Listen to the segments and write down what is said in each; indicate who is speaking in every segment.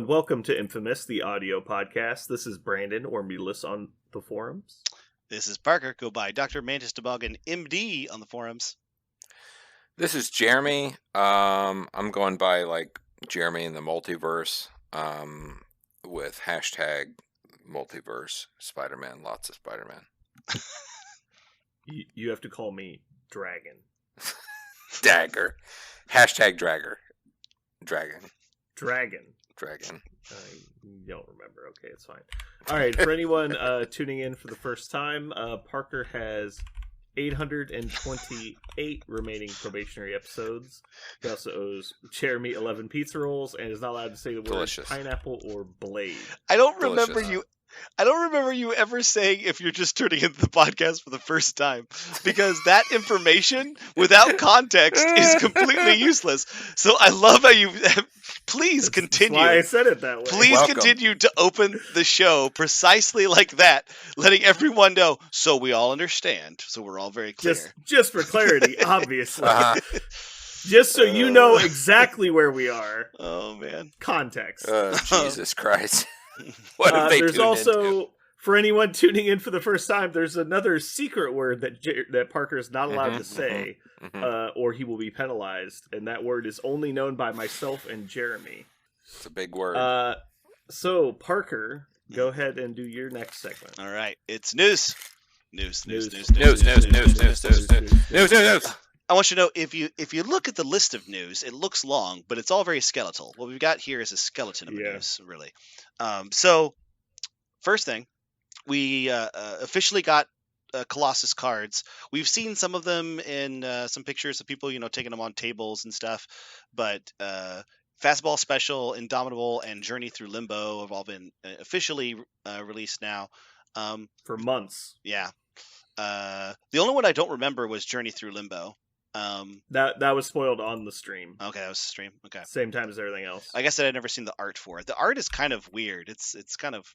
Speaker 1: welcome to Infamous, the audio podcast. This is Brandon, or Mulus on the forums.
Speaker 2: This is Parker. Go by Dr. Mantis Toboggan, MD, on the forums.
Speaker 3: This is Jeremy. I'm going by Jeremy in the multiverse with hashtag multiverse Spider-Man. Lots of Spider-Man.
Speaker 1: You have to call me Dragon.
Speaker 3: Dagger. Hashtag Dragger. Dragon.
Speaker 1: I don't remember. Okay, it's fine. All right, for anyone tuning in for the first time, Parker has 828 remaining probationary episodes. He also owes Jeremy 11 pizza rolls and is not allowed to say the words pineapple or blade.
Speaker 2: I don't remember you ever saying if you're just turning into the podcast for the first time, because that information without context is completely useless. So I love how you please continue.
Speaker 1: That's why I said it that way.
Speaker 2: Please continue to open the show precisely like that, letting everyone know so we all understand. So we're all very clear.
Speaker 1: Just for clarity, obviously. Just so you know exactly where we are.
Speaker 2: Oh man.
Speaker 1: Context.
Speaker 3: Jesus Christ. What have they
Speaker 1: there's also,
Speaker 3: into?
Speaker 1: For anyone tuning in for the first time, there's another secret word that Parker is not allowed to say, or he will be penalized, and that word is only known by myself and Jeremy.
Speaker 3: It's a big word.
Speaker 1: So, Parker, go ahead and do your next segment.
Speaker 2: All right, it's news. News. I want you to know, if you look at the list of news, it looks long, but it's all very skeletal. What we've got here is a skeleton of news, really. So, first thing, we officially got Colossus cards. We've seen some of them in some pictures of people, taking them on tables and stuff. But Fastball Special, Indomitable, and Journey Through Limbo have all been officially released now.
Speaker 1: For months.
Speaker 2: Yeah. The only one I don't remember was Journey Through Limbo.
Speaker 1: That was spoiled on the stream.
Speaker 2: Okay, that was the stream. Okay,
Speaker 1: same time as everything else.
Speaker 2: I guess I had never seen the art for it. The art is kind of weird. It's kind of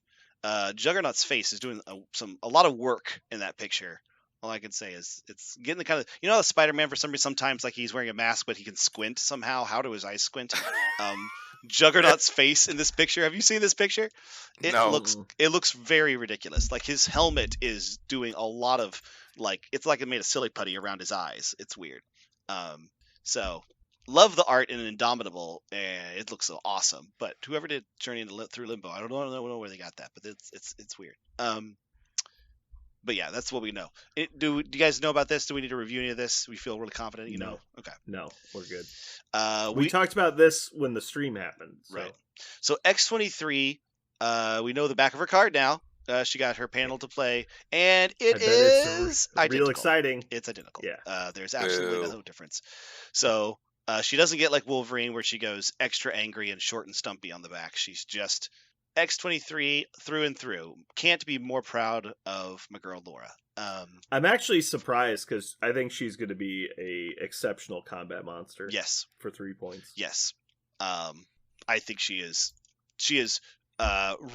Speaker 2: Juggernaut's face is doing a lot of work in that picture. All I can say is it's getting the kind of the Spider-Man for some reason sometimes he's wearing a mask but he can squint somehow. How do his eyes squint? Juggernaut's face in this picture. Have you seen this picture? It looks very ridiculous. Like his helmet is doing a lot of it's like it made a silly putty around his eyes. It's weird. So love the art in Indomitable. It looks so awesome. But whoever did Journey Through Limbo, I don't know where they got that, but it's weird. But yeah, that's what we know. Do you guys know about this? Do we need to review any of this? We feel really confident.
Speaker 1: No.
Speaker 2: Okay.
Speaker 1: No, we're good. We talked about this when the stream happened. So.
Speaker 2: Right. So X-23, we know the back of her card now. She got her panel to play, and it is identical.
Speaker 1: Real exciting.
Speaker 2: It's identical.
Speaker 1: Yeah.
Speaker 2: There's absolutely no difference. So she doesn't get like Wolverine, where she goes extra angry and short and stumpy on the back. She's just X-23 through and through. Can't be more proud of my girl Laura.
Speaker 1: I'm actually surprised because I think she's going to be a exceptional combat monster.
Speaker 2: Yes.
Speaker 1: For 3 points.
Speaker 2: Yes. I think she is. She is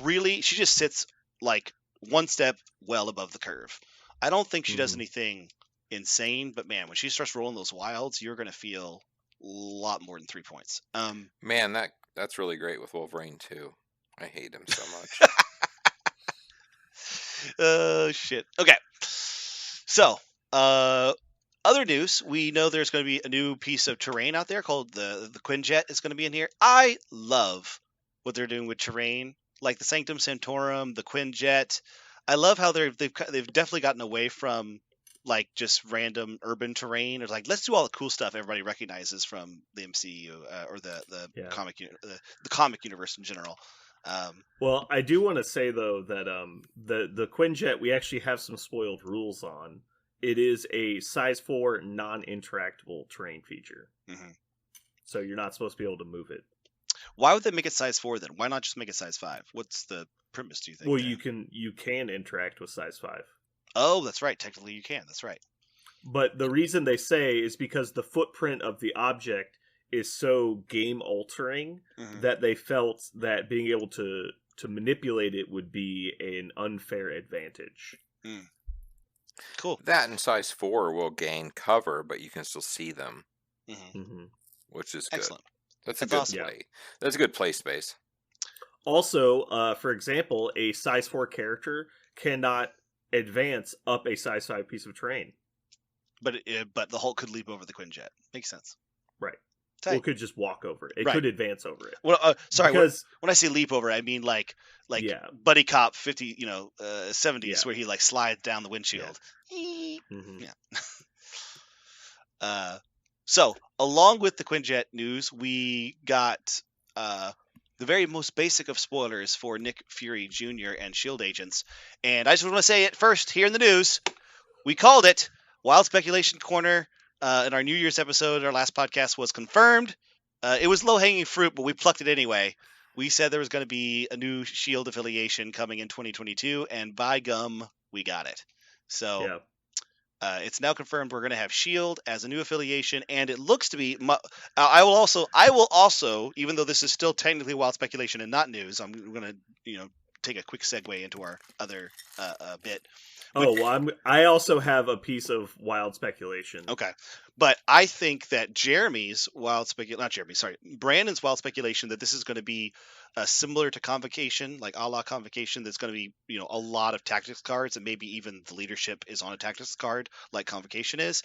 Speaker 2: really. She just sits like one step well above the curve. I don't think she does anything insane, but man, when she starts rolling those wilds, you're going to feel a lot more than 3 points.
Speaker 3: Man, that's really great with Wolverine too. I hate him so much.
Speaker 2: Shit. Okay. So, other news, we know there's going to be a new piece of terrain out there called the Quinjet is going to be in here. I love what they're doing with terrain, like the Sanctum Sanctorum, the Quinjet. I love how they've definitely gotten away from just random urban terrain. It's let's do all the cool stuff everybody recognizes from the MCU or the comic universe in general.
Speaker 1: Well, I do want to say though that the Quinjet, we actually have some spoiled rules on. It is a size 4 non-interactable terrain feature. Mm-hmm. So you're not supposed to be able to move it.
Speaker 2: Why would they make it size 4 then? Why not just make it size 5? What's the premise, do you think?
Speaker 1: Well, you can interact with size 5.
Speaker 2: Oh, that's right. Technically you can. That's right.
Speaker 1: But the reason they say is because the footprint of the object is so game altering that they felt that being able to manipulate it would be an unfair advantage.
Speaker 2: Cool.
Speaker 3: That in size 4 will gain cover, but you can still see them, which is good.
Speaker 2: Excellent.
Speaker 3: That's a good
Speaker 2: awesome.
Speaker 3: play. That's a good play space.
Speaker 1: Also, for example, a size 4 character cannot advance up a size 5 piece of terrain.
Speaker 2: But the Hulk could leap over the Quinjet. Makes sense.
Speaker 1: Right.
Speaker 2: Tight.
Speaker 1: Well, it could just walk over it. It
Speaker 2: Right.
Speaker 1: could advance over it.
Speaker 2: Well, sorry.
Speaker 1: Because
Speaker 2: when I say leap over, I mean like
Speaker 1: Yeah.
Speaker 2: Buddy Cop 50, 70s,
Speaker 1: Yeah.
Speaker 2: where he like slides down the windshield.
Speaker 1: Mhm.
Speaker 2: Yeah. So along with the Quinjet news, we got the very most basic of spoilers for Nick Fury Jr. and S.H.I.E.L.D. agents. And I just want to say it first here in the news. We called it. Wild Speculation Corner in our New Year's episode, our last podcast, was confirmed. It was low-hanging fruit, but we plucked it anyway. We said there was going to be a new S.H.I.E.L.D. affiliation coming in 2022, and by gum, we got it. So it's now confirmed we're going to have S.H.I.E.L.D. as a new affiliation, and it looks to be... I will also, even though this is still technically wild speculation and not news, I'm going to take a quick segue into our other bit.
Speaker 1: I also have a piece of wild speculation.
Speaker 2: Okay. But I think that Brandon's wild speculation that this is going to be similar to Convocation, like a la Convocation, that's going to be, a lot of tactics cards, and maybe even the leadership is on a tactics card like Convocation is,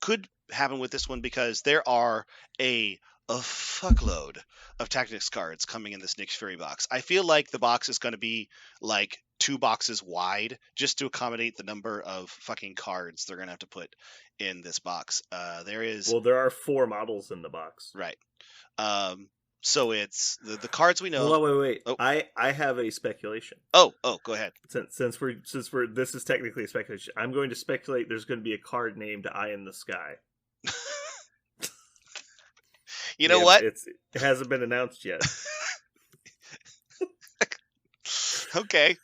Speaker 2: could happen with this one because there are a fuckload of tactics cards coming in this Nick Fury box. I feel like the box is going to be like 2 boxes wide just to accommodate the number of fucking cards they're going to have to put in this box.
Speaker 1: There are 4 models in the box.
Speaker 2: Right. So it's the cards we know.
Speaker 1: Hold on, wait. Oh. I have a speculation.
Speaker 2: Oh, go ahead.
Speaker 1: Since we're this is technically a speculation, I'm going to speculate there's going to be a card named Eye in the Sky.
Speaker 2: You know what?
Speaker 1: It hasn't been announced yet.
Speaker 2: Okay.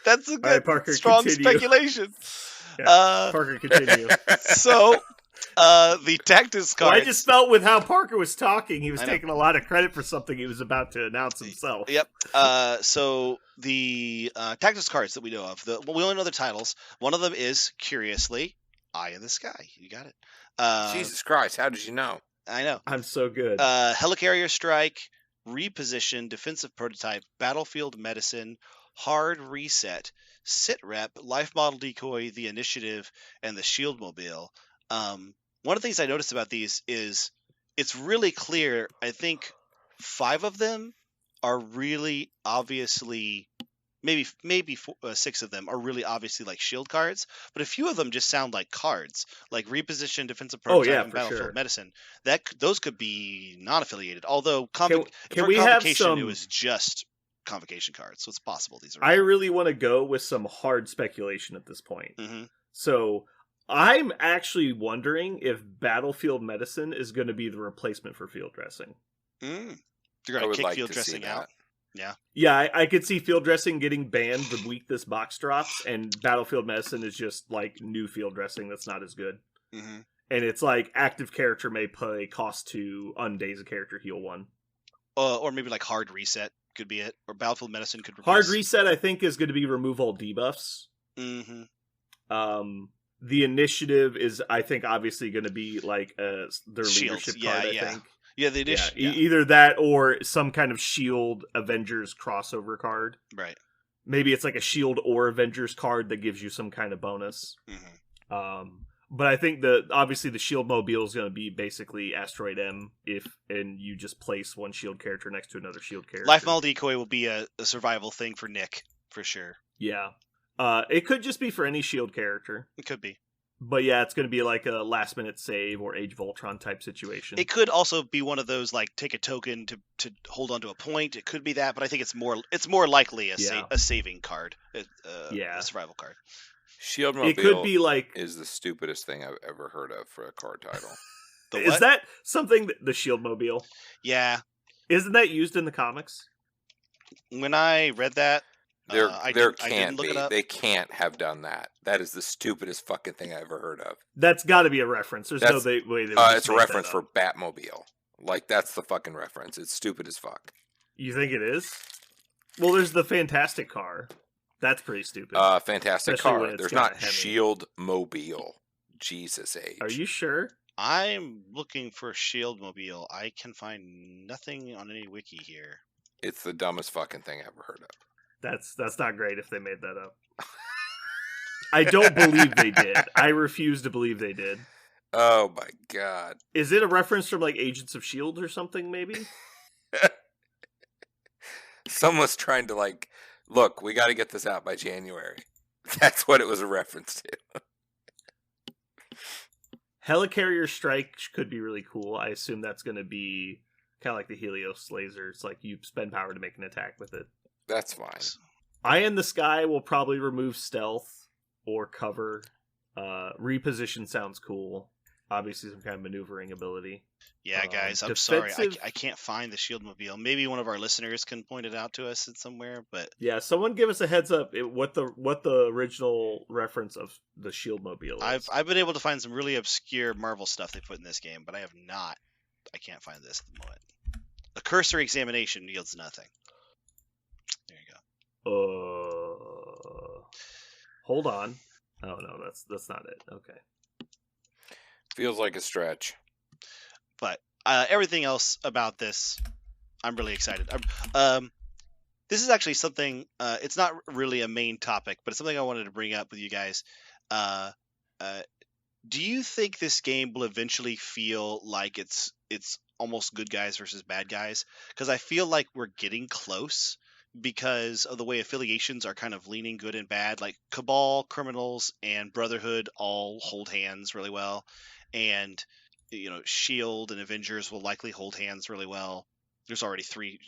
Speaker 2: That's a good,
Speaker 1: Parker,
Speaker 2: strong
Speaker 1: continue.
Speaker 2: speculation.
Speaker 1: Yeah, Parker, continue.
Speaker 2: So, the tactics cards...
Speaker 1: Well, I just felt with how Parker was talking, he was taking a lot of credit for something he was about to announce himself.
Speaker 2: Yep. So, the tactics cards that we know of, we only know the titles. One of them is, curiously, Eye in the Sky. You got it.
Speaker 3: Jesus Christ, how did you know?
Speaker 2: I know.
Speaker 1: I'm so good.
Speaker 2: Helicarrier Strike, Reposition, Defensive Prototype, Battlefield Medicine, Hard Reset, Sit Rep, Life Model Decoy, the Initiative, and the Shield Mobile. One of the things I noticed about these is it's really clear. I think 5 of them are really obviously... Maybe 6 of them are really obviously like shield cards, but a few of them just sound like cards, like Reposition, Defensive Prototype, and Battlefield Medicine. Those could be non-affiliated. Although Convocation, it was just Convocation cards, so it's possible these are.
Speaker 1: I really want to go with some hard speculation at this point.
Speaker 2: Mm-hmm.
Speaker 1: So I'm actually wondering if Battlefield Medicine is going to be the replacement for field dressing.
Speaker 2: You're going to kick field dressing out.
Speaker 1: Yeah, I could see field dressing getting banned the week this box drops, and Battlefield Medicine is just like new field dressing that's not as good.
Speaker 2: Mm-hmm.
Speaker 1: And it's like active character may play cost 2, undaze a character, heal 1.
Speaker 2: Or maybe like Hard Reset could be it, or Battlefield Medicine could replace...
Speaker 1: Hard Reset, I think, is going to be remove all debuffs.
Speaker 2: Mm-hmm.
Speaker 1: The Initiative is, I think, obviously going to be like their leadership card, I think.
Speaker 2: Yeah, the initiative. Yeah.
Speaker 1: Either that or some kind of S.H.I.E.L.D. Avengers crossover card.
Speaker 2: Right.
Speaker 1: Maybe it's like a S.H.I.E.L.D. or Avengers card that gives you some kind of bonus.
Speaker 2: Mm-hmm.
Speaker 1: But I think obviously the S.H.I.E.L.D. mobile is going to be basically Asteroid M and you just place one S.H.I.E.L.D. character next to another S.H.I.E.L.D. character.
Speaker 2: Life Model Decoy will be a survival thing for Nick, for sure.
Speaker 1: Yeah. It could just be for any S.H.I.E.L.D. character.
Speaker 2: It could be.
Speaker 1: But yeah, it's going to be like a last-minute save or Age of Ultron type situation.
Speaker 2: It could also be one of those, like, take a token to hold on to a point. It could be that, but I think it's more likely a saving card, a survival card.
Speaker 3: Shield Mobile
Speaker 1: it could be like
Speaker 3: is the stupidest thing I've ever heard of for a card title.
Speaker 1: Is that something the Shield Mobile?
Speaker 2: Yeah.
Speaker 1: Isn't that used in the comics?
Speaker 2: When I read that,
Speaker 3: there can't be. They can't have done that. That is the stupidest fucking thing I ever heard of.
Speaker 1: That's got to be a reference. There's no way they would
Speaker 3: it's a reference for Batmobile. Like, that's the fucking reference. It's stupid as fuck.
Speaker 1: You think it is? Well, there's the Fantastic Car. That's pretty stupid.
Speaker 3: Fantastic Car. There's not Shield Mobile. Jesus H.
Speaker 1: Are you sure?
Speaker 2: I'm looking for Shield Mobile. I can find nothing on any wiki here.
Speaker 3: It's the dumbest fucking thing I've ever heard of.
Speaker 1: That's not great if they made that up. I don't believe they did. I refuse to believe they did.
Speaker 3: Oh my god.
Speaker 1: Is it a reference from like Agents of S.H.I.E.L.D. or something, maybe?
Speaker 3: Someone's trying to like, look, we got to get this out by January. That's what it was a reference to.
Speaker 1: Helicarrier Strike could be really cool. I assume that's going to be kind of like the Helios laser. It's like you spend power to make an attack with it.
Speaker 3: That's fine.
Speaker 1: Eye in the Sky will probably remove stealth or cover. Reposition sounds cool. Obviously some kind of maneuvering ability.
Speaker 2: Yeah, guys, I'm sorry. I can't find the Shield Mobile. Maybe one of our listeners can point it out to us somewhere, but...
Speaker 1: Yeah, someone give us a heads up what the original reference of the Shield Mobile is.
Speaker 2: I've been able to find some really obscure Marvel stuff they put in this game, but I can't find this at the moment. A cursory examination yields nothing. There you
Speaker 1: go. Hold on. Oh no, that's not it. Okay.
Speaker 3: Feels like a stretch.
Speaker 2: But everything else about this, I'm really excited. This is actually something. It's not really a main topic, but it's something I wanted to bring up with you guys. Do you think this game will eventually feel like it's almost good guys versus bad guys? Because I feel like we're getting close because of the way affiliations are kind of leaning good and bad. Like Cabal, Criminals, and Brotherhood all hold hands really well, and S.H.I.E.L.D. and Avengers will likely hold hands really well. There's already 3,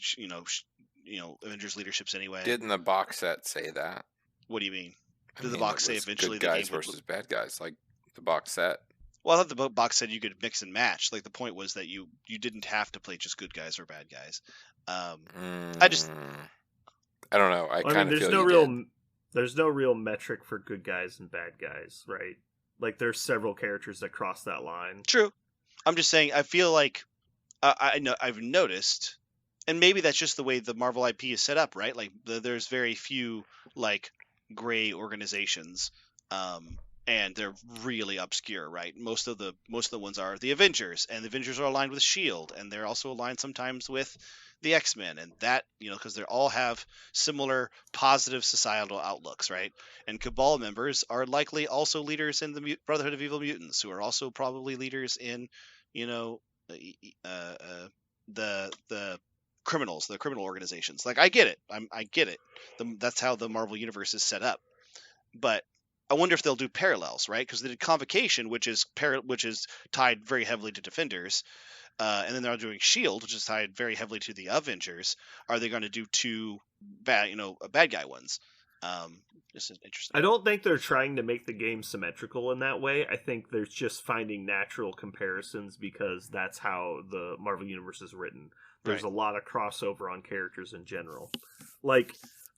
Speaker 2: Avengers leaderships anyway.
Speaker 3: Didn't the box set say that?
Speaker 2: What do you mean? Did the box say eventually
Speaker 3: good guys versus bad guys, like the box set?
Speaker 2: Well, I thought the box said you could mix and match. Like the point was that you didn't have to play just good guys or bad guys. I
Speaker 3: don't know. I kind of
Speaker 1: feel there's no real metric for good guys and bad guys, right? Like there's several characters that cross that line.
Speaker 2: True. I'm just saying. I feel like I've noticed, and maybe that's just the way the Marvel IP is set up, right? Like there's very few like gray organizations, and they're really obscure, right? Most of the ones are the Avengers, and the Avengers are aligned with S.H.I.E.L.D., and they're also aligned sometimes with the X-Men, and that, because they all have similar positive societal outlooks, right? And Cabal members are likely also leaders in the Brotherhood of Evil Mutants, who are also probably leaders in, the criminals, the criminal organizations. Like, I get it. I get it. That's how the Marvel Universe is set up. But I wonder if they'll do parallels, right? Because they did Convocation, which is tied very heavily to Defenders. And then they're doing S.H.I.E.L.D., which is tied very heavily to the Avengers. Are they going to do 2 bad guy ones? Just interesting.
Speaker 1: I don't think they're trying to make the game symmetrical in that way. I think they're just finding natural comparisons because that's how the Marvel Universe is written. There's a lot of crossover on characters in general. Like,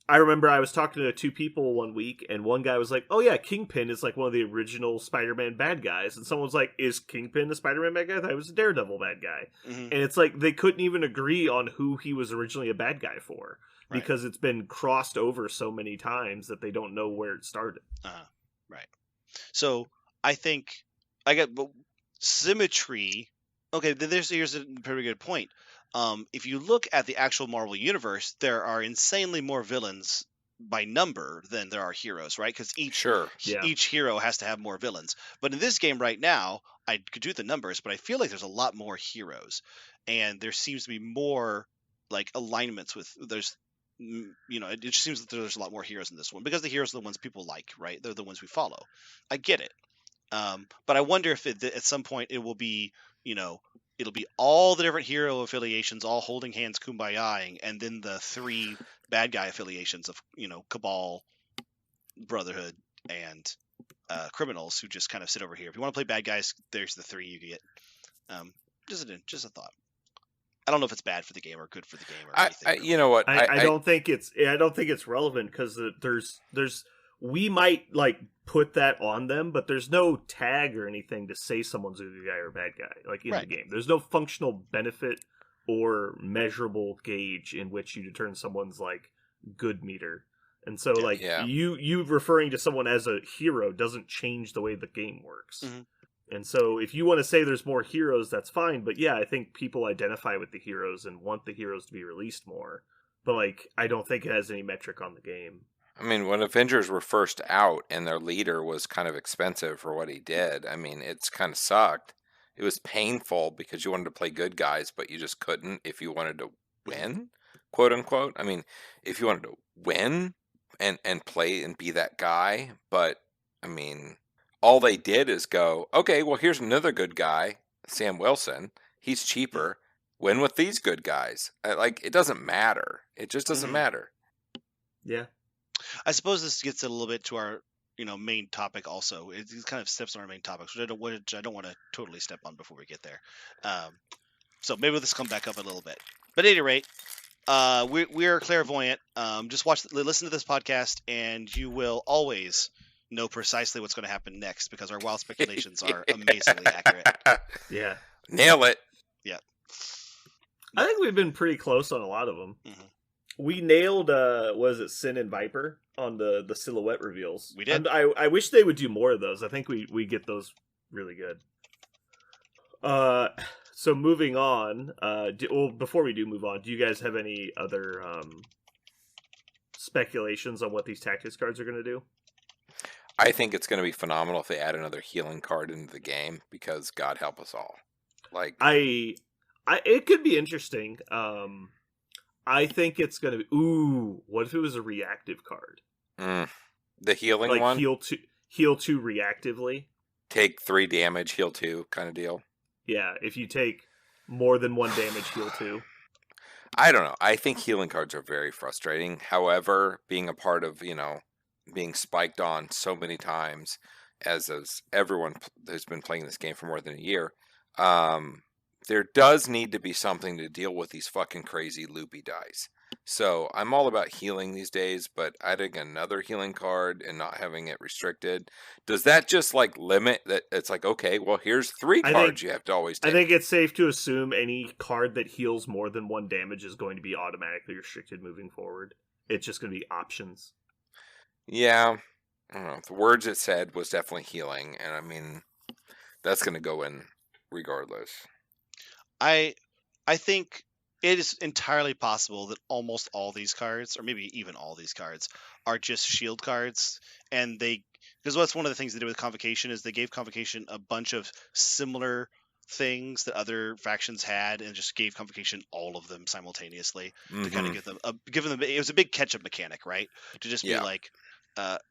Speaker 1: I remember I was talking to 2 people one week, and one guy was like, oh yeah, Kingpin is like one of the original Spider-Man bad guys. And someone was like, is Kingpin a Spider-Man bad guy? I thought he was a Daredevil bad guy. Mm-hmm. And it's like, they couldn't even agree on who he was originally a bad guy for. Right. Because it's been crossed over so many times that they don't know where it started.
Speaker 2: Right. So, I think, symmetry. Okay, here's a pretty good point. If you look at the actual Marvel Universe, there are insanely more villains by number than there are heroes, right? Because each hero has to have more villains. But in this game right now, I could do the numbers, but I feel like there's a lot more heroes. And there seems to be more, like, alignments with... it just seems that there's a lot more heroes in this one. Because the heroes are the ones people like, right? They're the ones we follow. I get it. But I wonder if at some point it will be, it'll be all the different hero affiliations all holding hands kumbaya-ing, and then the 3 bad guy affiliations of, Cabal, Brotherhood, and Criminals, who just kind of sit over here. If you want to play bad guys, there's the 3 you get. Just a thought. I don't know if it's bad for the game or good for the game or anything.
Speaker 3: You know what?
Speaker 1: I don't think it's relevant because there's we might like put that on them, but there's no tag or anything to say someone's a good guy or a bad guy, like in the game. There's no functional benefit or measurable gauge in which you determine someone's like good meter. And so you referring to someone as a hero doesn't change the way the game works. Mm-hmm. And so if you want to say there's more heroes, that's fine. But yeah, I think people identify with the heroes and want the heroes to be released more. But like, I don't think it has any metric on the game.
Speaker 3: I mean, when Avengers were first out and their leader was kind of expensive for what he did, I mean, it's kind of sucked. It was painful because you wanted to play good guys, but you just couldn't if you wanted to win, quote unquote. I mean, if you wanted to win and play and be that guy, but I mean, all they did is go, okay, well, here's another good guy, Sam Wilson. He's cheaper. Win with these good guys. Like, it doesn't matter. It just doesn't matter.
Speaker 1: Yeah.
Speaker 2: I suppose this gets a little bit to our, main topic also. It kind of steps on our main topics, which I don't want to totally step on before we get there. So maybe this will come back up a little bit. But at any rate, we're clairvoyant. Just listen to this podcast, and you will always know precisely what's going to happen next because our wild speculations are amazingly accurate.
Speaker 1: Yeah.
Speaker 3: Nail it.
Speaker 2: Yeah.
Speaker 1: I think we've been pretty close on a lot of them.
Speaker 2: Mm-hmm.
Speaker 1: We nailed, was it Sin and Viper on the silhouette reveals?
Speaker 2: We did.
Speaker 1: I wish they would do more of those. I think we get those really good. So moving on, before we do move on, do you guys have any other speculations on what these tactics cards are going to do?
Speaker 3: I think it's going to be phenomenal if they add another healing card into the game because God help us all. Like
Speaker 1: it could be interesting. I think it's going to be... Ooh, what if it was a reactive card?
Speaker 3: The healing
Speaker 1: like
Speaker 3: one?
Speaker 1: Heal 2 reactively?
Speaker 3: Take 3 damage, heal 2 kind of deal?
Speaker 1: Yeah, if you take more than 1 damage, heal 2.
Speaker 3: I don't know. I think healing cards are very frustrating. However, being a part of, being spiked on so many times, as everyone who's been playing this game for more than a year, there does need to be something to deal with these fucking crazy loopy dice. So I'm all about healing these days, but adding another healing card and not having it restricted, does that just like limit that? It's like, okay, well, here's 3 cards you have to always take.
Speaker 1: I think it's safe to assume any card that heals more than 1 damage is going to be automatically restricted moving forward. It's just going to be options.
Speaker 3: Yeah. I don't know. The words it said was definitely healing, and I mean, that's going to go in regardless.
Speaker 2: I think it is entirely possible that almost all these cards, or maybe even all these cards, are just shield cards. And because what's one of the things they did with Convocation is they gave Convocation a bunch of similar things that other factions had, and just gave Convocation all of them simultaneously to kind of give them. It was a big catch-up mechanic, right? To just be like,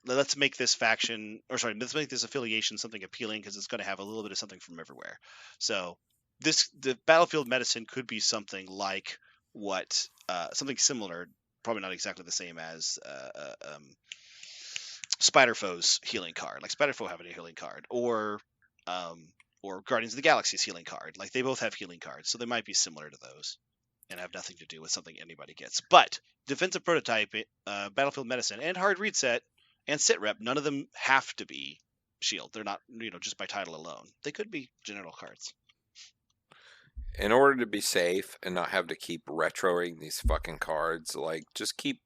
Speaker 2: let's make this faction, let's make this affiliation something appealing because it's going to have a little bit of something from everywhere. So. The Battlefield Medicine could be something like something similar, probably not exactly the same as Spider-Foe's healing card. Like Spider-Foe having a healing card, or Guardians of the Galaxy's healing card. Like they both have healing cards, so they might be similar to those, and have nothing to do with something anybody gets. But Defensive Prototype, Battlefield Medicine, and Hard Reset, and Sitrep, none of them have to be shield. They're not, just by title alone. They could be general cards.
Speaker 3: In order to be safe and not have to keep retroing these fucking cards, like just keep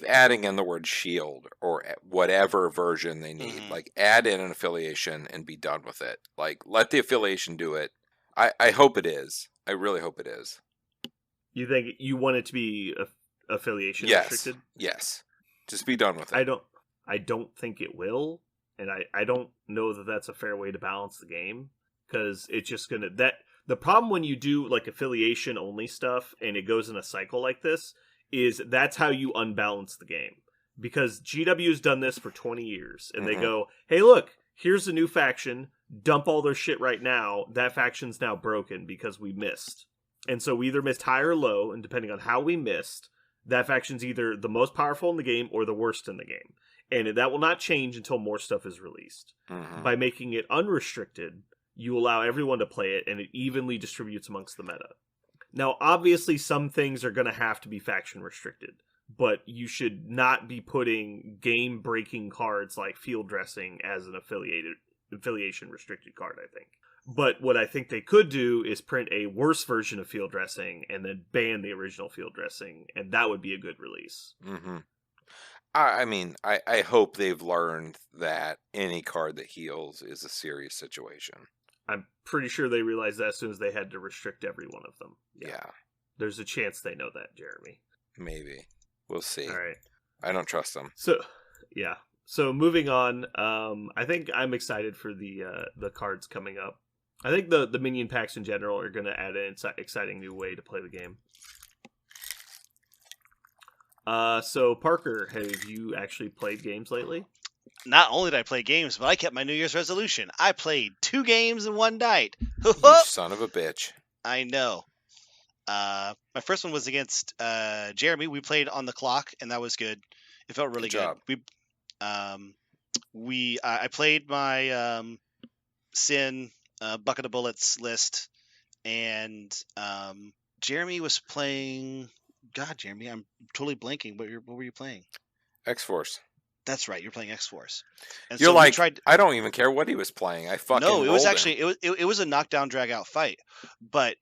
Speaker 3: adding in the word shield or whatever version they need. Like add in an affiliation and be done with it. Like let the affiliation do it. I hope it is. I really hope it is.
Speaker 1: You think you want it to be affiliation restricted?
Speaker 3: Yes. Just be done with it.
Speaker 1: I don't think it will, and I don't know that that's a fair way to balance the game because it's just gonna The problem when you do like affiliation only stuff and it goes in a cycle like this is that's how you unbalance the game. Because GW's done this for 20 years and they go, hey, look, here's a new faction. Dump all their shit right now. That faction's now broken because we missed. And so we either missed high or low, and depending on how we missed, that faction's either the most powerful in the game or the worst in the game. And that will not change until more stuff is released. By making it unrestricted, you allow everyone to play it, and it evenly distributes amongst the meta. Now, obviously, some things are going to have to be faction restricted, but you should not be putting game-breaking cards like Field Dressing as an affiliation restricted card, I think. But what I think they could do is print a worse version of Field Dressing and then ban the original Field Dressing, and that would be a good release.
Speaker 3: I mean, I hope they've learned that any card that heals is a serious situation.
Speaker 1: I'm pretty sure they realized that as soon as they had to restrict every one of them.
Speaker 3: Yeah.
Speaker 1: There's a chance they know that, Jeremy.
Speaker 3: Maybe. We'll see.
Speaker 1: All right.
Speaker 3: I don't trust them.
Speaker 1: So, yeah. So moving on, I think I'm excited for the cards coming up. I think the minion packs in general are going to add an exciting new way to play the game. So Parker, have you actually played games lately?
Speaker 2: Not only did I play games, but I kept my New Year's resolution. I played 2 games in one night.
Speaker 3: You son of a bitch.
Speaker 2: I know. My first one was against Jeremy. We played on the clock, and that was good. It felt really good. I played my Sin Bucket of Bullets list, and Jeremy was playing. God, Jeremy, I'm totally blanking. What were you playing?
Speaker 3: X-Force.
Speaker 2: That's right. You're playing X-Force.
Speaker 3: And you're like, I don't even care what he was playing. I fucking
Speaker 2: no. It was
Speaker 3: him.
Speaker 2: Actually it was a knockdown drag out fight, but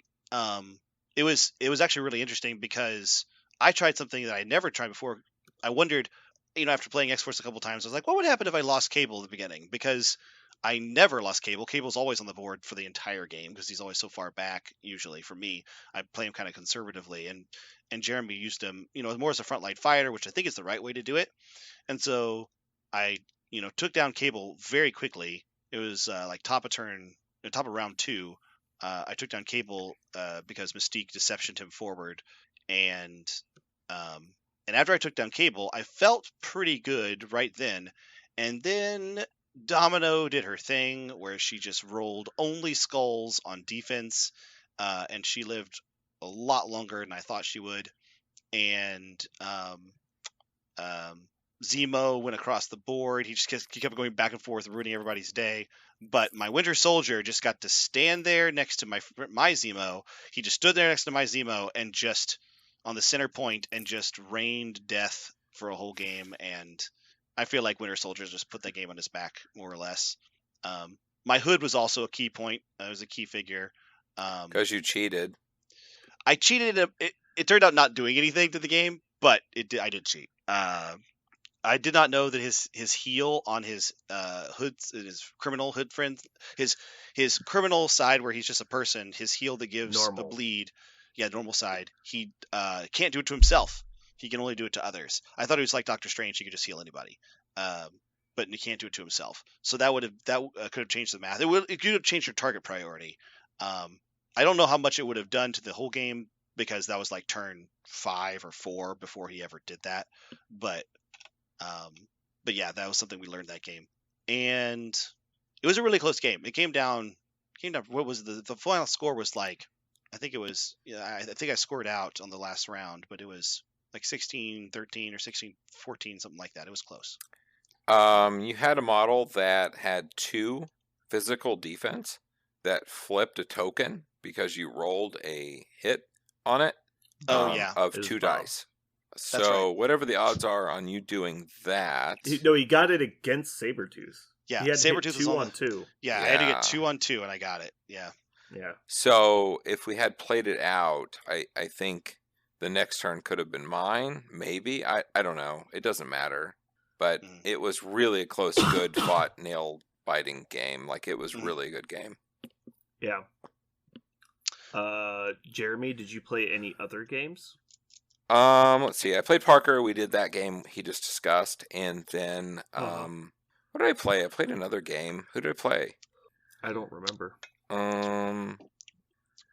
Speaker 2: it was actually really interesting because I tried something that I never tried before. I wondered, after playing X-Force a couple times, I was like, what would happen if I lost Cable at the beginning? Because I never lost Cable. Cable's always on the board for the entire game because he's always so far back. Usually, for me, I play him kind of conservatively, and Jeremy used him, more as a frontline fighter, which I think is the right way to do it. And so I, took down Cable very quickly. It was like top of round 2. I took down Cable because Mystique deceptioned him forward, and after I took down Cable, I felt pretty good right then. And then Domino did her thing where she just rolled only skulls on defense, and she lived a lot longer than I thought she would. And Zemo went across the board. He kept going back and forth, ruining everybody's day. But my Winter Soldier just got to stand there next to my Zemo. He just stood there next to my Zemo and just on the center point and just rained death for a whole game. And I feel like Winter Soldier just put that game on his back, more or less. My Hood was also a key point. It was a key figure.
Speaker 3: Because you cheated.
Speaker 2: I cheated. It turned out not doing anything to the game, but I did cheat. I did not know that his heal on his his criminal hood friend, his criminal side where he's just a person, his heal that gives
Speaker 1: normal.
Speaker 2: a bleed, normal side, he can't do it to himself. He can only do it to others. I thought it was like Doctor Strange; he could just heal anybody, but he can't do it to himself. So that could have changed the math. It could have changed your target priority. I don't know how much it would have done to the whole game because that was like turn 5 or 4 before he ever did that, but yeah, that was something we learned that game, and it was a really close game. It came down. What was the final score was like? I think it was. I think I scored out on the last round, but it was like 16-13 or 16-14, something like that. It was close.
Speaker 3: You had a model that had 2 physical defense that flipped a token because you rolled a hit on it. Of 2 dice. So right. Whatever the odds are on you doing that.
Speaker 1: He got it against Sabretooth.
Speaker 2: Yeah,
Speaker 1: Sabretooth was on 2.
Speaker 2: Yeah, I had to get 2 on 2, and I got it. Yeah.
Speaker 3: So if we had played it out, I think the next turn could have been mine. Maybe. I don't know. It doesn't matter. But it was really a close, good fought, nail-biting game. Like, it was really a good game.
Speaker 1: Yeah. Jeremy, did you play any other games?
Speaker 3: Let's see. I played Parker. We did that game he just discussed, and then what did I play? I played another game. Who did I play?
Speaker 1: I don't remember.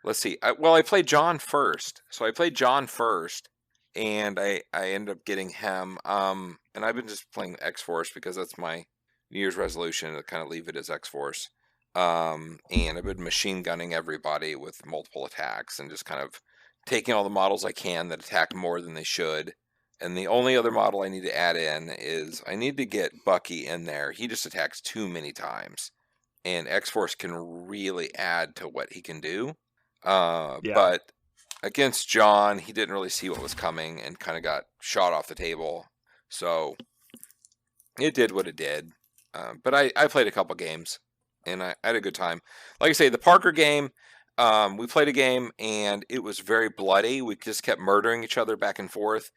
Speaker 3: Let's see. I played John first. So I played John first, and I ended up getting him. And I've been just playing X-Force because that's my New Year's resolution to kind of leave it as X-Force. And I've been machine gunning everybody with multiple attacks and just kind of taking all the models I can that attack more than they should. And the only other model I need to add in is I need to get Bucky in there. He just attacks too many times. And X-Force can really add to what he can do. But against John, he didn't really see what was coming and kind of got shot off the table. So it did what it did. But I played a couple games, and I had a good time. Like I say, the Parker game, we played a game, and it was very bloody. We just kept murdering each other back and forth.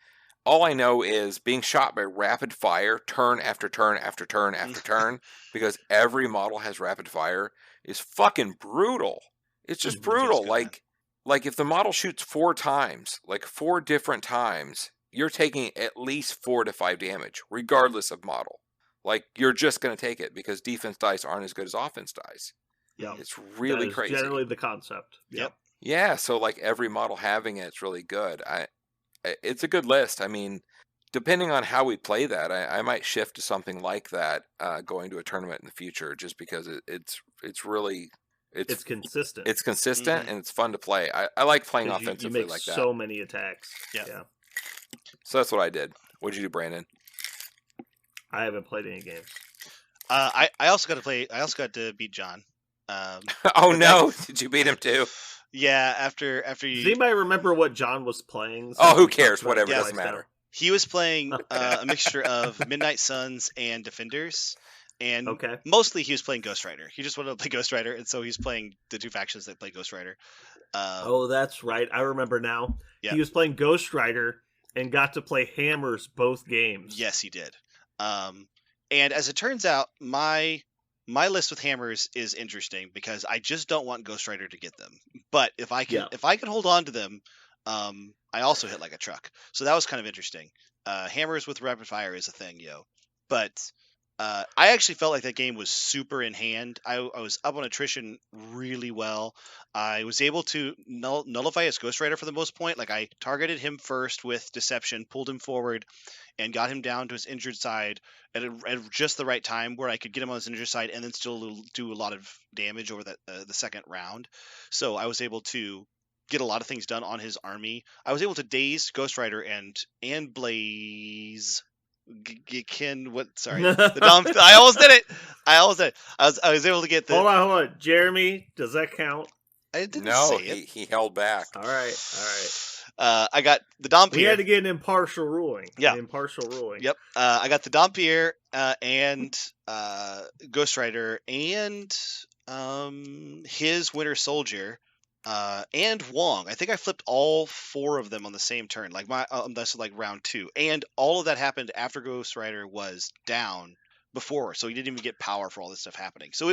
Speaker 3: all I know is being shot by rapid fire, turn after turn after turn after turn, because every model has rapid fire, is fucking brutal. It's just brutal. Like if the model shoots 4 times, like 4 different times, you're taking at least 4 to 5 damage, regardless of model. Like you're just going to take it because defense dice aren't as good as offense dice.
Speaker 1: Yeah,
Speaker 3: it's really crazy.
Speaker 1: Generally, the concept.
Speaker 2: Yep.
Speaker 3: Yeah, so like every model having it's really good. It's a good list. I mean, depending on how we play that, I might shift to something like that going to a tournament in the future, just because it's really
Speaker 1: consistent.
Speaker 3: It's consistent and it's fun to play. I like playing offensively
Speaker 1: you make
Speaker 3: like that.
Speaker 1: So many attacks.
Speaker 2: Yeah.
Speaker 3: So that's what I did. What did you do, Brandon?
Speaker 1: I haven't played any games.
Speaker 2: I also got to play. I also got to beat John.
Speaker 3: Oh no! Did you beat him too?
Speaker 2: Yeah. After you.
Speaker 1: Does anybody remember what John was playing?
Speaker 3: Oh, who cares? Whatever, doesn't matter.
Speaker 2: He was playing a mixture of Midnight Suns and Defenders, and mostly he was playing Ghost Rider. He just wanted to play Ghost Rider, and so he's playing the 2 factions that play Ghost Rider.
Speaker 1: Oh, that's right. I remember now.
Speaker 2: Yeah.
Speaker 1: He was playing Ghost Rider and got to play Hammers both games.
Speaker 2: Yes, he did. And as it turns out, my list with Hammers is interesting because I just don't want Ghost Rider to get them. But if I can hold on to them, I also hit like a truck. So that was kind of interesting. Hammers with rapid fire is a thing, But I actually felt like that game was super in hand. I was up on attrition really well. I was able to nullify his Ghost Rider for the most part. Like I targeted him first with Deception, pulled him forward, and got him down to his injured side at just the right time where I could get him on his injured side and then still do a lot of damage over the second round. So I was able to get a lot of things done on his army. I was able to daze Ghost Rider and Blaze. Sorry, I almost did it. I was able to get the.
Speaker 1: Hold on. Jeremy, does that count?
Speaker 2: I didn't
Speaker 3: say
Speaker 2: it.
Speaker 3: He held back.
Speaker 1: All right.
Speaker 2: I got the Dompier.
Speaker 1: We had to get an impartial ruling.
Speaker 2: Yeah.
Speaker 1: Yep.
Speaker 2: I got the Dompier and Ghost Rider and his Winter Soldier and Wong. I think I flipped all 4 of them on the same turn. Like that's like round 2, and all of that happened after Ghost Rider was down before, so he didn't even get power for all this stuff happening. So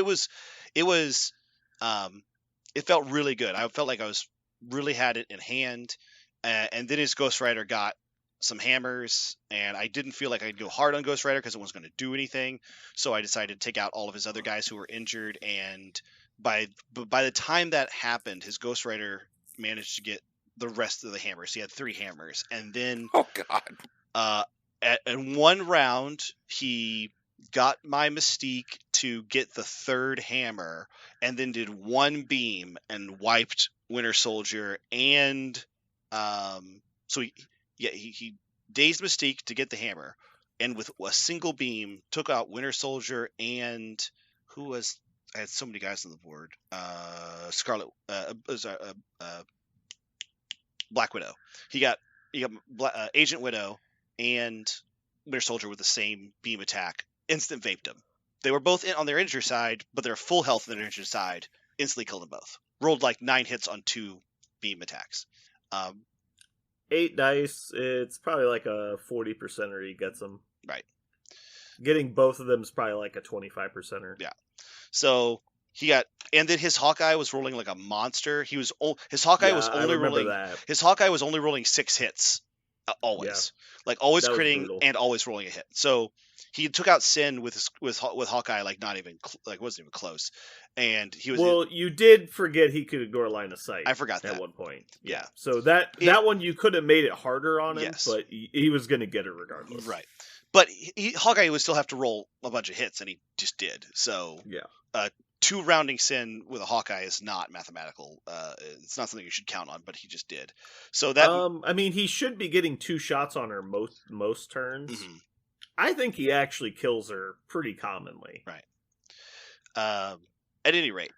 Speaker 2: it felt really good. I felt like I was really had it in hand. And then his Ghost Rider got some hammers, and I didn't feel like I'd go hard on Ghost Rider because it wasn't going to do anything. So I decided to take out all of his other guys who were injured. And by the time that happened, his Ghost Rider managed to get the rest of the hammers. He had 3 hammers, and then in one round he got my Mystique to get the 3rd hammer, and then did 1 beam and wiped Winter Soldier and. So he dazed Mystique to get the hammer, and with a single beam took out Winter Soldier and I had so many guys on the board. Black Widow. He got Agent Widow and Winter Soldier with the same beam attack. Instant vaped them. They were both on their injured side, but they're full health on their injured side. Instantly killed them both. Rolled like 9 hits on 2 beam attacks.
Speaker 1: 8 dice, it's probably like a 40%er he gets them.
Speaker 2: Right.
Speaker 1: Getting both of them is probably like a 25%er.
Speaker 2: Yeah. So he got, and then his Hawkeye was rolling like a monster. His Hawkeye was only rolling 6 hits always. Yeah. Like always critting and always rolling a hit. So he took out Sin with Hawkeye like not even wasn't even close. And he was
Speaker 1: you did forget he could ignore line of sight.
Speaker 2: I forgot that
Speaker 1: at one point.
Speaker 2: Yeah.
Speaker 1: So that one you could have made it harder on him, but he was going to get it regardless.
Speaker 2: Right. But Hawkeye would still have to roll a bunch of hits, and he just did. So 2 rounding Sin with a Hawkeye is not mathematical. It's not something you should count on, but he just did. So that
Speaker 1: I mean, he should be getting 2 shots on her most turns. Mm-hmm. I think he actually kills her pretty commonly.
Speaker 2: Right. At any rate,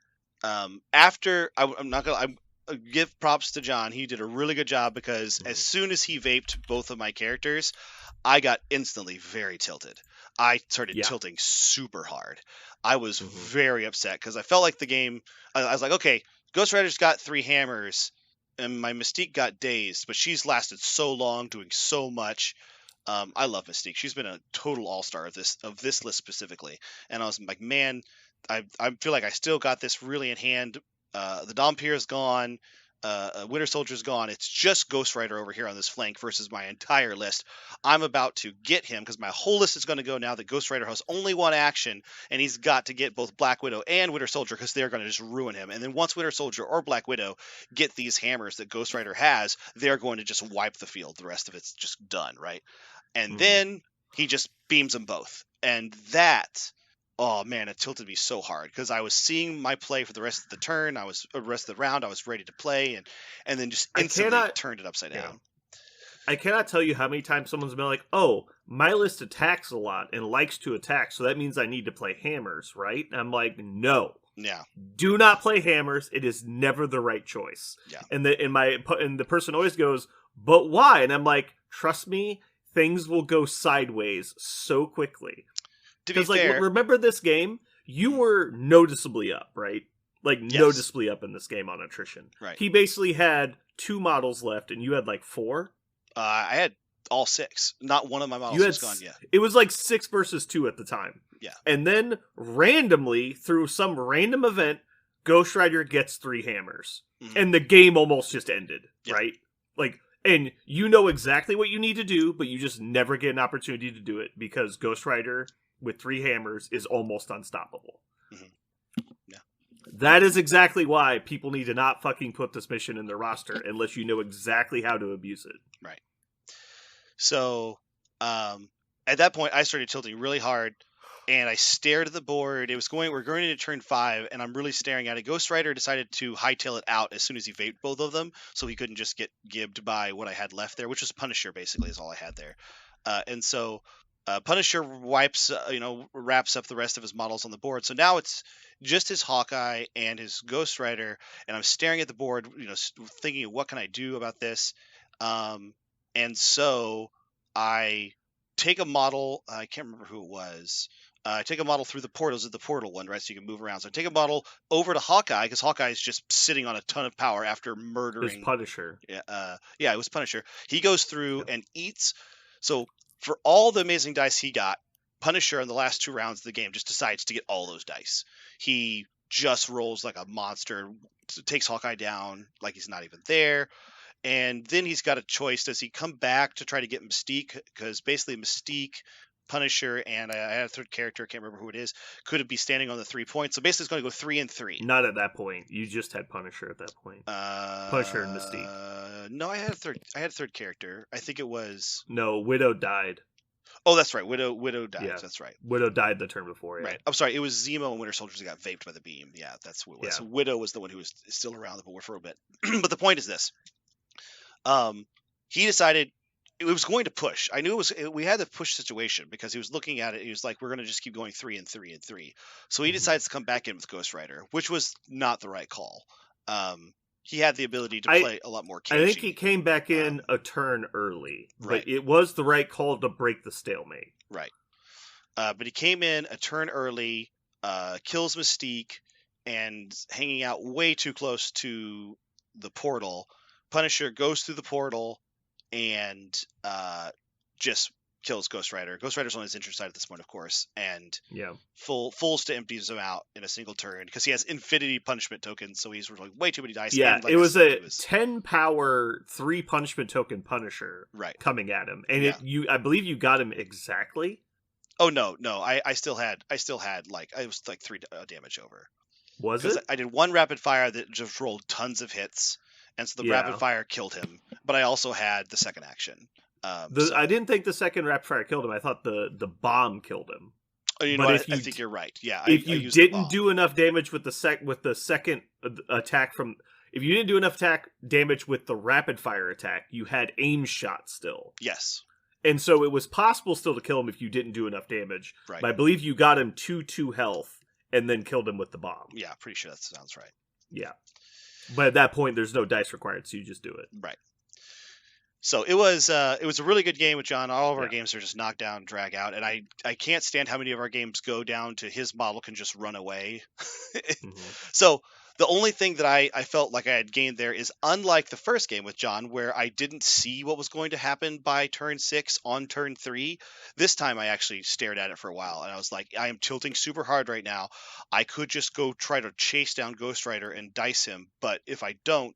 Speaker 2: after I'm not gonna give props to John. He did a really good job because as soon as he vaped both of my characters, I got instantly very tilted. I started tilting super hard. I was very upset because I felt like the game. I was like, okay, Ghost Rider's got 3 hammers. and my Mystique got dazed, but she's lasted so long, doing so much. I love Mystique. She's been a total all-star of this list specifically. And I was like, man, I feel like I still got this really in hand. The Dhampir is gone. Winter Soldier's gone. It's just Ghost Rider over here on this flank versus my entire list. I'm about to get him because my whole list is going to go now that Ghost Rider has only one action, and he's got to get both Black Widow and Winter Soldier because they're going to just ruin him. And then once Winter Soldier or Black Widow get these hammers that Ghost Rider has, they're going to just wipe the field. The rest of it's just done, right? And then he just beams them both. And that, oh man, it tilted me so hard because I was seeing my play for the rest of the turn. Rest of the round, I was ready to play, and then just instantly turned it upside down.
Speaker 1: I cannot tell you how many times someone's been like, "Oh, my list attacks a lot and likes to attack, so that means I need to play hammers, right?" And I'm like, "No, do not play hammers. It is never the right choice."
Speaker 2: Yeah.
Speaker 1: And the person always goes, "But why?" And I'm like, "Trust me, things will go sideways so quickly." Because, like, remember this game? You were noticeably up, right? Like, noticeably up in this game on attrition.
Speaker 2: Right.
Speaker 1: He basically had 2 models left, and you had, like, 4?
Speaker 2: I had all 6. Not one of my models was gone yet.
Speaker 1: It was, like, 6 versus 2 at the time.
Speaker 2: Yeah.
Speaker 1: And then, randomly, through some random event, Ghost Rider gets 3 hammers. Mm-hmm. And the game almost just ended, right? Like, and you know exactly what you need to do, but you just never get an opportunity to do it because Ghost Rider with 3 hammers is almost unstoppable.
Speaker 2: Mm-hmm. Yeah.
Speaker 1: That is exactly why people need to not fucking put this mission in their roster unless you know exactly how to abuse it.
Speaker 2: Right. So, at that point, I started tilting really hard, and I stared at the board. We're going into turn 5, and I'm really staring at it. Ghost Rider decided to hightail it out as soon as he vaped both of them, so he couldn't just get gibbed by what I had left there, which was Punisher, basically, is all I had there. And so Punisher wraps up the rest of his models on the board. So now it's just his Hawkeye and his Ghost Rider, and I'm staring at the board, thinking, what can I do about this? And so I take a model. I can't remember who it was. I take a model through the portals of the portal one, right? So you can move around. So I take a model over to Hawkeye because Hawkeye is just sitting on a ton of power after murdering.
Speaker 1: It was Punisher.
Speaker 2: Yeah, it was Punisher. He goes through and eats. So for all the amazing dice he got, Punisher in the last 2 rounds of the game just decides to get all those dice. He just rolls like a monster, takes Hawkeye down like he's not even there. And then he's got a choice. Does he come back to try to get Mystique? Because basically Mystique, Punisher, and I had a third character, I can't remember who it is, could be standing on the 3 points. So basically it's going to go 3 and 3.
Speaker 1: Not at that point. You just had Punisher at that point. Punisher and Mystique.
Speaker 2: No, I had a third character. I think it was...
Speaker 1: No, Widow died.
Speaker 2: Oh, that's right. Widow died. Yeah. That's right.
Speaker 1: Widow died the turn before. Yeah.
Speaker 2: Right. I'm sorry. It was Zemo and Winter Soldier that got vaped by the beam. Yeah, that's what it was. Yeah. So Widow was the one who was still around the board for a bit. But the point is this. He decided it was going to push. I knew we had the push situation because he was looking at it. He was like, we're going to just keep going 3 and 3 and 3. So he decides to come back in with Ghost Rider, which was not the right call. He had the ability to play a lot more cagey.
Speaker 1: I think he came back in a turn early, but it was the right call to break the stalemate.
Speaker 2: Right. But he came in a turn early, kills Mystique, and hanging out way too close to the portal. Punisher goes through the portal and just kills Ghost Rider. Ghost Rider's on his injured side at this point, of course, and fulls to empties him out in a single turn because he has infinity punishment tokens, so he's like way too many dice.
Speaker 1: Yeah, it was a 10 power 3 punishment token Punisher coming at him, and I believe you got him exactly.
Speaker 2: Oh no, I still had like I was like 3 damage over.
Speaker 1: Was it?
Speaker 2: I did 1 rapid fire that just rolled tons of hits. And so the rapid fire killed him, but I also had the second action.
Speaker 1: I didn't think the second rapid fire killed him. I thought the bomb killed him.
Speaker 2: Oh, I think you're right. Yeah.
Speaker 1: If you didn't do enough damage with the second attack from, if you didn't do enough damage with the rapid fire attack, you had aim shot still.
Speaker 2: Yes.
Speaker 1: And so it was possible still to kill him if you didn't do enough damage.
Speaker 2: Right.
Speaker 1: But I believe you got him 2 health and then killed him with the bomb.
Speaker 2: Yeah, pretty sure that sounds right.
Speaker 1: Yeah. But at that point, there's no dice required, so you just do it.
Speaker 2: Right. So it was a really good game with John. All of our games are just knock down, drag out, and I can't stand how many of our games go down to his model can just run away. So The only thing that I felt like I had gained there is, unlike the first game with John, where I didn't see what was going to happen by turn 6 on turn 3, this time I actually stared at it for a while, and I was like, I am tilting super hard right now. I could just go try to chase down Ghost Rider and dice him, but if I don't,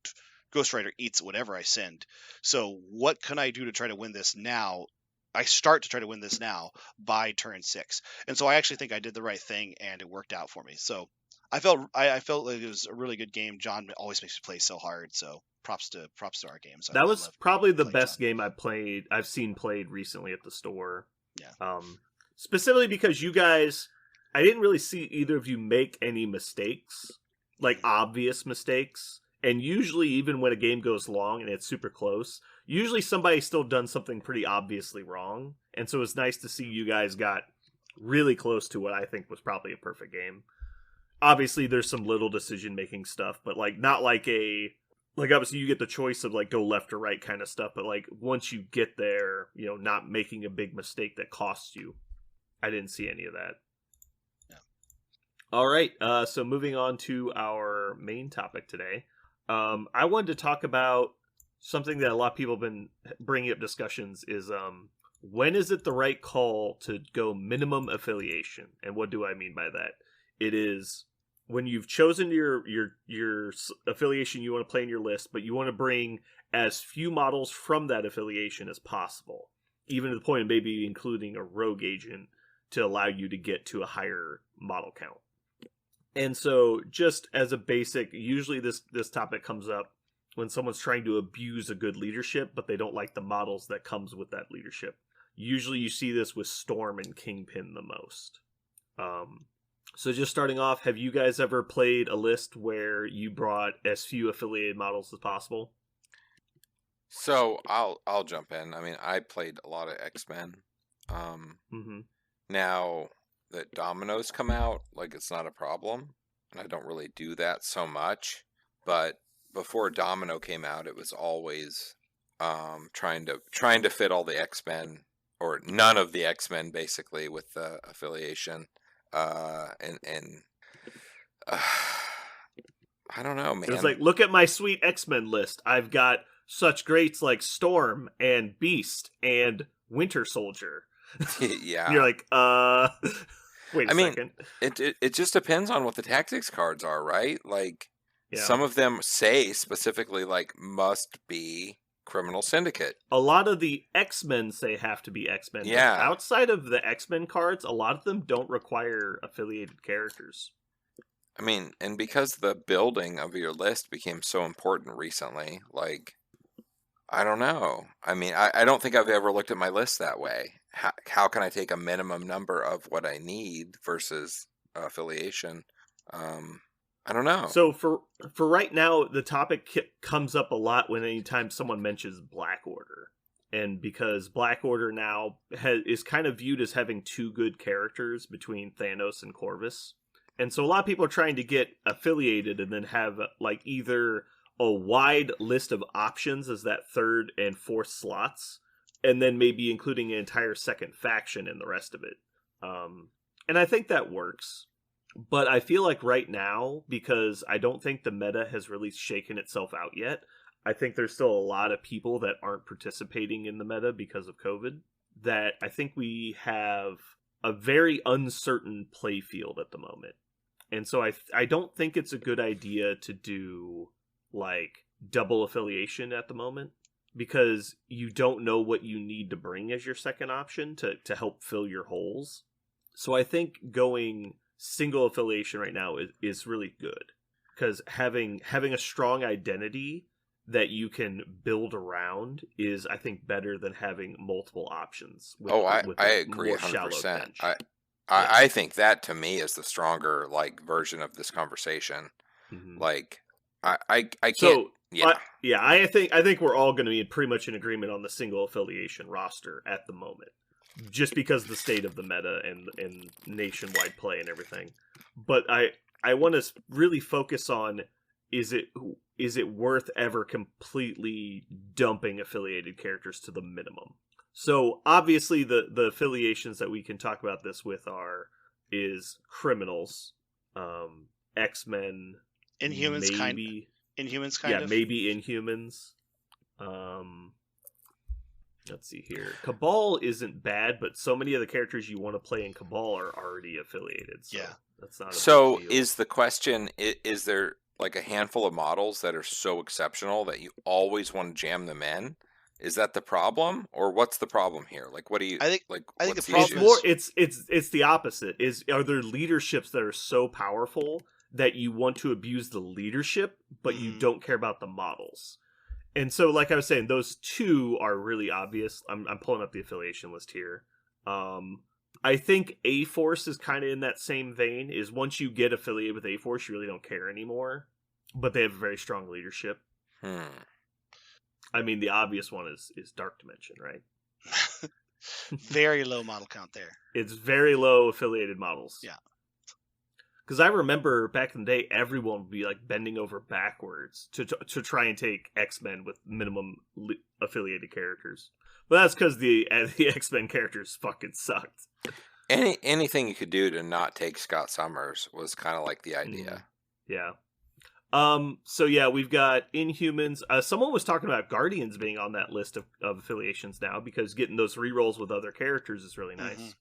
Speaker 2: Ghost Rider eats whatever I send. So what can I do to try to win this now? I start to try to win this now by turn 6. And so I actually think I did the right thing, and it worked out for me. So I felt like it was a really good game. John always makes me play so hard, so props to our games.
Speaker 1: That was probably the best
Speaker 2: John.
Speaker 1: game I've seen played recently at the store.
Speaker 2: Yeah.
Speaker 1: Specifically because you guys, I didn't really see either of you make any mistakes, like obvious mistakes. And usually, even when a game goes long and it's super close, usually somebody's still done something pretty obviously wrong. And so it's nice to see you guys got really close to what I think was probably a perfect game. Obviously, there's some little decision-making stuff, but like not like obviously you get the choice of like go left or right kind of stuff, but like once you get there, you know, not making a big mistake that costs you. I didn't see any of that.
Speaker 2: Yeah.
Speaker 1: All right, so moving on to our main topic today. I wanted to talk about something that a lot of people have been bringing up discussions is when is it the right call to go minimum affiliation? And what do I mean by that? It is when you've chosen your affiliation you want to play in your list, but you want to bring as few models from that affiliation as possible, even to the point of maybe including a rogue agent to allow you to get to a higher model count. And so, just as a basic, usually this topic comes up when someone's trying to abuse a good leadership, but they don't like the models that comes with that leadership. Usually you see this with Storm and Kingpin the most. So just starting off, have you guys ever played a list where you brought as few affiliated models as possible?
Speaker 3: So I'll jump in. I mean, I played a lot of X-Men. Now that Dominoes come out, like, it's not a problem, and I don't really do that so much. But before Domino came out, it was always trying to fit all the X-Men, or none of the X-Men basically, with the affiliation. I don't know, man.
Speaker 1: It was like, look at my sweet X-Men list. I've got such greats like Storm and Beast and Winter Soldier.
Speaker 3: Yeah.
Speaker 1: You're like, wait a second.
Speaker 3: It just depends on what the tactics cards are, right? Like, some of them say specifically, like, must be Criminal Syndicate.
Speaker 1: A lot of the X-Men say have to be X-Men.
Speaker 3: Yeah.
Speaker 1: Outside of the X-Men cards, a lot of them don't require affiliated characters.
Speaker 3: I mean, and because the building of your list became so important recently, like, I don't know. I mean, I don't think I've ever looked at my list that way. How can I take a minimum number of what I need versus affiliation? I don't know.
Speaker 1: So for right now, the topic comes up a lot when anytime someone mentions Black Order. And because Black Order now is kind of viewed as having two good characters between Thanos and Corvus. And so a lot of people are trying to get affiliated and then have like either a wide list of options as that third and fourth slots, and then maybe including an entire second faction in the rest of it. And I think that works. But I feel like right now, because I don't think the meta has really shaken itself out yet, I think there's still a lot of people that aren't participating in the meta because of COVID, that I think we have a very uncertain play field at the moment. And so I don't think it's a good idea to do like double affiliation at the moment, because you don't know what you need to bring as your second option to help fill your holes. So I think going single affiliation right now is really good, because having a strong identity that you can build around is, I think, better than having multiple options.
Speaker 3: I agree 100%. I think that, to me, is the stronger like version of this conversation. Mm-hmm. Like, I can't.
Speaker 1: So, I think we're all going to be pretty much in agreement on the single affiliation roster at the moment, just because of the state of the meta and nationwide play and everything. But I want to really focus on, is it worth ever completely dumping affiliated characters to the minimum? So obviously the affiliations that we can talk about this with is Criminals, X-Men,
Speaker 2: Inhumans kind of.
Speaker 1: Maybe Inhumans. Let's see here. Cabal isn't bad, but so many of the characters you want to play in Cabal are already affiliated. So that's not.
Speaker 3: So is the question: is there like a handful of models that are so exceptional that you always want to jam them in? Is that the problem, or what's the problem here? Like, what do you? I think
Speaker 2: the problem
Speaker 1: is it's the opposite. Are there leaderships that are so powerful that you want to abuse the leadership, but you don't care about the models? And so, like I was saying, those two are really obvious. I'm pulling up the affiliation list here. I think A-Force is kind of in that same vein. Is once you get affiliated with A-Force, you really don't care anymore. But they have very strong leadership. I mean, the obvious one is Dark Dimension, right?
Speaker 2: Very low model count there.
Speaker 1: It's very low affiliated models.
Speaker 2: Yeah.
Speaker 1: Because I remember back in the day, everyone would be like bending over backwards to try and take X-Men with minimum affiliated characters. But that's because the X-Men characters fucking sucked.
Speaker 3: Anything you could do to not take Scott Summers was kind of like the idea.
Speaker 1: Yeah. So yeah, we've got Inhumans. Someone was talking about Guardians being on that list of affiliations now because getting those rerolls with other characters is really nice.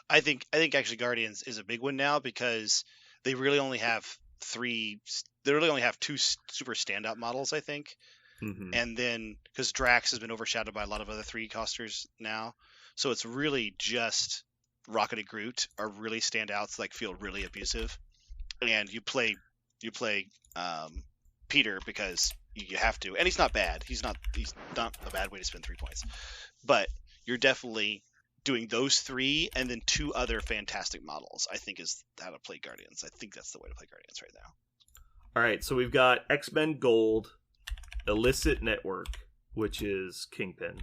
Speaker 2: I think actually Guardians is a big one now because they really only have two super standout models, I think. And then because Drax has been overshadowed by a lot of other 3-costers now, so it's really just Rocket and Groot are really standouts, like feel really abusive, and you play Peter because you have to, and he's not bad. He's not a bad way to spend 3 points, but you're definitely doing those 3 and then 2 other fantastic models. I think is how to play Guardians. I think that's the way to play Guardians right now.
Speaker 1: All right, so we've got X-Men Gold, Illicit Network, which is Kingpin.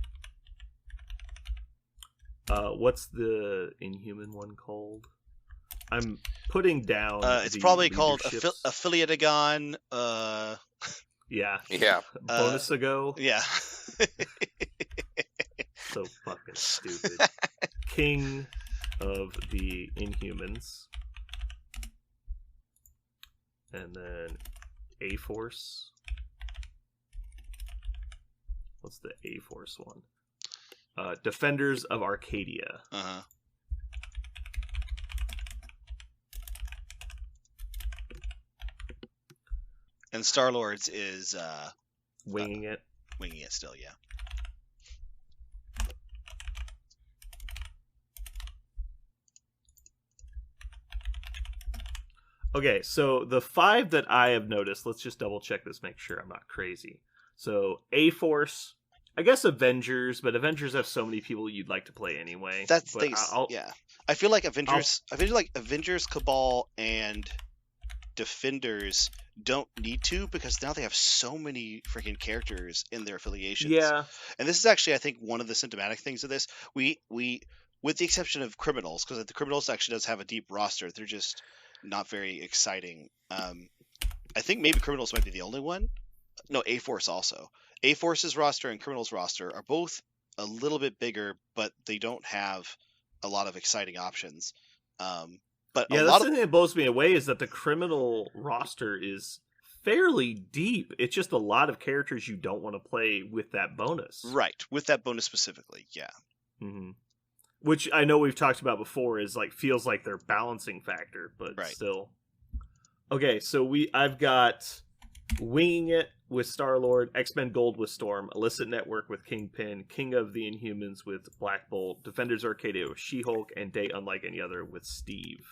Speaker 1: What's the Inhuman one called? I'm putting down.
Speaker 2: It's probably called Affiliatagon.
Speaker 1: Yeah. Bonusago.
Speaker 2: Yeah.
Speaker 1: So fucking stupid. King of the Inhumans. And then A-Force. What's the A-Force one? Defenders of Arcadia.
Speaker 2: And Star-Lord's is
Speaker 1: Winging It.
Speaker 2: Winging It still, yeah.
Speaker 1: Okay, so the 5 that I have noticed, let's just double check this, make sure I'm not crazy. So A-Force, I guess Avengers, but Avengers have so many people you'd like to play anyway.
Speaker 2: That's things. Yeah, I feel like Avengers, Cabal, and Defenders don't need to because now they have so many freaking characters in their affiliations.
Speaker 1: Yeah,
Speaker 2: and this is actually, I think, one of the symptomatic things of this. We with the exception of Criminals, because the Criminals actually does have a deep roster. They're just not very exciting. I think maybe Criminals might be the only one. No, A-Force also. A-Force's roster and Criminals roster are both a little bit bigger, but they don't have a lot of exciting options. But
Speaker 1: yeah, that's the thing that blows me away is that the Criminal roster is fairly deep. It's just a lot of characters you don't want to play with that bonus.
Speaker 2: Right, with that bonus specifically, yeah.
Speaker 1: Mm-hmm. Which I know we've talked about before is like feels like their balancing factor, but still. Okay, so I've got Winging It with Star-Lord, X-Men Gold with Storm, Illicit Network with Kingpin, King of the Inhumans with Black Bolt, Defenders Arcadia with She-Hulk, and Day Unlike Any Other with Steve.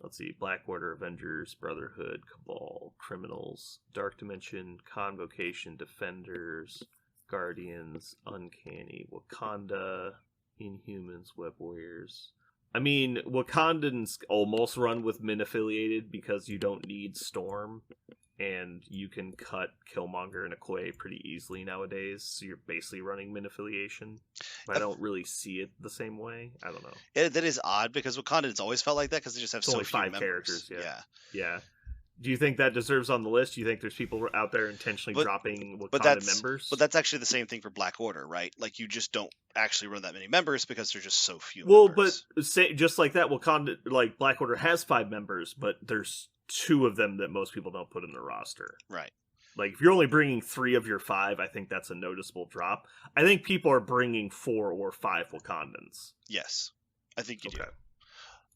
Speaker 1: Let's see, Black Order, Avengers, Brotherhood, Cabal, Criminals, Dark Dimension, Convocation, Defenders, Guardians, Uncanny, Wakanda, Inhumans, Web Warriors. I mean, Wakandans almost run with Min affiliated because you don't need Storm, and you can cut Killmonger and Okoye pretty easily nowadays, so you're basically running Min affiliation. But I don't really see it the same way. I don't know.
Speaker 2: That is odd, because Wakandans always felt like that, because they just have so
Speaker 1: only
Speaker 2: few
Speaker 1: 5
Speaker 2: members.
Speaker 1: characters, yeah. Do you think that deserves on the list? Do you think there's people out there intentionally dropping Wakanda members?
Speaker 2: But that's actually the same thing for Black Order, right? Like, you just don't actually run that many members because there's just so few members.
Speaker 1: But just like that, Wakanda, like Black Order has 5 members, but there's 2 of them that most people don't put in the roster.
Speaker 2: Right.
Speaker 1: Like, if you're only bringing 3 of your 5, I think that's a noticeable drop. I think people are bringing 4 or 5 Wakandans.
Speaker 2: Yes, I think you do.
Speaker 1: Okay.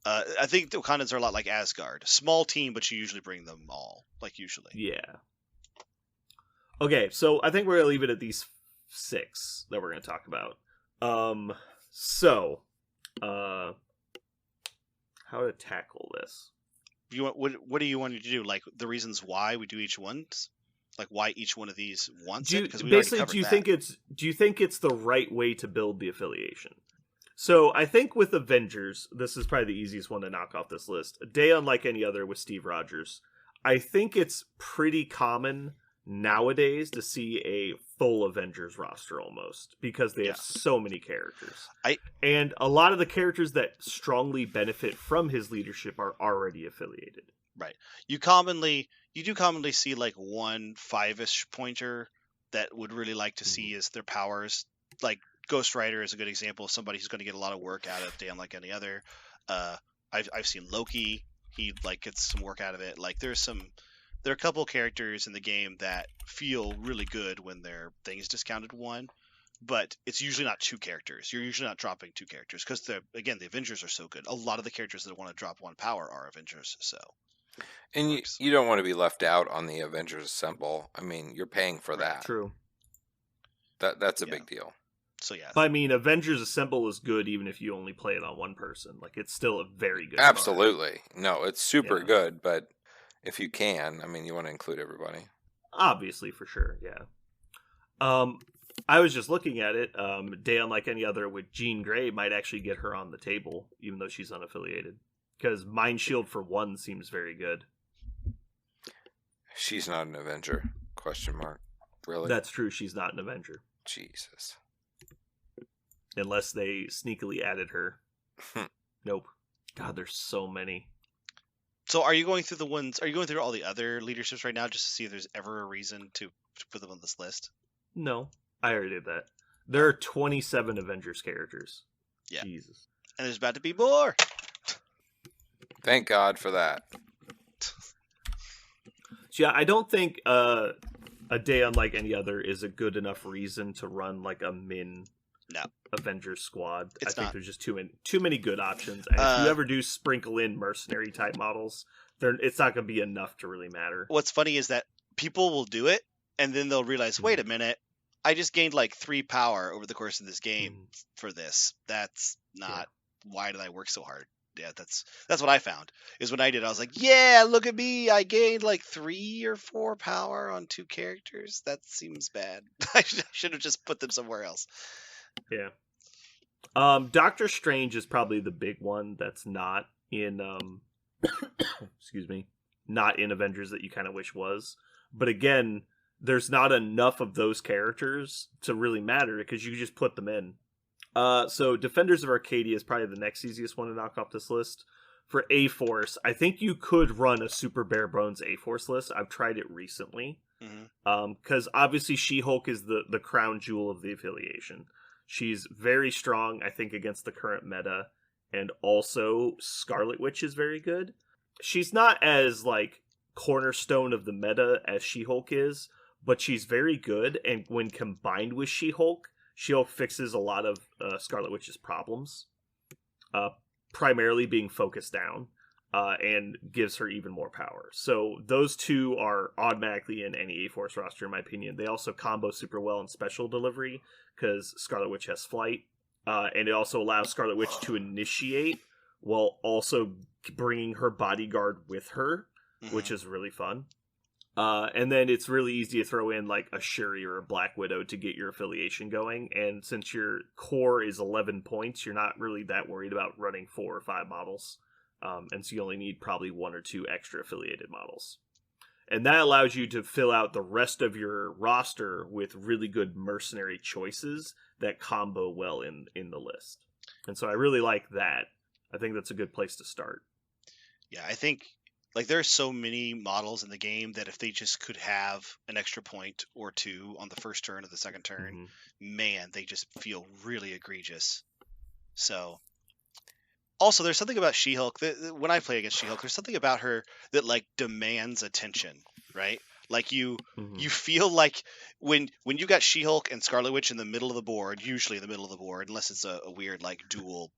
Speaker 2: I think the Wakandans are a lot like Asgard. Small team, but you usually bring them all, like usually.
Speaker 1: Yeah. Okay, so I think we're going to leave it at these 6 that we're going to talk about. How to tackle this?
Speaker 2: What do you want to do? Like the reasons why we do each one? Like why each one of these wants it? Because
Speaker 1: do you think it's the right way to build the affiliation? So I think with Avengers, this is probably the easiest one to knock off this list. A day unlike any other with Steve Rogers. I think it's pretty common nowadays to see a full Avengers roster almost, because they have so many characters. And a lot of the characters that strongly benefit from his leadership are already affiliated.
Speaker 2: Right. You do commonly see like one 5-ish pointer that would really like to see is their powers. Like Ghost Rider is a good example of somebody who's going to get a lot of work out of Damn Like Any Other. I've seen Loki. He like gets some work out of it. Like there are a couple characters in the game that feel really good when their thing is discounted 1, but it's usually not 2 characters. You're usually not dropping 2 characters because the Avengers are so good. A lot of the characters that want to drop 1 power are Avengers. So.
Speaker 3: And you don't want to be left out on the Avengers Assemble. I mean, you're paying for that.
Speaker 1: True.
Speaker 3: That's a big deal.
Speaker 2: So yeah.
Speaker 1: But I mean, Avengers Assemble is good even if you only play it on 1 person. Like, it's still a very good
Speaker 3: Absolutely. Card. No, it's super good, but if you can, I mean, you want to include everybody.
Speaker 1: Obviously, for sure, yeah. I was just looking at it. Day Unlike Any Other with Jean Grey might actually get her on the table, even though she's unaffiliated. Because Mind Shield for 1 seems very good.
Speaker 3: She's not an Avenger? Question mark. Really?
Speaker 1: That's true. She's not an Avenger.
Speaker 3: Jesus.
Speaker 1: Unless they sneakily added her. Nope. God, there's so many.
Speaker 2: So are you going through all the other leaderships right now just to see if there's ever a reason to put them on this list?
Speaker 1: No. I already did that. There are 27 Avengers characters.
Speaker 2: Yeah.
Speaker 1: Jesus.
Speaker 2: And there's about to be more.
Speaker 3: Thank God for that.
Speaker 1: So yeah, I don't think A Day Unlike Any Other is a good enough reason to run like a Avengers squad. I think there's just too many good options. And if you ever do sprinkle in mercenary type models, it's not going to be enough to really matter.
Speaker 2: What's funny is that people will do it, and then they'll realize, wait a minute, I just gained like 3 power over the course of this game for this. That's not. Why did I work so hard? Yeah, that's what I found. Is when I did, I was like, yeah, look at me, I gained like 3 or 4 power on 2 characters. That seems bad. I should have just put them somewhere else.
Speaker 1: Yeah. Doctor Strange is probably the big one that's not in excuse me, not in Avengers that you kind of wish was. But again, there's not enough of those characters to really matter because you just put them in. So Defenders of Arcadia is probably the next easiest one to knock off this list. For A-Force, I think you could run a super bare bones A-Force list. I've tried it recently. Because obviously She-Hulk is the crown jewel of the affiliation. She's very strong, I think, against the current meta. And also Scarlet Witch is very good. She's not as, like, cornerstone of the meta as She-Hulk is, but she's very good. And when combined with She-Hulk fixes a lot of Scarlet Witch's problems, primarily being focused down, and gives her even more power. So those 2 are automatically in any A-Force roster, in my opinion. They also combo super well in special delivery, because Scarlet Witch has flight, and it also allows Scarlet Witch to initiate, while also bringing her bodyguard with her, which is really fun. And then it's really easy to throw in like a Shuri or a Black Widow to get your affiliation going. And since your core is 11 points, you're not really that worried about running 4 or 5 models. And so you only need probably 1 or 2 extra affiliated models. And that allows you to fill out the rest of your roster with really good mercenary choices that combo well in the list. And so I really like that. I think that's a good place to start.
Speaker 2: Yeah, I think like there are so many models in the game that if they just could have an extra point or 2 on the first turn or the second turn, man, they just feel really egregious. So also, there's something about She-Hulk when I play against She-Hulk, there's something about her that like demands attention, right? Like you feel like when you got She-Hulk and Scarlet Witch in the middle of the board, usually in the middle of the board, unless it's a weird like dual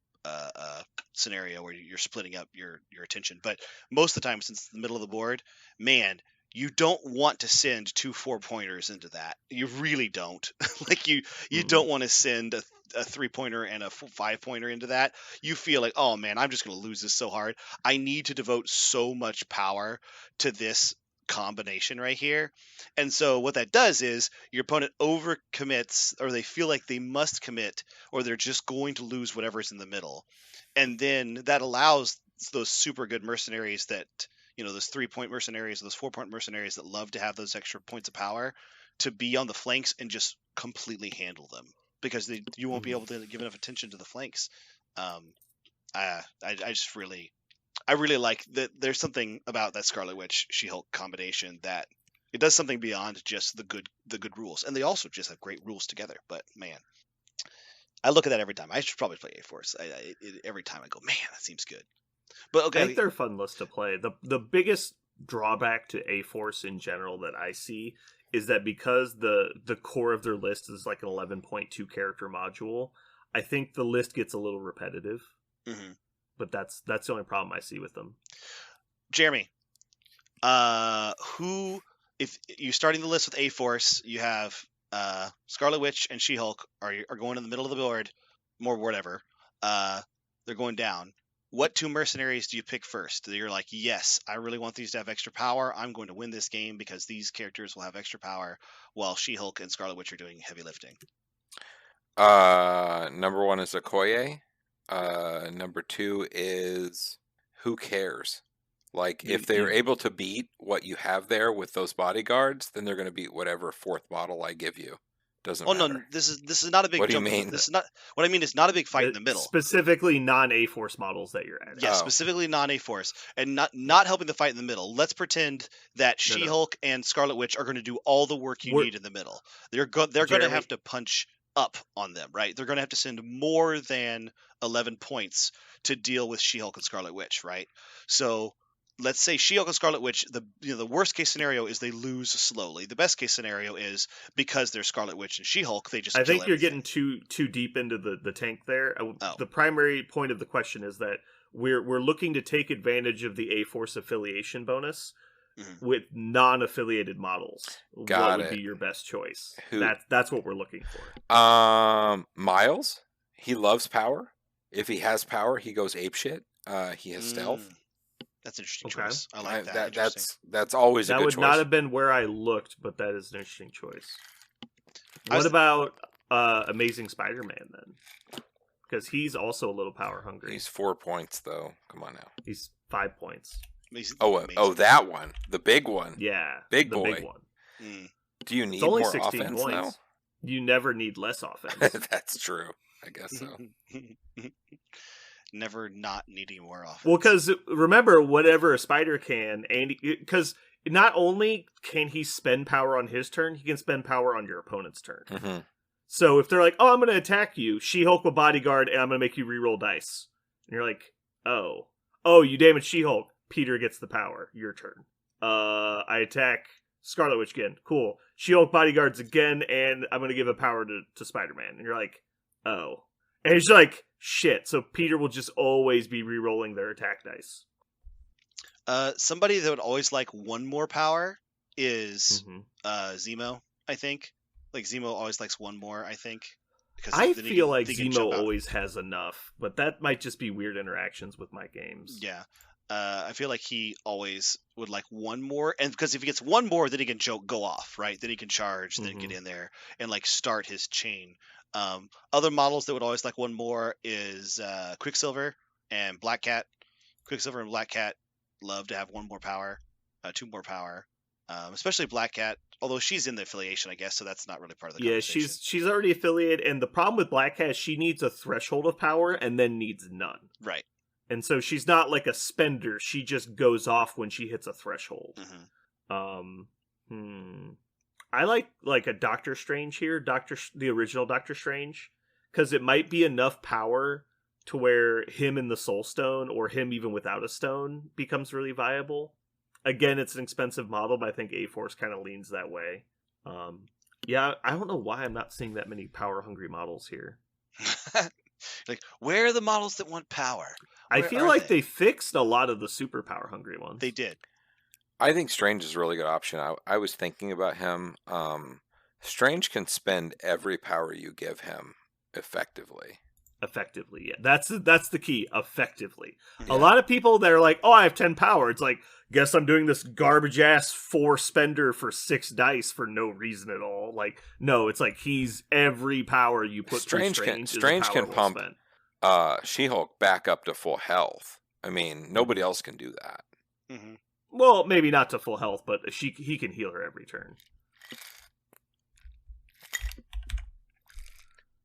Speaker 2: scenario where you're splitting up your attention. But most of the time, since it's the middle of the board, man, you don't want to send 2 4-pointers into that. You really don't. Like you don't want to send a 3-pointer and a 5-pointer into that. You feel like, oh man, I'm just going to lose this so hard. I need to devote so much power to this combination right here. And so what that does is your opponent overcommits, or they feel like they must commit, or they're just going to lose whatever's in the middle. And then that allows those super good mercenaries that, those 3-point mercenaries, those 4-point mercenaries that love to have those extra points of power to be on the flanks and just completely handle them, because you won't be able to give enough attention to the flanks. I really like that. There's something about that Scarlet Witch She-Hulk combination that it does something beyond just the good rules, and they also just have great rules together. But man, I look at that every time. I should probably play A-Force. Every time I go, man, that seems good. But okay,
Speaker 1: I think they're a fun list to play. The biggest drawback to A-Force in general that I see is that because the core of their list is like an 11.2 character module, I think the list gets a little repetitive. Mm-hmm. But that's the only problem I see with them.
Speaker 2: Jeremy, if you're starting the list with A-Force, you have Scarlet Witch and She-Hulk are going in the middle of the board, more whatever. They're going down. What 2 mercenaries do you pick first? You're like, yes, I really want these to have extra power. I'm going to win this game because these characters will have extra power, while She-Hulk and Scarlet Witch are doing heavy lifting.
Speaker 3: Number 1 is Okoye. Number 2 is who cares? Like, if they're able to beat what you have there with those bodyguards, then they're going to beat whatever 4th model I give you. Doesn't matter.
Speaker 2: No, this is not a big.
Speaker 3: What do you
Speaker 2: jump.
Speaker 3: mean?
Speaker 2: This is not what I mean. It's not a big fight in the middle.
Speaker 1: Specifically, non-A-Force models that you're at.
Speaker 2: Yeah, specifically non-A-Force, and not helping the fight in the middle. Let's pretend that She-Hulk and Scarlet Witch are going to do all the work you need in the middle. They're going to have to punch up on them, right? They're going to have to send more than 11 points to deal with She-Hulk and Scarlet Witch, right? So let's say She-Hulk and Scarlet Witch, the worst case scenario is they lose slowly. The best case scenario is because they're Scarlet Witch and She-Hulk, they just.
Speaker 1: I think you're getting too deep into the tank there. The primary point of the question is that we're looking to take advantage of the A-Force affiliation bonus with non-affiliated models. What would be your best choice? That's what we're looking for.
Speaker 3: Miles, he loves power. If he has power, he goes apeshit. He has stealth.
Speaker 2: That's an interesting choice. I like that.
Speaker 3: That's always a good choice.
Speaker 1: That would not have been where I looked, but that is an interesting choice. What about Amazing Spider-Man then? Because he's also a little power hungry.
Speaker 3: He's 4 points though. Come on now.
Speaker 1: He's 5 points.
Speaker 3: That one, the big one.
Speaker 1: Yeah,
Speaker 3: big boy.
Speaker 1: Big one.
Speaker 3: Do you need more 16 offense
Speaker 1: points.
Speaker 3: now?
Speaker 1: You never need less offense.
Speaker 3: That's true. I guess so.
Speaker 2: Never not needing more offense.
Speaker 1: Well, because remember, whatever a spider can, and because not only can he spend power on his turn, he can spend power on your opponent's turn. Mm-hmm. So if they're like, "Oh, I'm going to attack you," She-Hulk will bodyguard, and I'm going to make you reroll dice. And you're like, "Oh, you damaged She-Hulk. Peter gets the power. Your turn." I attack Scarlet Witch again. Cool. She-Hulk bodyguards again, and I'm going to give a power to Spider-Man. And you're like, "Oh." And he's like, shit. So Peter will just always be re-rolling their attack dice.
Speaker 2: Somebody that would always like one more power is Zemo, I think. Like, Zemo always likes one more, I think.
Speaker 1: I feel like Zemo always has enough, but that might just be weird interactions with my games.
Speaker 2: Yeah. I feel like he always would like one more, and because if he gets one more, then he can go off, right? Then he can charge, then get in there and like start his chain. Other models that would always like one more is Quicksilver and Black Cat. Quicksilver and Black Cat love to have one more power, 2 more power, especially Black Cat. Although she's in the affiliation, I guess, so that's not really part of the conversation.
Speaker 1: Yeah, she's already affiliated, and the problem with Black Cat is she needs a threshold of power and then needs none.
Speaker 2: Right.
Speaker 1: And so she's not like a spender. She just goes off when she hits a threshold. I like a Doctor Strange here, the original Doctor Strange, because it might be enough power to where him in the Soul Stone, or him even without a stone, becomes really viable. Again, it's an expensive model, but I think A-Force kind of leans that way. Yeah, I don't know why I'm not seeing that many power-hungry models here.
Speaker 2: Like, where are the models that want power?
Speaker 1: I
Speaker 2: Where
Speaker 1: feel
Speaker 2: are
Speaker 1: like
Speaker 2: they?
Speaker 1: they fixed a lot of the super power-hungry ones.
Speaker 2: They did.
Speaker 3: I think Strange is a really good option. I was thinking about him. Strange can spend every power you give him effectively.
Speaker 1: Effectively, yeah. That's the key. Effectively.
Speaker 3: Yeah.
Speaker 1: A lot of people that are like, "Oh, I have 10 power." It's like, guess I'm doing this garbage ass 4 spender for 6 dice for no reason at all. Like, no, it's like he's every power you put
Speaker 3: Strange
Speaker 1: through
Speaker 3: can
Speaker 1: Strange.
Speaker 3: Strange can pump She-Hulk back up to full health. I mean, nobody else can do that.
Speaker 2: Mm-hmm.
Speaker 1: Well, maybe not to full health, but he can heal her every turn.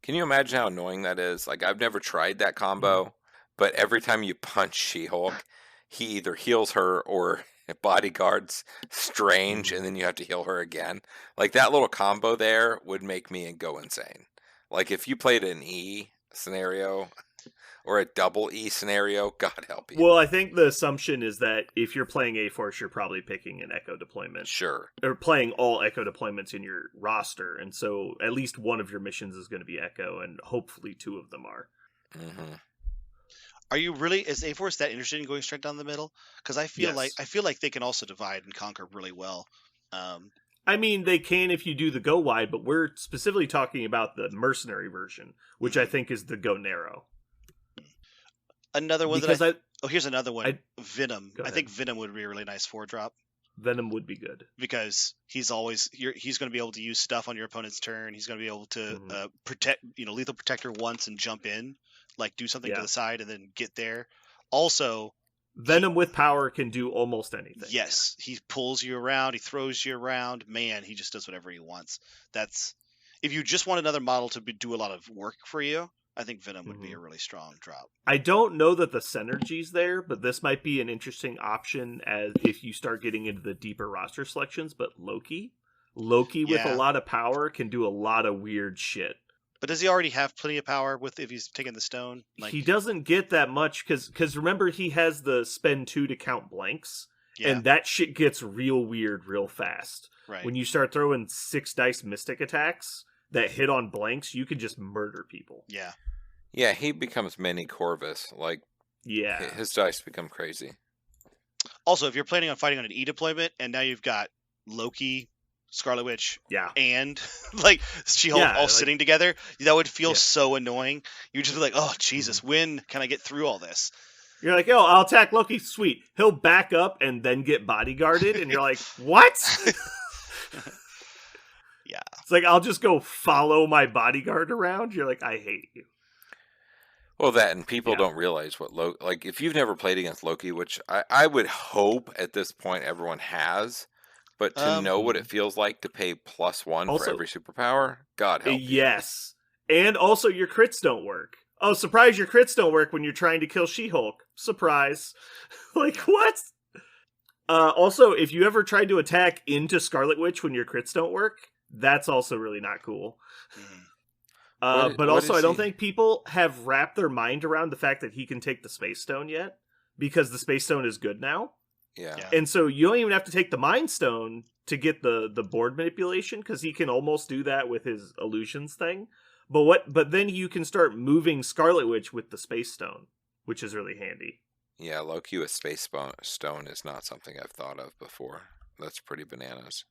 Speaker 3: Can you imagine how annoying that is? Like, I've never tried that combo, but every time you punch She-Hulk, he either heals her or bodyguards Strange, and then you have to heal her again. Like, that little combo there would make me go insane. Like, if you played an E scenario or a double E scenario, God help you.
Speaker 1: Well, I think the assumption is that if you're playing A-Force, you're probably picking an Echo deployment.
Speaker 3: Sure.
Speaker 1: Or playing all Echo deployments in your roster, and so at least one of your missions is going to be Echo, and hopefully 2 of them are.
Speaker 3: Mm-hmm.
Speaker 2: Are you really, is A-Force that interested in going straight down the middle? Because I feel like they can also divide and conquer really well.
Speaker 1: I mean, they can if you do the go wide, but we're specifically talking about the mercenary version, which I think is the go narrow.
Speaker 2: Another one
Speaker 1: because
Speaker 2: here's another one. Venom.
Speaker 1: Go
Speaker 2: I
Speaker 1: ahead.
Speaker 2: think Venom would be a really nice 4-drop
Speaker 1: Venom would be good.
Speaker 2: because he's going to be able to use stuff on your opponent's turn. He's going to be able to protect, lethal protector once and jump in, like do something to the side and then get there. Also,
Speaker 1: Venom with power can do almost anything.
Speaker 2: Yes, he pulls you around, he throws you around. Man, he just does whatever he wants. That's if you just want another model to do a lot of work for you, I think Venom would be a really strong drop.
Speaker 1: I don't know that the synergy's there, but this might be an interesting option as if you start getting into the deeper roster selections. But Loki with a lot of power can do a lot of weird shit.
Speaker 2: But does he already have plenty of power if he's taking the stone?
Speaker 1: He doesn't get that much because remember he has the spend 2 to count blanks, and that shit gets real weird real fast.
Speaker 2: Right.
Speaker 1: When you start throwing 6 dice mystic attacks that hit on blanks, you can just murder people.
Speaker 2: Yeah.
Speaker 3: Yeah, he becomes mini Corvus. Like, his dice become crazy.
Speaker 2: Also, if you're planning on fighting on an E deployment, and now you've got Loki, Scarlet Witch, and like She-Hulk all sitting together, that would feel so annoying. You'd just be like, "Oh Jesus, when can I get through all this?"
Speaker 1: You're like, "Oh, I'll attack Loki." Sweet, he'll back up and then get bodyguarded, and you're like, "What?"
Speaker 2: Yeah,
Speaker 1: it's like I'll just go follow my bodyguard around. You're like, "I hate you."
Speaker 3: Well, that and people don't realize what Loki. Like, if you've never played against Loki, which I would hope at this point everyone has. But to know what it feels like to pay +1
Speaker 1: also,
Speaker 3: for every superpower, God help you.
Speaker 1: Yes. And also your crits don't work. Oh, surprise, your crits don't work when you're trying to kill She-Hulk. Surprise. Like, what? Also, if you ever tried to attack into Scarlet Witch when your crits don't work, that's also really not cool. But also, I don't think people have wrapped their mind around the fact that he can take the Space Stone yet, because the Space Stone is good now.
Speaker 3: Yeah.
Speaker 1: And so you don't even have to take the Mind Stone to get the board manipulation, because he can almost do that with his illusions thing. But then you can start moving Scarlet Witch with the Space Stone, which is really handy.
Speaker 3: Yeah, Loki with Space Stone is not something I've thought of before. That's pretty bananas.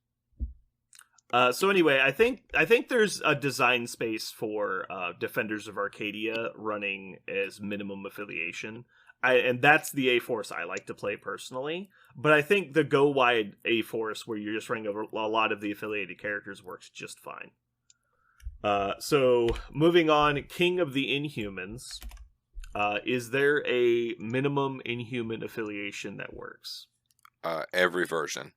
Speaker 1: So anyway, I think there's a design space for Defenders of Arcadia running as minimum affiliation. And that's the A-Force I like to play personally. But I think the go wide A-Force, where you're just running over a lot of the affiliated characters, works just fine. So moving on, King of the Inhumans. Is there a minimum Inhuman affiliation that works?
Speaker 3: Every version.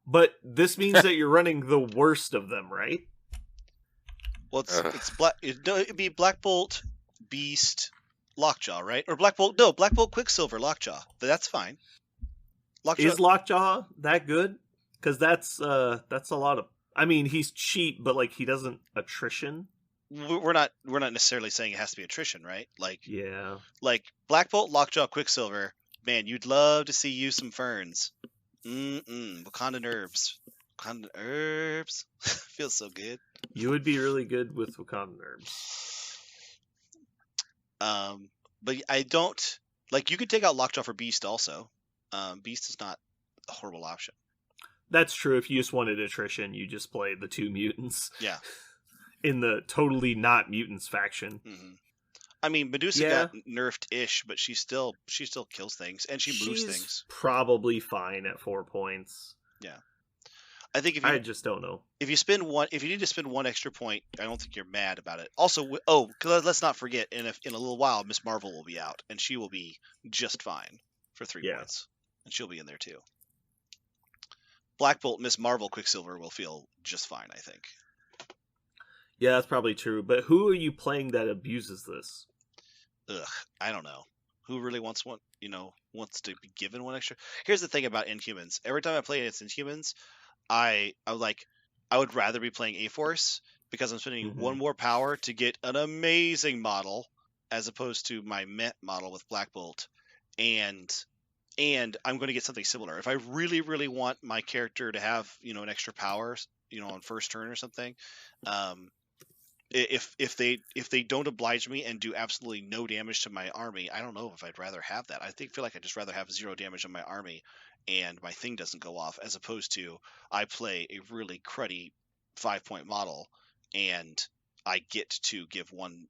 Speaker 1: But this means that you're running the worst of them, right?
Speaker 2: Well, it'd be Black Bolt, Beast, Lockjaw, right? Or Black Bolt, Quicksilver, Lockjaw. That's fine.
Speaker 1: Lockjaw... Is Lockjaw that good? Because that's a lot of... I mean, he's cheap, but like he doesn't attrition.
Speaker 2: we're not necessarily saying it has to be attrition, right? Like Black Bolt, Lockjaw, Quicksilver. Man, you'd love to see you some ferns. Wakandan herbs. Wakandan herbs. Feels so good.
Speaker 1: You would be really good with Wakandan herbs.
Speaker 2: But I don't like. You could take out Lockjaw for Beast also. Beast is not a horrible option.
Speaker 1: That's true. If you just wanted attrition, you just play the 2 mutants.
Speaker 2: Yeah.
Speaker 1: In the totally not mutants faction.
Speaker 2: Mm-hmm. I mean, Medusa got nerfed-ish, but she still kills things and she moves things.
Speaker 1: Probably fine at 4 points.
Speaker 2: Yeah. I think
Speaker 1: I just don't know.
Speaker 2: If you need to spend 1 extra point, I don't think you're mad about it. Also, let's not forget, in a little while, Miss Marvel will be out, and she will be just fine for 3 points, and she'll be in there too. Black Bolt, Miss Marvel, Quicksilver will feel just fine, I think.
Speaker 1: Yeah, that's probably true. But who are you playing that abuses this?
Speaker 2: I don't know. Who really wants one? Wants to be given 1 extra. Here's the thing about Inhumans. Every time I play against Inhumans, I would rather be playing A-Force because I'm spending 1 more power to get an amazing model as opposed to my Met model with Black Bolt, and I'm going to get something similar. If I really, really want my character to have an extra power, on first turn or something, if they don't oblige me and do absolutely no damage to my army, I don't know if I'd rather have that. I feel like I'd just rather have 0 damage on my army and my thing doesn't go off, as opposed to I play a really cruddy 5-point model and I get to give 1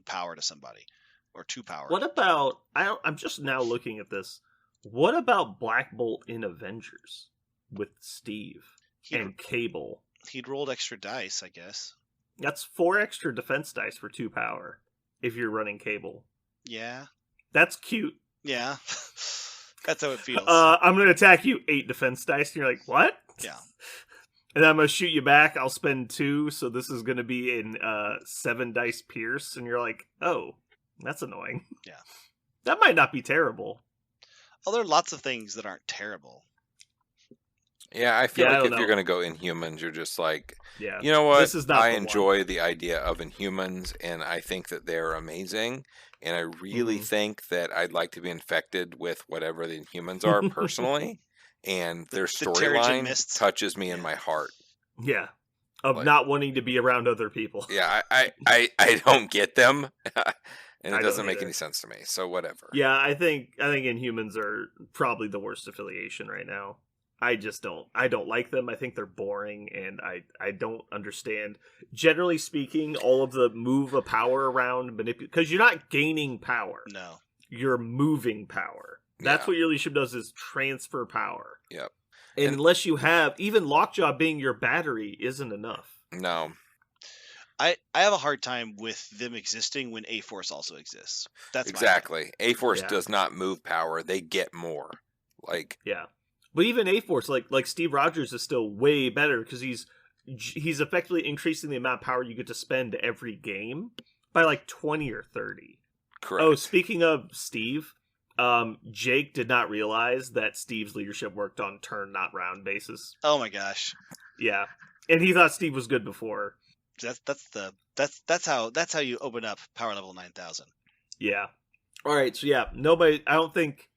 Speaker 2: power to somebody or 2 power.
Speaker 1: What about I'm just now looking at this. What about Black Bolt in Avengers with Steve and Cable?
Speaker 2: He'd rolled extra dice, I guess.
Speaker 1: That's 4 extra defense dice for 2 power if you're running Cable.
Speaker 2: Yeah.
Speaker 1: That's cute.
Speaker 2: Yeah. That's how it feels.
Speaker 1: I'm going to attack you 8 defense dice. And you're like, what?
Speaker 2: Yeah.
Speaker 1: And I'm going to shoot you back. I'll spend 2. So this is going to be in 7 dice pierce. And you're like, oh, that's annoying.
Speaker 2: Yeah.
Speaker 1: That might not be terrible.
Speaker 2: Oh, there are lots of things that aren't terrible.
Speaker 3: Yeah, I feel like if you're going to go Inhumans, you're just like,
Speaker 1: yeah,
Speaker 3: you know what? This is not I enjoy the idea of Inhumans, and I think that they're amazing. And I really think that I'd like to be infected with whatever the Inhumans are personally. And their storyline touches me in my heart.
Speaker 1: Yeah. Of not wanting to be around other people.
Speaker 3: Yeah, I don't get them. And it doesn't make any sense to me. So whatever.
Speaker 1: Yeah, I think Inhumans are probably the worst affiliation right now. I don't like them. I think they're boring, and I don't understand. Generally speaking, all of the move a power around, because you're not gaining power.
Speaker 2: No.
Speaker 1: You're moving power. That's what your leadership does, is transfer power.
Speaker 3: Yep.
Speaker 1: And unless you have, even Lockjaw being your battery isn't enough.
Speaker 3: No.
Speaker 2: I have a hard time with them existing when A-Force also exists. That's
Speaker 3: exactly. A-Force does not move power. They get more.
Speaker 1: Yeah. But even A-Force, like Steve Rogers is still way better because he's effectively increasing the amount of power you get to spend every game by like 20 or 30.
Speaker 3: Correct.
Speaker 1: Oh, speaking of Steve, Jake did not realize that Steve's leadership worked on turn, not round basis.
Speaker 2: Oh my gosh.
Speaker 1: Yeah. And he thought Steve was good before.
Speaker 2: That's how you open up power level 9,000.
Speaker 1: Yeah. All right. So yeah, I don't think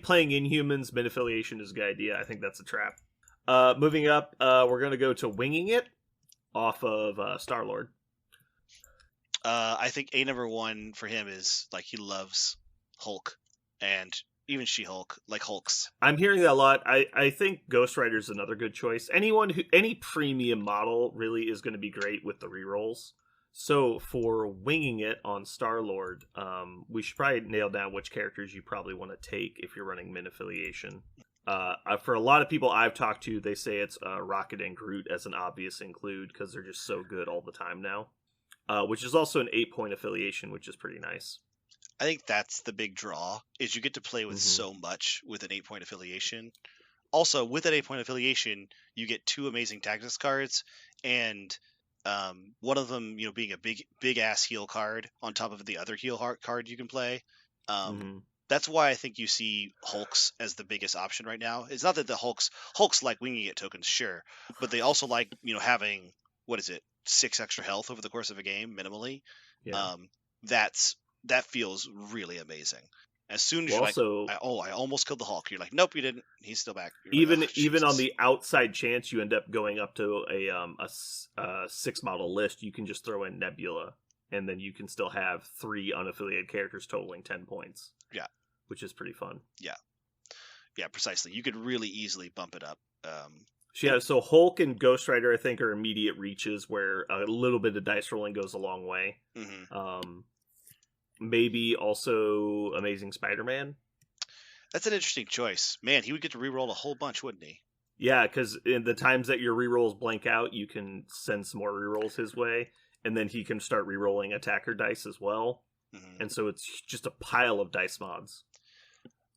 Speaker 1: playing Inhumans mid-affiliation is a good idea. I think that's a trap. Moving up, we're going to go to Winging It off of Star-Lord.
Speaker 2: I think number 1 for him is he loves Hulk and even She-Hulk, like Hulks.
Speaker 1: I'm hearing that a lot. I think Ghost Rider is another good choice. Any premium model really is going to be great with the rerolls. So for Winging It on Star-Lord, we should probably nail down which characters you probably want to take if you're running min affiliation. For a lot of people I've talked to, they say it's Rocket and Groot as an obvious include because they're just so good all the time now. Which is also an 8-point affiliation, which is pretty nice.
Speaker 2: I think that's the big draw, is you get to play with so much with an 8-point affiliation. Also, with that 8-point affiliation, you get 2 amazing tactics cards, and one of them, being a big ass heal card on top of the other heal card you can play. That's why I think you see Hulks as the biggest option right now. It's not that the Hulks like Winging It tokens, sure, but they also like having, what is it, 6 extra health over the course of a game minimally.
Speaker 1: Yeah.
Speaker 2: That feels really amazing. As soon as
Speaker 1: Well,
Speaker 2: you're
Speaker 1: also,
Speaker 2: like, I almost killed the Hulk. You're like, nope, you didn't. He's still back. You're
Speaker 1: even
Speaker 2: like, oh,
Speaker 1: even on
Speaker 2: Jesus.
Speaker 1: the outside chance you end up going up to a 6 model list, you can just throw in Nebula, and then you can still have 3 unaffiliated characters totaling 10 points.
Speaker 2: Yeah.
Speaker 1: Which is pretty fun.
Speaker 2: Yeah, precisely. You could really easily bump it up.
Speaker 1: Yeah, so Hulk and Ghost Rider, I think, are immediate reaches where a little bit of dice rolling goes a long way.
Speaker 2: Mm-hmm.
Speaker 1: Maybe also Amazing Spider-Man.
Speaker 2: That's an interesting choice. Man, he would get to reroll a whole bunch, wouldn't he?
Speaker 1: Yeah, because in the times that your rerolls blank out, you can send some more rerolls his way, and then he can start rerolling attacker dice as well.
Speaker 2: Mm-hmm.
Speaker 1: And so it's just a pile of dice mods.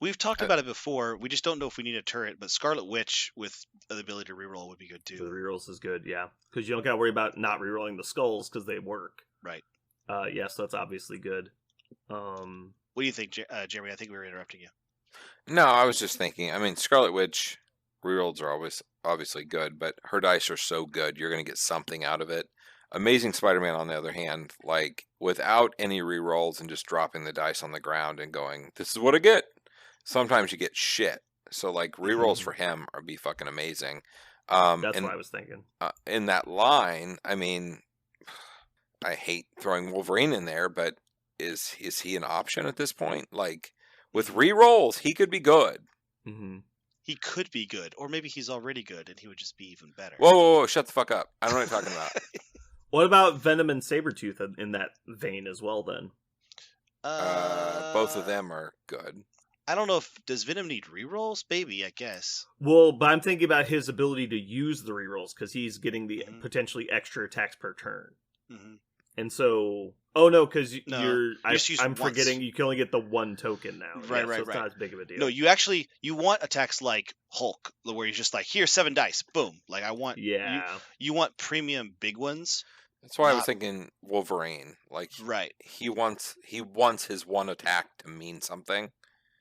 Speaker 2: We've talked about it before. We just don't know if we need a turret, but Scarlet Witch with the ability to reroll would be good too.
Speaker 1: So the rerolls is good, yeah. Because you don't got to worry about not rerolling the skulls because they work.
Speaker 2: Right.
Speaker 1: Yes, that's obviously good.
Speaker 2: What do you think, Jeremy? I think we were interrupting you.
Speaker 3: No, I was just thinking. I mean, Scarlet Witch rerolls are always obviously good, but her dice are so good, you're going to get something out of it. Amazing Spider-Man, on the other hand, like without any rerolls and just dropping the dice on the ground and going, "This is what I get." Sometimes you get shit. So like rerolls for him are be fucking amazing.
Speaker 1: That's what I was thinking.
Speaker 3: In that line, I mean, I hate throwing Wolverine in there, but is he an option at this point? Like with rerolls, he could be good.
Speaker 1: Mm-hmm.
Speaker 2: He could be good, or maybe he's already good and he would just be even better.
Speaker 3: Whoa, shut the fuck up. I don't know what you're talking about.
Speaker 1: What about Venom and Sabretooth in that vein as well, then?
Speaker 3: Both of them are good.
Speaker 2: I don't know does Venom need rerolls? Maybe, I guess.
Speaker 1: Well, but I'm thinking about his ability to use the rerolls because he's getting the potentially extra attacks per turn.
Speaker 2: Mm-hmm.
Speaker 1: And so, because I'm
Speaker 2: once.
Speaker 1: forgetting you can only get the 1 token now.
Speaker 2: Right.
Speaker 1: So it's not as big of a deal.
Speaker 2: No, you want attacks like Hulk, where you're just like, here's 7 dice, boom. Like I want, you want premium big ones.
Speaker 3: That's why I was thinking Wolverine. Like,
Speaker 2: right,
Speaker 3: he wants his 1 attack to mean something.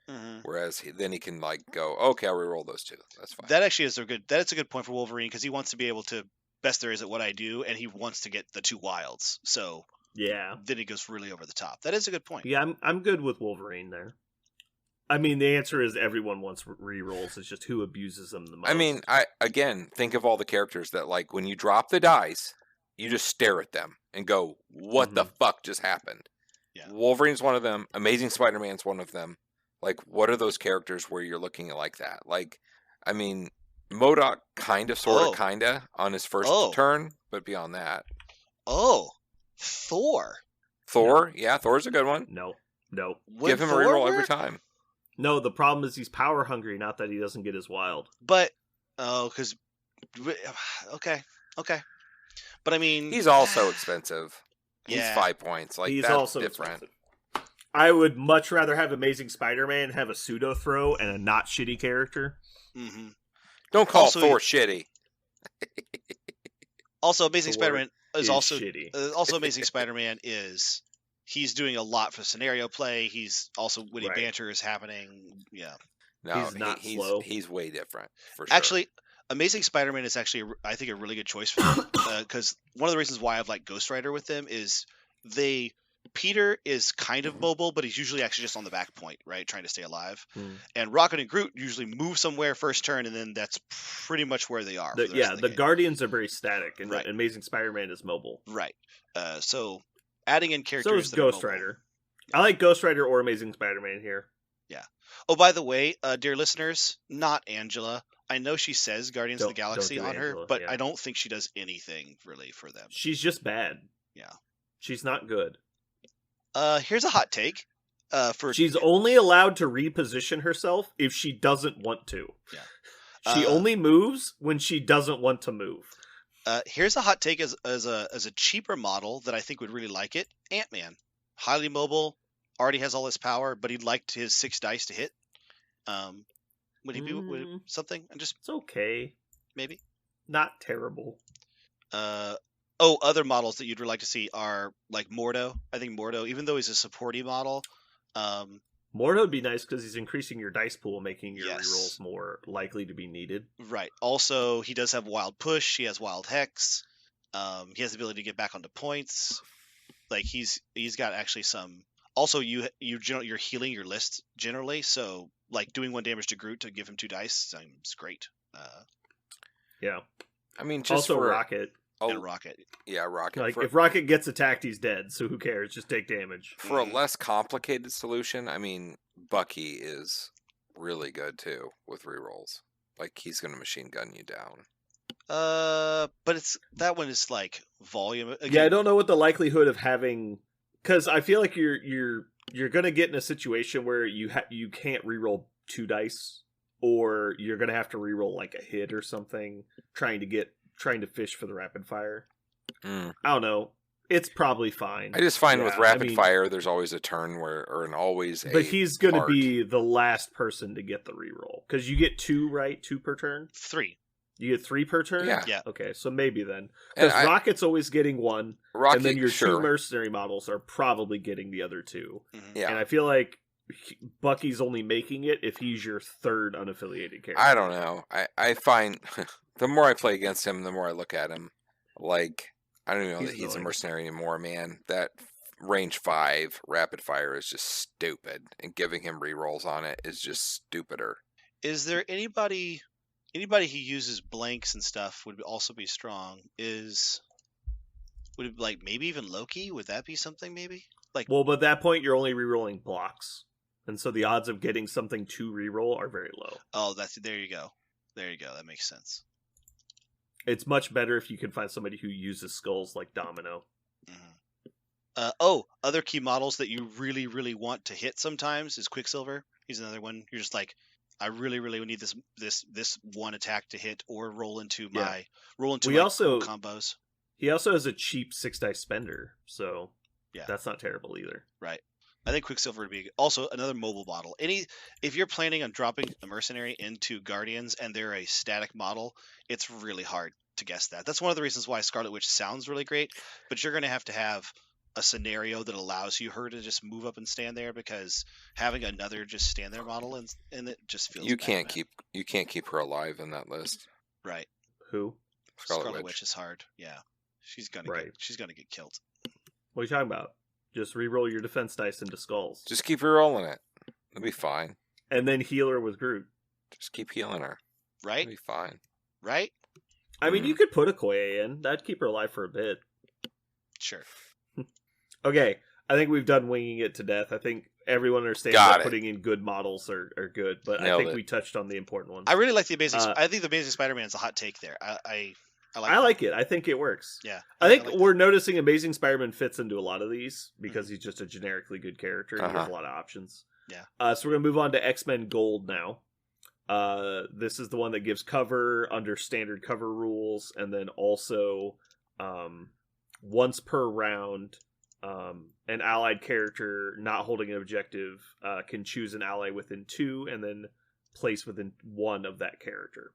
Speaker 2: Mm-hmm.
Speaker 3: Whereas then he can like go, okay, I'll reroll those 2. That's fine.
Speaker 2: That actually is a good point for Wolverine because he wants to be able to best there is at what I do, and he wants to get the 2 wilds. So then he goes really over the top. That is a good point.
Speaker 1: Yeah, I'm good with Wolverine there. I mean, the answer is everyone wants rerolls. It's just who abuses them the most.
Speaker 3: I mean, again think of all the characters that like when you drop the dice, you just stare at them and go, "What the fuck just happened?"
Speaker 2: Yeah.
Speaker 3: Wolverine's one of them. Amazing Spider-Man's one of them. Like, what are those characters where you're looking at like that? Like, I mean, MODOK sort of on his first turn, but beyond that.
Speaker 2: Oh, Thor.
Speaker 3: Thor? Yeah, Thor's a good one.
Speaker 1: No.
Speaker 3: Give him a reroll every time.
Speaker 1: No, the problem is he's power hungry, not that he doesn't get his wild.
Speaker 2: But, because... Okay. But I mean...
Speaker 3: He's also expensive.
Speaker 2: Yeah.
Speaker 3: He's 5 points. Like,
Speaker 1: he's
Speaker 3: that's
Speaker 1: also
Speaker 3: different.
Speaker 1: Expensive. I would much rather have Amazing Spider-Man have a pseudo throw and a not shitty character.
Speaker 2: Mm-hmm.
Speaker 3: Don't call Thor shitty.
Speaker 2: Also, Amazing Spider-Man is also
Speaker 1: shitty.
Speaker 2: Also Amazing Spider-Man is he's doing a lot for scenario play. He's also witty banter is happening. Yeah.
Speaker 3: No,
Speaker 1: he's not slow.
Speaker 3: He's way different for sure.
Speaker 2: Actually, Amazing Spider-Man is actually I think a really good choice for them because one of the reasons why I've liked Ghost Rider with them is Peter is kind of mobile, but he's usually actually just on the back point, right, trying to stay alive. And Rocket and Groot usually move somewhere first turn, and then that's pretty much where they are.
Speaker 1: The Guardians are very static, and Amazing Spider-Man is mobile.
Speaker 2: Right. So adding in characters.
Speaker 1: So is Ghost Rider. I like Ghost Rider or Amazing Spider-Man here.
Speaker 2: Yeah. Oh, by the way, dear listeners, not Angela. I know she says Guardians of the Galaxy on her, but I don't think she does anything really for them.
Speaker 1: She's just bad.
Speaker 2: Yeah.
Speaker 1: She's not good.
Speaker 2: Here's a hot take.
Speaker 1: She's only allowed to reposition herself if she doesn't want to.
Speaker 2: Yeah.
Speaker 1: She only moves when she doesn't want to move.
Speaker 2: Here's a hot take as a cheaper model that I think would really like it. Ant-Man, highly mobile, already has all his power, but he'd liked his 6 dice to hit. Would he be something? It's
Speaker 1: okay.
Speaker 2: Maybe
Speaker 1: not terrible.
Speaker 2: Other models that you'd like to see are like Mordo. I think Mordo, even though he's a supporty model,
Speaker 1: Mordo would be nice because he's increasing your dice pool, making your rerolls more likely to be needed.
Speaker 2: Right. Also, he does have Wild Push. He has Wild Hex. He has the ability to get back onto points. Like he's got actually some. Also, you're healing your list generally, so like doing 1 damage to Groot to give him 2 dice seems great.
Speaker 1: Yeah.
Speaker 3: I mean, just
Speaker 1: Also,
Speaker 3: for
Speaker 1: Rocket.
Speaker 2: And Rocket.
Speaker 3: Yeah, Rocket.
Speaker 1: Like, if Rocket gets attacked, he's dead, so who cares? Just take damage.
Speaker 3: For a less complicated solution, I mean, Bucky is really good too with rerolls. Like he's going to machine gun you down.
Speaker 2: But that one is like volume. Again,
Speaker 1: Yeah, I don't know what the likelihood of having, because I feel like you're gonna get in a situation where you can't reroll 2 dice, or you're gonna have to reroll like a hit or something, trying to fish for the rapid fire. I don't know. It's probably fine.
Speaker 3: I just find with rapid fire, there's always a turn
Speaker 1: But he's going to be the last person to get the reroll, because you get 2, right? 2 per turn.
Speaker 2: 3.
Speaker 1: You get 3 per turn.
Speaker 2: Yeah.
Speaker 1: Okay, so maybe then, because Rocket's always getting 1, and then your 2 mercenary models are probably getting the other 2.
Speaker 2: Mm-hmm.
Speaker 3: Yeah,
Speaker 1: and I feel like Bucky's only making it if he's your 3rd unaffiliated character.
Speaker 3: I don't know. I find the more I play against him, the more I look at him. Like, I don't even know that he's a mercenary anymore, man. That range 5 rapid fire is just stupid, and giving him rerolls on it is just stupider.
Speaker 2: Is there anybody who uses blanks and stuff would also be strong? Would it like maybe even Loki? Would that be something maybe? Like,
Speaker 1: well, but at that point you're only rerolling blocks, and so the odds of getting something to reroll are very low.
Speaker 2: Oh, there you go. That makes sense.
Speaker 1: It's much better if you can find somebody who uses skulls like Domino.
Speaker 2: Mm-hmm. Other key models that you really, really want to hit sometimes is Quicksilver. He's another one. You're just like, I really, really need this one attack to hit or roll into my combos.
Speaker 1: He also has a cheap 6 dice spender, so that's not terrible either.
Speaker 2: Right. I think Quicksilver would be also another mobile model. If you're planning on dropping a mercenary into Guardians and they're a static model, it's really hard to guess that. That's one of the reasons why Scarlet Witch sounds really great, but you're going to have a scenario that allows her to just move up and stand there, because having another just stand there model and it just feels
Speaker 3: you can't keep her alive in that list.
Speaker 2: Right.
Speaker 1: Who?
Speaker 2: Scarlet Witch is hard. Yeah. She's gonna get killed.
Speaker 1: What are you talking about? Just re-roll your defense dice into skulls.
Speaker 3: Just keep re-rolling it. It'll be fine.
Speaker 1: And then heal her with Groot.
Speaker 3: Just keep healing her.
Speaker 2: Right?
Speaker 3: It'll be fine.
Speaker 2: Right?
Speaker 1: I mean, you could put Okoye in. That'd keep her alive for a bit.
Speaker 2: Sure.
Speaker 1: Okay, I think we've done winging it to death. I think everyone understands that putting in good models are good, but I think we touched on the important ones.
Speaker 2: I really like the Amazing... I think the Amazing Spider-Man is a hot take there.
Speaker 1: I like it. I think it works.
Speaker 2: Yeah.
Speaker 1: I think we're noticing Amazing Spider-Man fits into a lot of these because he's just a generically good character and he has a lot of options.
Speaker 2: Yeah.
Speaker 1: So we're going to move on to X-Men Gold now. This is the one that gives cover under standard cover rules, and then also once per round, an allied character not holding an objective can choose an ally within 2 and then place within 1 of that character.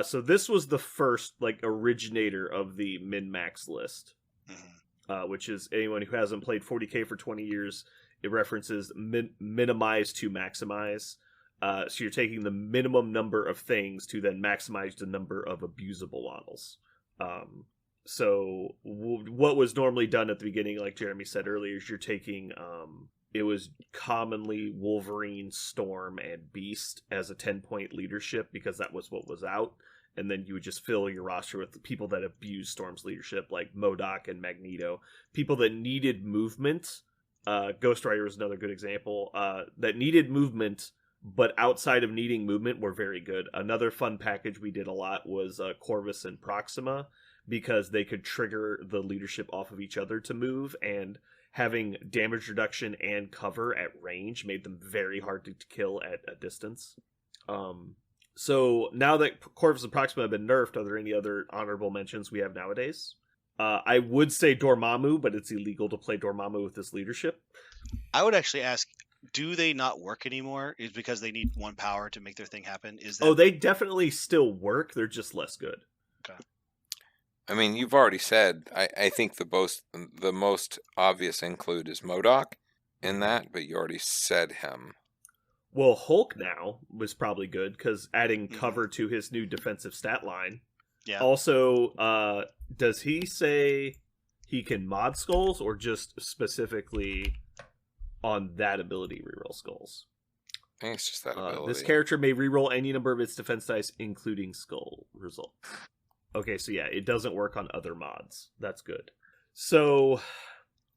Speaker 1: So this was the first originator of the min-max list, which is anyone who hasn't played 40k for 20 years. It references minimize to maximize. So you're taking the minimum number of things to then maximize the number of abusable models. So what was normally done at the beginning, like Jeremy said earlier, is you're taking... it was commonly Wolverine, Storm, and Beast as a 10-point leadership because that was what was out. And then you would just fill your roster with the people that abuse Storm's leadership, like MODOK and Magneto. People that needed movement. Ghost Rider is another good example. That needed movement, but outside of needing movement were very good. Another fun package we did a lot was Corvus and Proxima, because they could trigger the leadership off of each other to move, and having damage reduction and cover at range made them very hard to kill at a distance. So now that Corvus and Proxima have been nerfed, are there any other honorable mentions we have nowadays? I would say Dormammu, but it's illegal to play Dormammu with this leadership.
Speaker 2: I would actually ask, do they not work anymore? Is because they need 1 power to make their thing happen?
Speaker 1: They definitely still work. They're just less good.
Speaker 2: Okay.
Speaker 3: I mean, you've already said, I think the most obvious include is MODOK in that, but you already said him.
Speaker 1: Well, Hulk now was probably good, because adding cover to his new defensive stat line
Speaker 2: Yeah.
Speaker 1: Also, does he say he can mod skulls or just specifically on that ability reroll skulls?
Speaker 3: I think it's just that ability.
Speaker 1: This character may reroll any number of its defense dice, including skull result. Okay, so yeah, it doesn't work on other mods. That's good. So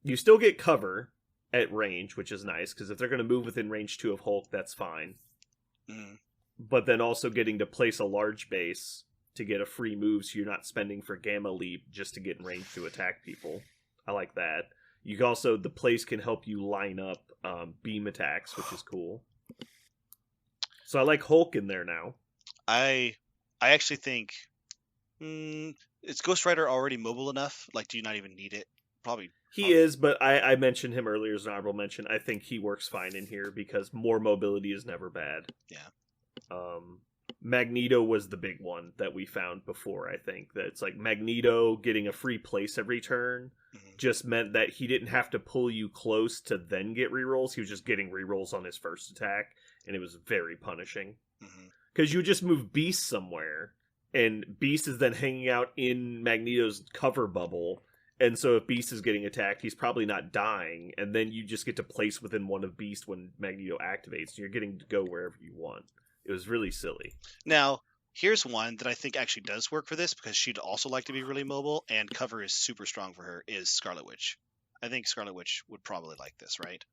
Speaker 1: you still get cover at range, which is nice, because if they're going to move within range 2 of Hulk, that's fine.
Speaker 2: Mm.
Speaker 1: But then also getting to place a large base to get a free move, so you're not spending for Gamma Leap just to get in range to attack people. I like that. You can also, the place can help you line up beam attacks, which is cool. So I like Hulk in there now.
Speaker 2: I actually think is Ghost Rider already mobile enough? Like, do you not even need it? Probably.
Speaker 1: He is, but I mentioned him earlier as an honorable mention. I think he works fine in here because more mobility is never bad.
Speaker 2: Yeah.
Speaker 1: Magneto was the big one that we found before, I think. That it's like Magneto getting a free place every turn just meant that he didn't have to pull you close to then get rerolls. He was just getting rerolls on his first attack, and it was very punishing. Because you would just move Beast somewhere, and Beast is then hanging out in Magneto's cover bubble, and so if Beast is getting attacked, he's probably not dying, and then you just get to place within one of Beast when Magneto activates, and you're getting to go wherever you want. It was really silly.
Speaker 2: Now, here's one that I think actually does work for this, because she'd also like to be really mobile, and cover is super strong for her, is Scarlet Witch. I think Scarlet Witch would probably like this, right?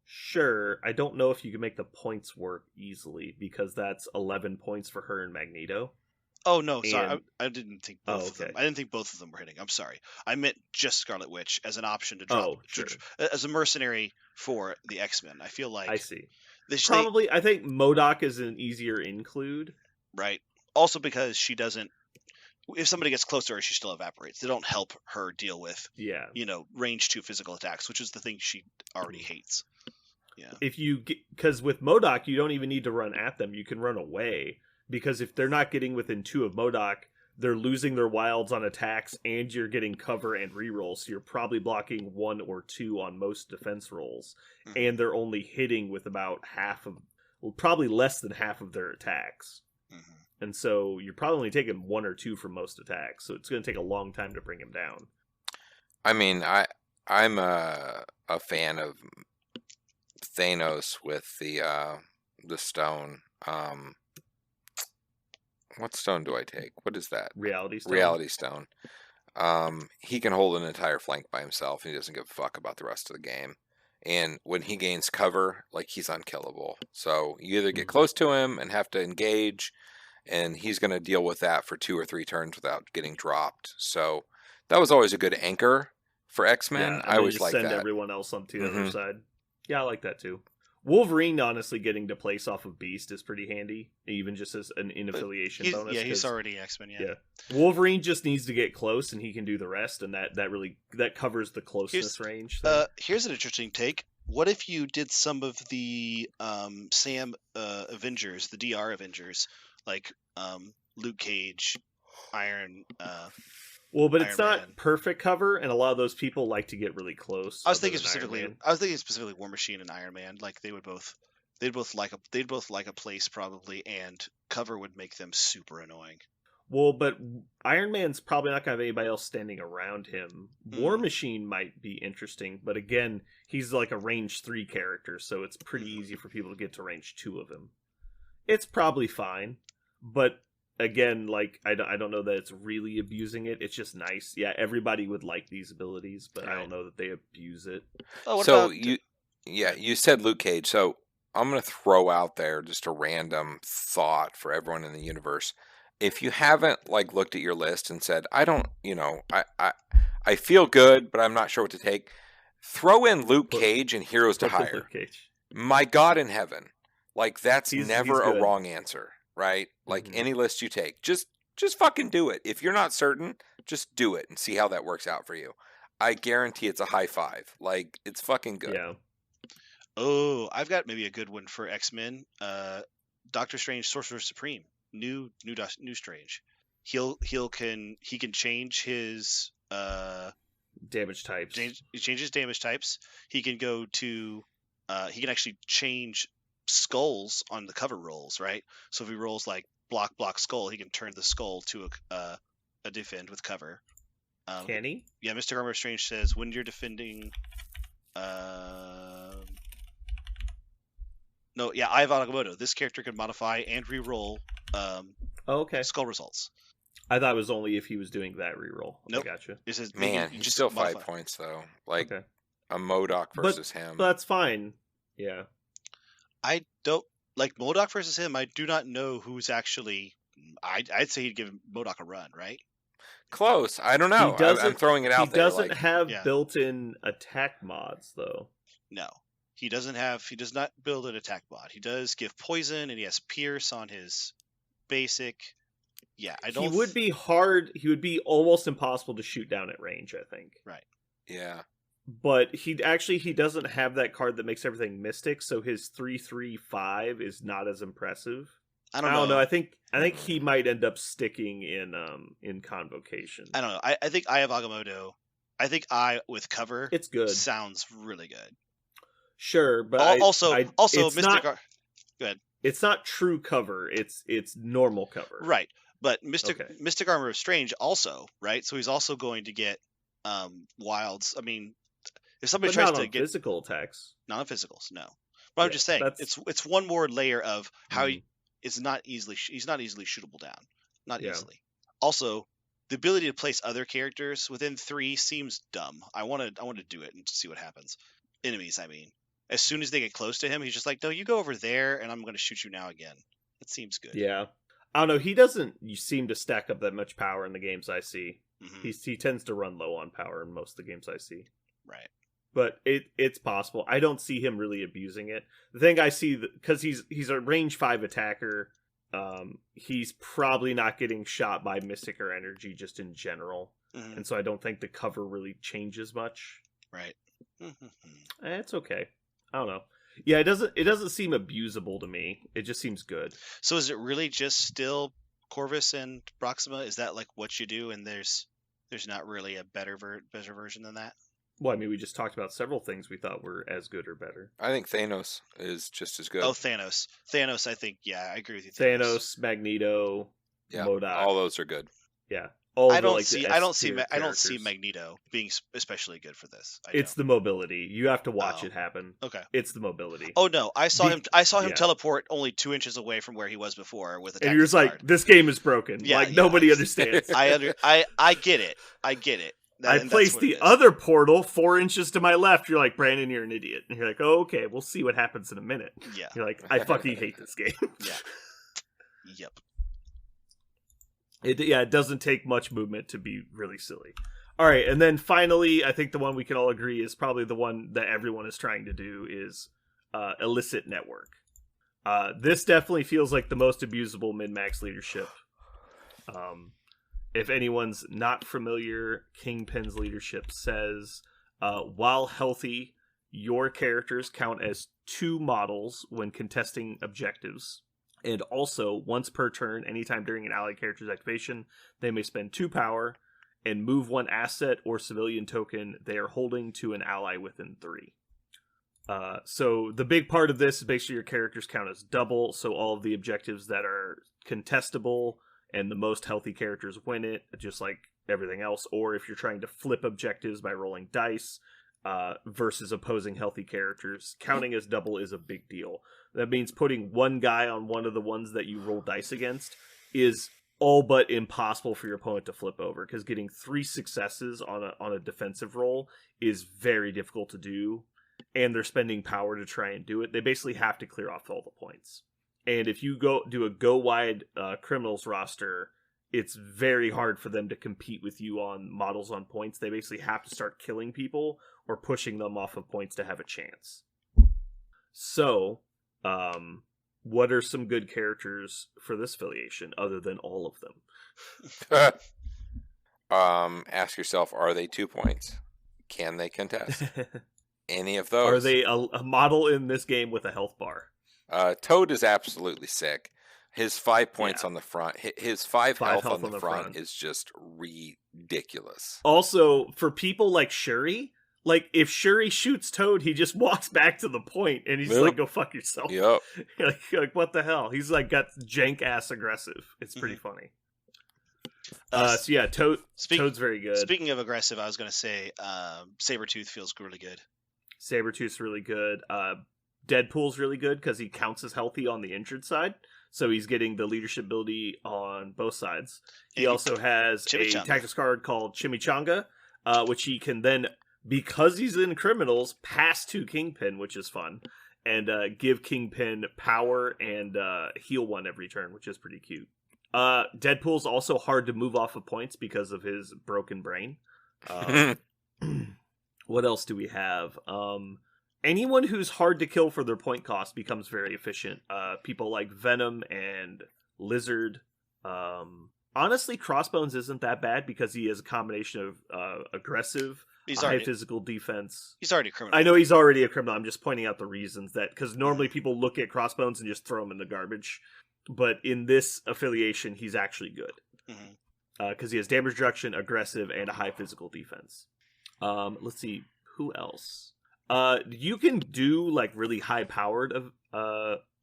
Speaker 1: Sure. I don't know if you can make the points work easily, because that's 11 points for her and Magneto.
Speaker 2: Oh, no, sorry. I didn't think both of them.
Speaker 1: Okay.
Speaker 2: I didn't think both of them were hitting. I'm sorry. I meant just Scarlet Witch as an option to drop.
Speaker 1: Oh, sure.
Speaker 2: As a mercenary for the X-Men. I feel like...
Speaker 1: I see.
Speaker 2: Probably,
Speaker 1: I think MODOK is an easier include.
Speaker 2: Right. Also because she doesn't... If somebody gets close to her, she still evaporates. They don't help her deal with, range 2 physical attacks, which is the thing she already hates. Yeah.
Speaker 1: Because with MODOK, you don't even need to run at them. You can run away. Because if they're not getting within 2 of MODOK, they're losing their wilds on attacks, and you're getting cover and rerolls. So you're probably blocking 1 or 2 on most defense rolls. And they're only hitting with about probably less than half of their attacks. And so you're probably only taking 1 or 2 from most attacks. So it's going to take a long time to bring him down.
Speaker 3: I mean, I'm a fan of Thanos with the stone. What stone do I take? What is that?
Speaker 1: Reality Stone.
Speaker 3: Reality Stone. He can hold an entire flank by himself, and he doesn't give a fuck about the rest of the game. And when he gains cover, like, he's unkillable. So you either get close to him and have to engage, and he's going to deal with that for 2 or 3 turns without getting dropped. So that was always a good anchor for X-Men.
Speaker 1: Yeah,
Speaker 3: I always like that.
Speaker 1: Send everyone else onto the other side. Yeah, I like that too. Wolverine, honestly, getting to place off of Beast is pretty handy, even just as an in-affiliation bonus.
Speaker 2: Yeah, he's already X-Men, yeah.
Speaker 1: Wolverine just needs to get close, and he can do the rest, and that covers the closeness range.
Speaker 2: Here's an interesting take. What if you did some of the Sam Avengers, the DR Avengers, like Luke Cage, Iron...
Speaker 1: but it's not perfect cover, and a lot of those people like to get really close.
Speaker 2: I was thinking specifically War Machine and Iron Man. Like they'd both like a place probably, and cover would make them super annoying.
Speaker 1: Well, but Iron Man's probably not going to have anybody else standing around him. War Machine might be interesting, but again, he's like a range 3 character, so it's pretty easy for people to get to range 2 of him. It's probably fine, but again, like, I don't know that it's really abusing it. It's just nice. Yeah, everybody would like these abilities, but I don't know that they abuse it.
Speaker 3: You said Luke Cage, so I'm going to throw out there just a random thought for everyone in the universe. If you haven't, like, looked at your list and said, I feel good, but I'm not sure what to take, throw in Luke Cage and Heroes to Hire. My God in heaven. Like, that's never a wrong answer. Right? Like any list you take, just fucking do it. If you're not certain, just do it and see how that works out for you. I guarantee it's a high 5. Like, it's fucking good.
Speaker 1: Yeah.
Speaker 2: Oh, I've got maybe a good one for X-Men. Doctor Strange, Sorcerer Supreme, new Strange. He can change his
Speaker 1: damage types.
Speaker 2: He changes damage types. He can go to. He can actually change skulls on the cover rolls, right? So if he rolls like block skull, he can turn the skull to a defend with cover.
Speaker 1: Can he?
Speaker 2: Yeah, Mystic Armor of Strange says when you're defending. No, yeah, Eye of Agamotto. This character can modify and re-roll
Speaker 1: okay.
Speaker 2: skull results.
Speaker 1: I thought it was only if he was doing that reroll.
Speaker 2: Nope.
Speaker 1: I gotcha.
Speaker 3: Man, he's still 5 points though. Like a MODOK versus him.
Speaker 1: But that's fine. Yeah.
Speaker 2: I don't like MODOK versus him. I do not know who's actually. I'd say he'd give MODOK a run, right?
Speaker 3: Close. I don't know. I'm throwing it out
Speaker 1: there.
Speaker 3: He
Speaker 1: doesn't have built-in attack mods though.
Speaker 2: No, he doesn't have. He does not build an attack mod. He does give poison, and he has pierce on his basic. Yeah, I don't.
Speaker 1: He would be hard. He would be almost impossible to shoot down at range, I think.
Speaker 2: Right.
Speaker 3: Yeah.
Speaker 1: But he doesn't have that card that makes everything mystic, so his 3/3/5 is not as impressive.
Speaker 2: I don't know.
Speaker 1: I think he might end up sticking in Convocation.
Speaker 2: I don't know. I think Eye of Agamotto. I think Eye with cover.
Speaker 1: It's good.
Speaker 2: Sounds really good.
Speaker 1: Sure, but
Speaker 2: also Mystic. Go ahead.
Speaker 1: It's not true cover. It's normal cover.
Speaker 2: Right. But Mystic Armor of Strange also, right? So he's also going to get wilds. I mean, if somebody tries to get
Speaker 1: physical attacks,
Speaker 2: not on physicals, no. But I'm just saying, it's one more layer of how he's not easily shootable down, not easily. Also, the ability to place other characters within 3 seems dumb. I want to do it and see what happens. Enemies, I mean, as soon as they get close to him, he's just like, no, you go over there, and I'm going to shoot you now again. It seems good.
Speaker 1: Yeah. I don't know. He doesn't seem to stack up that much power in the games I see. Mm-hmm. He tends to run low on power in most of the games I see.
Speaker 2: Right.
Speaker 1: But it's possible. I don't see him really abusing it. The thing I see, because he's a range 5 attacker, he's probably not getting shot by Mystic or Energy just in general. Mm-hmm. And so I don't think the cover really changes much.
Speaker 2: Right.
Speaker 1: It's okay. I don't know. Yeah, it doesn't seem abusable to me. It just seems good.
Speaker 2: So is it really just still Corvus and Proxima? Is that like what you do, and there's not really a better version than that?
Speaker 1: Well, I mean, we just talked about several things we thought were as good or better.
Speaker 3: I think Thanos is just as good.
Speaker 2: Oh, Thanos, I think, yeah, I agree with you.
Speaker 1: Thanos, Magneto, MODOK.
Speaker 3: All those are good.
Speaker 1: Yeah.
Speaker 2: I don't see Magneto being especially good for this.
Speaker 1: It's the mobility. You have to watch it happen.
Speaker 2: Okay.
Speaker 1: It's the mobility.
Speaker 2: Oh no, I saw him teleport only 2 inches away from where he was before with a.
Speaker 1: And you're just like, this game is broken. Yeah, nobody understands.
Speaker 2: I get it.
Speaker 1: I placed the other portal 4 inches to my left. You're like, Brandon, you're an idiot. And you're like, oh, okay, we'll see what happens in a minute.
Speaker 2: Yeah.
Speaker 1: You're like, I fucking hate this game.
Speaker 2: Yeah. Yep.
Speaker 1: It doesn't take much movement to be really silly. All right, and then finally, I think the one we can all agree is probably the one that everyone is trying to do is Illicit Network. This definitely feels like the most abusable min-max leadership. If anyone's not familiar, Kingpin's leadership says, while healthy, your characters count as 2 models when contesting objectives. And also, once per turn, anytime during an allied character's activation, they may spend 2 power and move 1 asset or civilian token they are holding to an ally within 3. So the big part of this is basically your characters count as double, so all of the objectives that are contestable and the most healthy characters win it, just like everything else. Or if you're trying to flip objectives by rolling dice versus opposing healthy characters, counting as double is a big deal. That means putting 1 guy on one of the ones that you roll dice against is all but impossible for your opponent to flip over, because getting 3 successes on a defensive roll is very difficult to do, and they're spending power to try and do it. They basically have to clear off all the points. And if you do a go-wide criminals roster, it's very hard for them to compete with you on models on points. They basically have to start killing people or pushing them off of points to have a chance. So, what are some good characters for this affiliation other than all of them?
Speaker 3: Ask yourself, are they 2 points? Can they contest? Any of those?
Speaker 1: Are they a model in this game with a health bar?
Speaker 3: Toad is absolutely sick. His 5 points on the front, his 5 health on the front is just ridiculous.
Speaker 1: Also, for people like Shuri, Like, if Shuri shoots Toad, he just walks back to the point, and he's like, go fuck yourself.
Speaker 3: Yep.
Speaker 1: like, what the hell? He's, like, got jank-ass aggressive. It's pretty funny. So, yeah, Toad's very good.
Speaker 2: Speaking of aggressive, I was going to say Sabretooth feels really good.
Speaker 1: Sabretooth's really good. Deadpool's really good, because he counts as healthy on the injured side. So he's getting the leadership ability on both sides. He also has a tactics card called Chimichanga, which he can then, because he's in Criminals, pass to Kingpin, which is fun, and give Kingpin power and heal one every turn, which is pretty cute. Deadpool's also hard to move off of points because of his broken brain. What else do we have? Anyone who's hard to kill for their point cost becomes very efficient. People like Venom and Lizard. Honestly, Crossbones isn't that bad because he has a combination of aggressive, high physical defense.
Speaker 2: He's already a criminal.
Speaker 1: I know he's already a criminal. I'm just pointing out the reasons that, because normally people look at Crossbones and just throw him in the garbage. But in this affiliation, he's actually good. Because he has damage reduction, aggressive, and a high physical defense. Let's see, who else? You can do like really high powered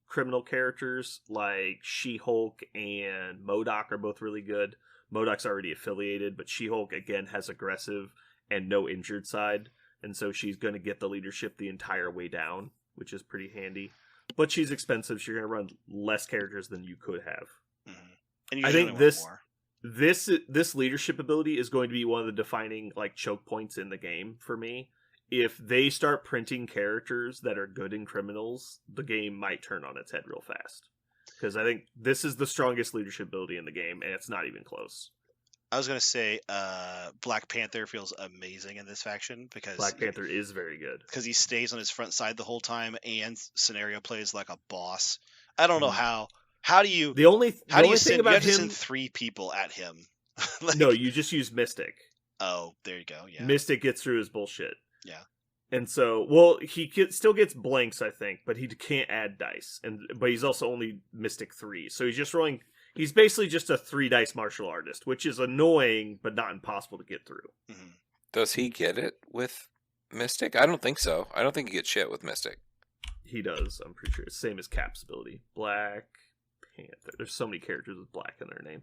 Speaker 1: criminal characters like She-Hulk and MODOK are both really good. MODOK's already affiliated, but She-Hulk again has aggressive and no injured side, and so she's going to get the leadership the entire way down, which is pretty handy. But she's expensive, so you're going to run less characters than you could have.
Speaker 2: And
Speaker 1: I think this leadership ability is going to be one of the defining like choke points in the game for me. If they start printing characters that are good in Criminals, the game might turn on its head real fast. Because I think this is the strongest leadership ability in the game, and it's not even close.
Speaker 2: I was going to say Black Panther feels amazing in this faction, because
Speaker 1: Black Panther is very good.
Speaker 2: Because he stays on his front side the whole time and scenario plays like a boss. I don't know how. How do you send 3 people at him?
Speaker 1: Like, no, you just use Mystic.
Speaker 2: Oh, there you go. Yeah.
Speaker 1: Mystic gets through his bullshit.
Speaker 2: Yeah.
Speaker 1: And so, well, still gets blanks, I think, but he can't add dice. But he's also only Mystic 3. So he's just rolling. He's basically just a 3-dice martial artist, which is annoying, but not impossible to get through.
Speaker 3: Does he get it with Mystic? I don't think so. I don't think he gets shit with Mystic.
Speaker 1: He does, I'm pretty sure. Same as Cap's ability. Black Panther. There's so many characters with black in their name.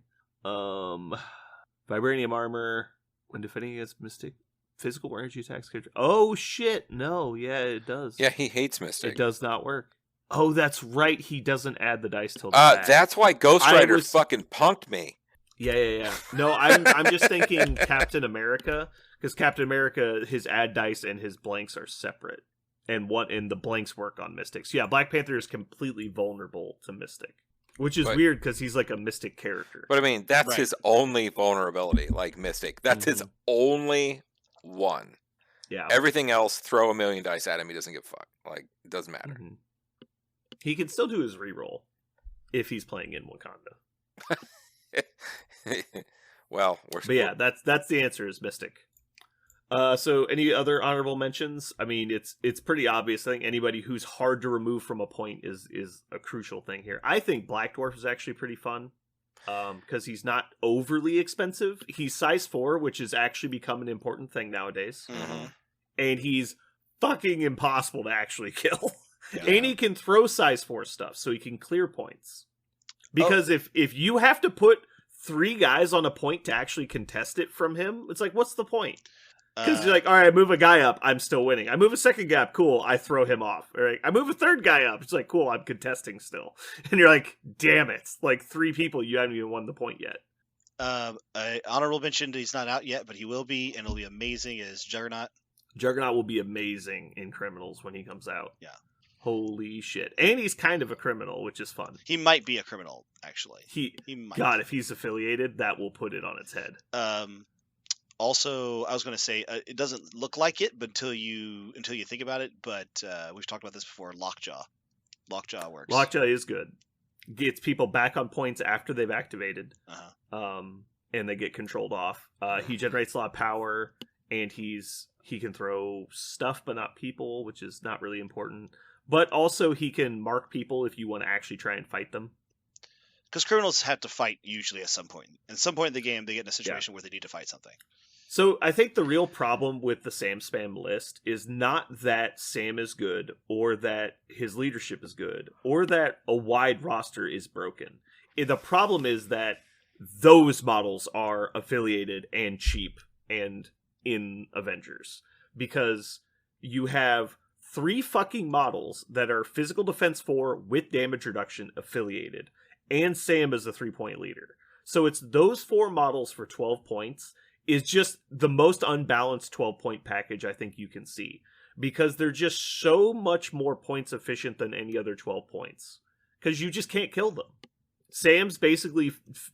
Speaker 1: Vibranium armor. When defending against Mystic. Physical or energy attacks character. Oh, shit. No, yeah, it does.
Speaker 3: Yeah, he hates Mystic.
Speaker 1: It does not work. Oh, that's right. He doesn't add the dice till the back.
Speaker 3: That's why Ghost Rider fucking punked me.
Speaker 1: Yeah. No, I'm just thinking Captain America, because Captain America, his add dice and his blanks are separate, and the blanks work on Mystics. Yeah, Black Panther is completely vulnerable to Mystic, which is weird because he's like a Mystic character.
Speaker 3: But I mean, that's his only vulnerability, like Mystic. That's his only one.
Speaker 1: Yeah.
Speaker 3: Everything else, throw a million dice at him. He doesn't give a fuck. Like, it doesn't matter.
Speaker 1: He can still do his reroll if he's playing in Wakanda.
Speaker 3: Well,
Speaker 1: but yeah, that's the answer is Mystic. So any other honorable mentions? I mean, it's pretty obvious. I think anybody who's hard to remove from a point is a crucial thing here. I think Black Dwarf is actually pretty fun. Because he's not overly expensive. He's size 4, which has actually become an important thing nowadays. And he's fucking impossible to actually kill. Yeah. And he can throw size 4 stuff, so he can clear points. Because if you have to put 3 guys on a point to actually contest it from him, it's like, what's the point? Because you're like, all right, I move a guy up, I'm still winning. I move a second guy up, cool, I throw him off. All right, I move a third guy up, it's like, cool, I'm contesting still. And you're like, damn it, like 3 people, you haven't even won the point yet.
Speaker 2: Honorable mention, he's not out yet, but he will be, and it'll be amazing, is Juggernaut.
Speaker 1: Juggernaut will be amazing in Criminals when he comes out.
Speaker 2: Yeah.
Speaker 1: Holy shit. And he's kind of a criminal, which is fun.
Speaker 2: He might be a criminal, actually. He might.
Speaker 1: God, if he's affiliated, that will put it on its head.
Speaker 2: Also, I was going to say, it doesn't look like it, but until you think about it, but we've talked about this before, Lockjaw. Lockjaw works.
Speaker 1: Lockjaw is good. Gets people back on points after they've activated. And they get controlled off. He generates a lot of power, and he can throw stuff, but not people, which is not really important. But also, he can mark people if you want to actually try and fight them.
Speaker 2: Because criminals have to fight usually at some point. At some point in the game, they get in a situation where they need to fight something.
Speaker 1: So I think the real problem with the Sam Spam list is not that Sam is good, or that his leadership is good, or that a wide roster is broken. The problem is that those models are affiliated and cheap and in Avengers. Because you have 3 fucking models that are physical defense 4 with damage reduction affiliated, and Sam is a 3-point leader. So it's those 4 models for 12 points is just the most unbalanced 12-point package I think you can see. Because they're just so much more points efficient than any other 12 points. Because you just can't kill them. Sam's basically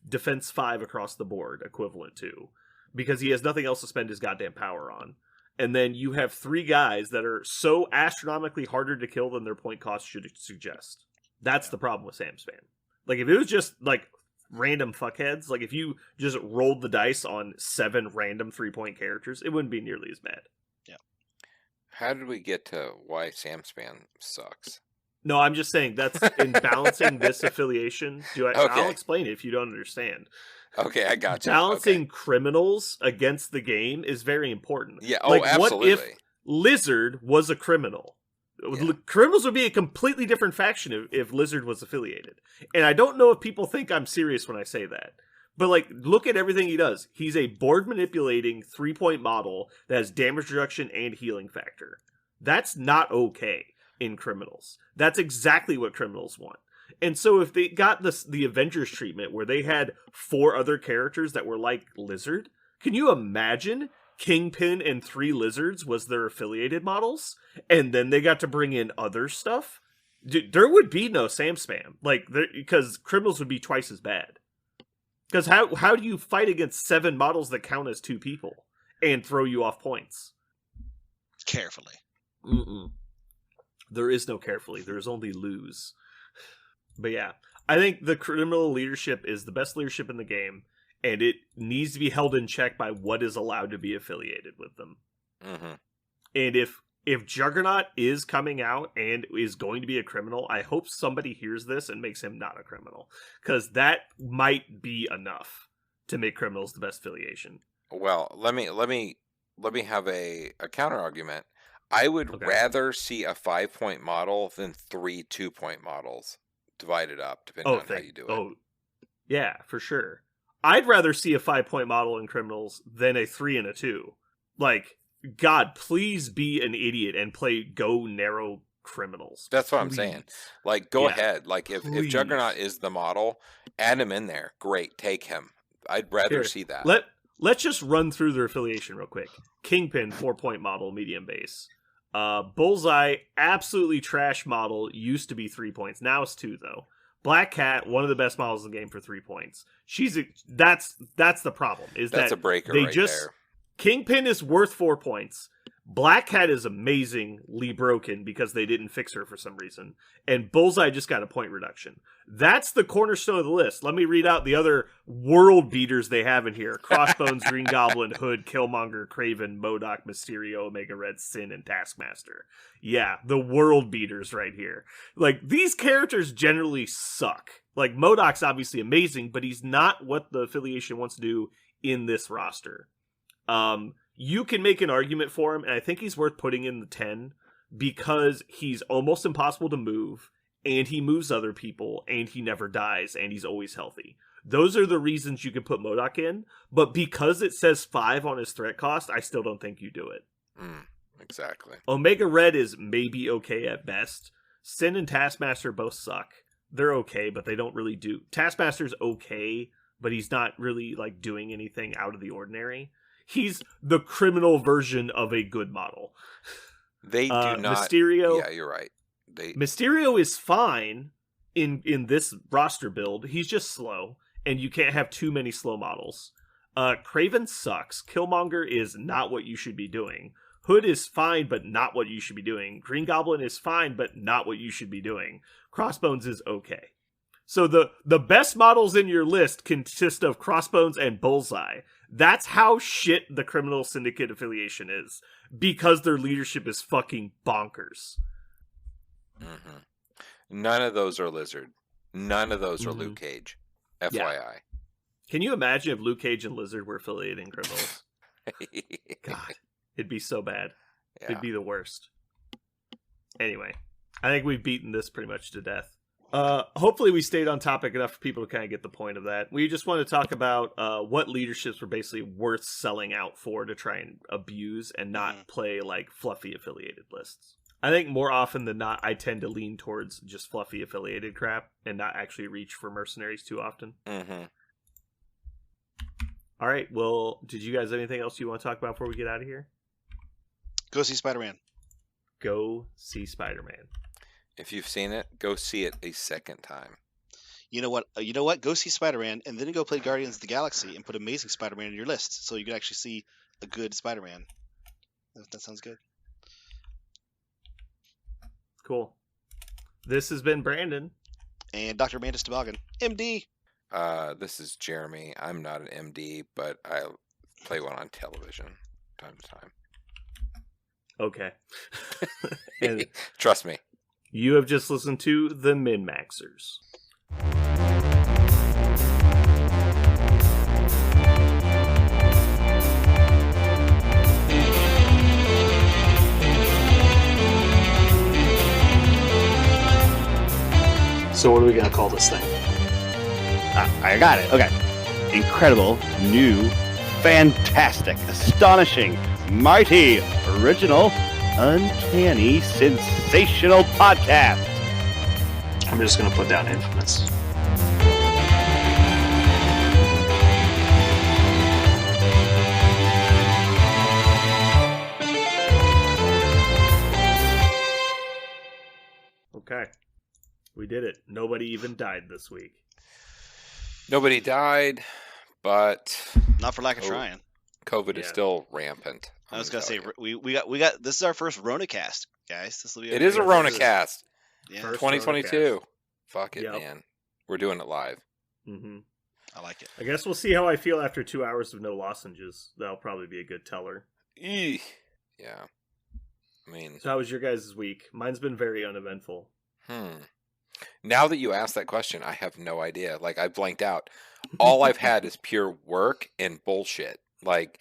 Speaker 1: defense 5 across the board, equivalent to. Because he has nothing else to spend his goddamn power on. And then you have 3 guys that are so astronomically harder to kill than their point cost should suggest. That's the problem with Sam Spam. Like, if it was just, like, random fuckheads, like, if you just rolled the dice on 7 random 3-point characters, it wouldn't be nearly as bad.
Speaker 2: Yeah.
Speaker 3: How did we get to why Sam Spam sucks?
Speaker 1: No, I'm just saying that's in balancing this affiliation. I'll explain it if you don't understand.
Speaker 3: Okay, I got you.
Speaker 1: Balancing criminals against the game is very important.
Speaker 3: Yeah,
Speaker 1: What
Speaker 3: absolutely.
Speaker 1: if Lizard was a criminal? Yeah. Criminals would be a completely different faction if Lizard was affiliated. And I don't know if people think I'm serious when I say that. But, like, look at everything he does. He's a board manipulating 3-point model that has damage reduction and healing factor. That's not okay in criminals. That's exactly what criminals want. And so if they got the Avengers treatment where they had 4 other characters that were like Lizard, can you imagine Kingpin and 3 Lizards was their affiliated models? And then they got to bring in other stuff? There would be no Sam Spam. Like, because criminals would be twice as bad. Because how do you fight against 7 models that count as 2 people and throw you off points?
Speaker 2: Carefully.
Speaker 1: There is no carefully. There is only lose. But yeah, I think the criminal leadership is the best leadership in the game, and it needs to be held in check by what is allowed to be affiliated with them.
Speaker 3: Mm-hmm.
Speaker 1: And if Juggernaut is coming out and is going to be a criminal, I hope somebody hears this and makes him not a criminal, because that might be enough to make criminals the best affiliation.
Speaker 3: Well, let me have a counter argument. I would rather see a 5-point model than 3 2-point models divided up, depending on how you do it.
Speaker 1: Oh, yeah, for sure. I'd rather see a 5-point model in criminals than a 3 and a 2. Like, God, please be an idiot and go narrow criminals.
Speaker 3: That's what I'm saying. Like, go ahead. Like, if Juggernaut is the model, add him in there. Great, take him. I'd rather see that.
Speaker 1: Let's just run through their affiliation real quick. Kingpin, 4-point model, medium base. Bullseye, absolutely trash model, used to be 3 points. Now it's 2, though. Black Cat, one of the best models in the game for 3 points. That's the problem. That's
Speaker 3: a breaker there.
Speaker 1: Kingpin is worth 4 points. Black Cat is amazingly broken because they didn't fix her for some reason. And Bullseye just got a point reduction. That's the cornerstone of the list. Let me read out the other world beaters they have in here. Crossbones, Green Goblin, Hood, Killmonger, Kraven, MODOK, Mysterio, Omega Red, Sin, and Taskmaster. Yeah, the world beaters right here. Like, these characters generally suck. Like, MODOK's obviously amazing, but he's not what the affiliation wants to do in this roster. You can make an argument for him, and I think he's worth putting in the 10 because he's almost impossible to move, and he moves other people, and he never dies, and he's always healthy. Those are the reasons you can put MODOK in, but because it says 5 on his threat cost, I still don't think you do it.
Speaker 3: Exactly.
Speaker 1: Omega Red is maybe okay at best. Sin and Taskmaster both suck. They're okay, but they don't really do... Taskmaster's okay, but he's not really, like, doing anything out of the ordinary. He's the criminal version of a good model.
Speaker 3: They do not...
Speaker 1: Mysterio...
Speaker 3: Yeah, you're right.
Speaker 1: Mysterio is fine in this roster build. He's just slow, and you can't have too many slow models. Kraven sucks. Killmonger is not what you should be doing. Hood is fine, but not what you should be doing. Green Goblin is fine, but not what you should be doing. Crossbones is okay. So the best models in your list consist of Crossbones and Bullseye. That's how shit the Criminal Syndicate affiliation is. Because their leadership is fucking bonkers.
Speaker 3: Mm-hmm. None of those are Lizard. None of those are Luke Cage. FYI.
Speaker 1: Yeah. Can you imagine if Luke Cage and Lizard were affiliated in Criminals? God, it'd be so bad.
Speaker 3: Yeah.
Speaker 1: It'd be the worst. Anyway, I think we've beaten this pretty much to death. Hopefully we stayed on topic enough for people to kind of get the point of that. We just want to talk about what leaderships were basically worth selling out for to try and abuse and not play like fluffy affiliated lists. I think more often than not, I tend to lean towards just fluffy affiliated crap and not actually reach for mercenaries too often.
Speaker 3: Mm-hmm.
Speaker 1: All right, well, did you guys have anything else you want to talk about before we get out of here?
Speaker 2: Go see Spider-Man.
Speaker 1: Go see Spider-Man.
Speaker 3: If you've seen it, go see it a second time.
Speaker 2: You know what? Go see Spider-Man, and then go play Guardians of the Galaxy and put Amazing Spider-Man in your list, so you can actually see a good Spider-Man. That sounds good.
Speaker 1: Cool. This has been Brandon.
Speaker 2: And Dr. Mandus Toboggan, MD.
Speaker 3: This is Jeremy. I'm not an MD, but I play one on television time to time.
Speaker 1: Okay. And
Speaker 3: trust me.
Speaker 1: You have just listened to the Min-Maxers.
Speaker 4: So what are we going to call this thing?
Speaker 5: I got it. Okay. Incredible, new, fantastic, astonishing, mighty, original, uncanny, sensational podcast.
Speaker 4: I'm just going to put down infamous.
Speaker 1: Okay. We did it. Nobody even died this week.
Speaker 3: Nobody died, but
Speaker 2: Not for lack of trying.
Speaker 3: COVID is still rampant.
Speaker 2: I was gonna say we got this is our first RonaCast, guys. This will be.
Speaker 3: It is a RonaCast.
Speaker 2: Yeah,
Speaker 1: First
Speaker 3: 2022. Fuck it,
Speaker 1: Yep.
Speaker 3: man. We're doing it live.
Speaker 1: Mm-hmm.
Speaker 2: I like it.
Speaker 1: I guess we'll see how I feel after 2 hours of no lozenges. That'll probably be a good teller.
Speaker 3: Eeh. Yeah. I mean,
Speaker 1: So how was your guys' week? Mine's been very uneventful.
Speaker 3: now that you asked that question, I have no idea. Like, I blanked out. All I've had is pure work and bullshit. Like,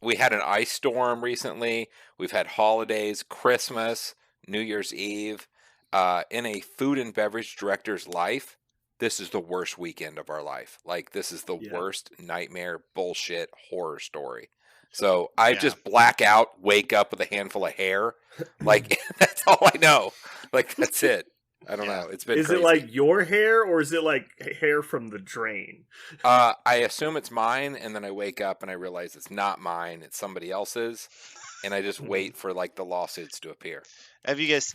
Speaker 3: we had an ice storm recently. We've had holidays, Christmas, New Year's Eve. In a food and beverage director's life, this is the worst weekend of our life. Like, this is the worst nightmare, bullshit, horror story. So I just black out, wake up with a handful of hair. Like, that's all I know. Like, that's it. I don't know. It's been
Speaker 1: Is
Speaker 3: crazy.
Speaker 1: it like your hair or is it like hair from the drain?
Speaker 3: I assume it's mine, and then I wake up and I realize it's not mine, it's somebody else's, and I just wait for like the lawsuits to appear.
Speaker 2: Have you guys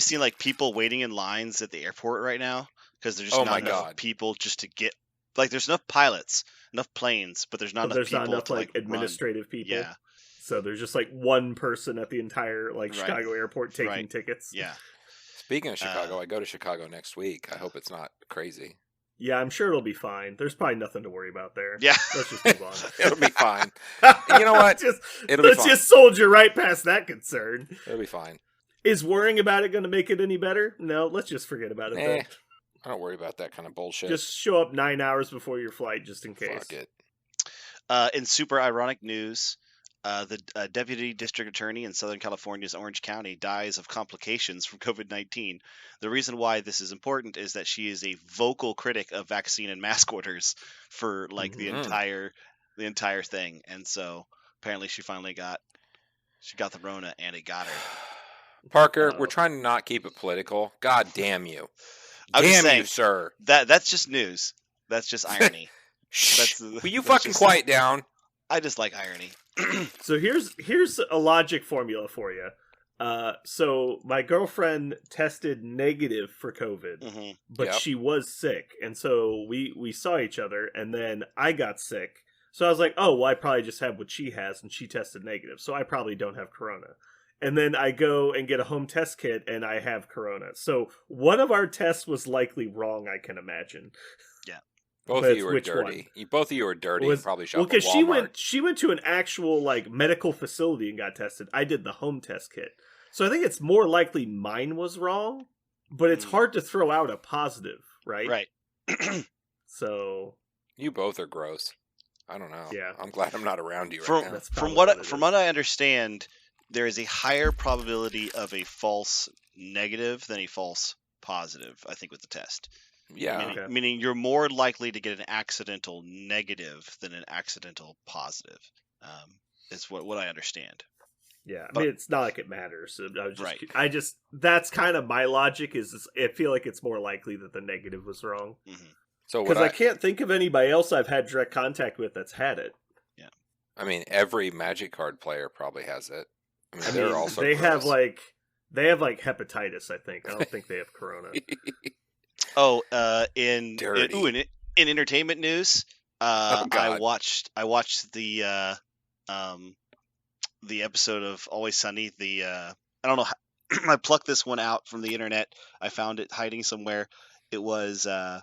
Speaker 2: seen like people waiting in lines at the airport right now because there's just not enough people just to get like there's enough pilots, enough planes, but there's not enough people
Speaker 1: not enough
Speaker 2: to
Speaker 1: like administrative
Speaker 2: run.
Speaker 1: people.
Speaker 2: Yeah.
Speaker 1: So there's just like one person at the entire like Chicago airport taking tickets.
Speaker 2: Yeah.
Speaker 3: Speaking of Chicago, I go to Chicago next week. I hope it's not crazy.
Speaker 1: Yeah, I'm sure it'll be fine. There's probably nothing to worry about there.
Speaker 2: Yeah.
Speaker 1: Let's just move on.
Speaker 3: It'll be fine. You know what?
Speaker 1: Let's just soldier right past that concern.
Speaker 3: It'll be fine.
Speaker 1: Is worrying about it going to make it any better? No, let's just forget about it then.
Speaker 3: I don't worry about that kind of bullshit.
Speaker 1: Just show up 9 hours before your flight just in case.
Speaker 3: Fuck it.
Speaker 2: In super ironic news, the deputy district attorney in Southern California's Orange County dies of complications from COVID-19. The reason why this is important is that she is a vocal critic of vaccine and mask orders for like the entire thing, and so apparently she finally got the Rona and it got her.
Speaker 3: Parker, we're trying to not keep it political. God damn you! Damn you, sir!
Speaker 2: That's just news. That's just irony.
Speaker 3: Will you fucking quiet down?
Speaker 2: I just like irony.
Speaker 1: So here's a logic formula for you. So my girlfriend tested negative for COVID, but she was sick, and so we saw each other, and then I got sick. So I was like, oh, well, I probably just have what she has, and she tested negative, so I probably don't have corona. And then I go and get a home test kit, and I have corona. So one of our tests was likely wrong, I can imagine.
Speaker 2: Yeah.
Speaker 3: Both of you are dirty. Both of you are dirty. You probably shop at Walmart.
Speaker 1: Because she went to an actual like medical facility and got tested. I did the home test kit. So I think it's more likely mine was wrong, but it's hard to throw out a positive, right?
Speaker 2: Right.
Speaker 1: So
Speaker 3: you both are gross. I don't know.
Speaker 1: Yeah.
Speaker 3: I'm glad I'm not around you right
Speaker 2: From
Speaker 3: now.
Speaker 1: That's
Speaker 2: from
Speaker 1: probably
Speaker 2: what
Speaker 1: what it
Speaker 2: from
Speaker 1: is.
Speaker 2: what I understand, there is a higher probability of a false negative than a false positive. I think with the test,
Speaker 3: Yeah.
Speaker 1: Okay.
Speaker 2: meaning you're more likely to get an accidental negative than an accidental positive. Is what I understand.
Speaker 1: Yeah, I
Speaker 2: But-
Speaker 1: mean, it's not like it matters.
Speaker 2: Right.
Speaker 1: That's kind of my logic. I feel like it's more likely that the negative was wrong
Speaker 2: hmm
Speaker 3: So what
Speaker 1: because I can't think of anybody else I've had direct contact with that's had it.
Speaker 3: I mean, every Magic card player probably has it. I mean,
Speaker 1: I
Speaker 3: they're
Speaker 1: mean,
Speaker 3: also
Speaker 1: they have
Speaker 3: gross.
Speaker 1: like hepatitis. I think. I don't think they have corona.
Speaker 2: Oh, in
Speaker 3: Dirty.
Speaker 2: in entertainment news, I
Speaker 3: God.
Speaker 2: watched the episode of Always Sunny. I don't know. I plucked this one out from the internet. I found it hiding somewhere. It was the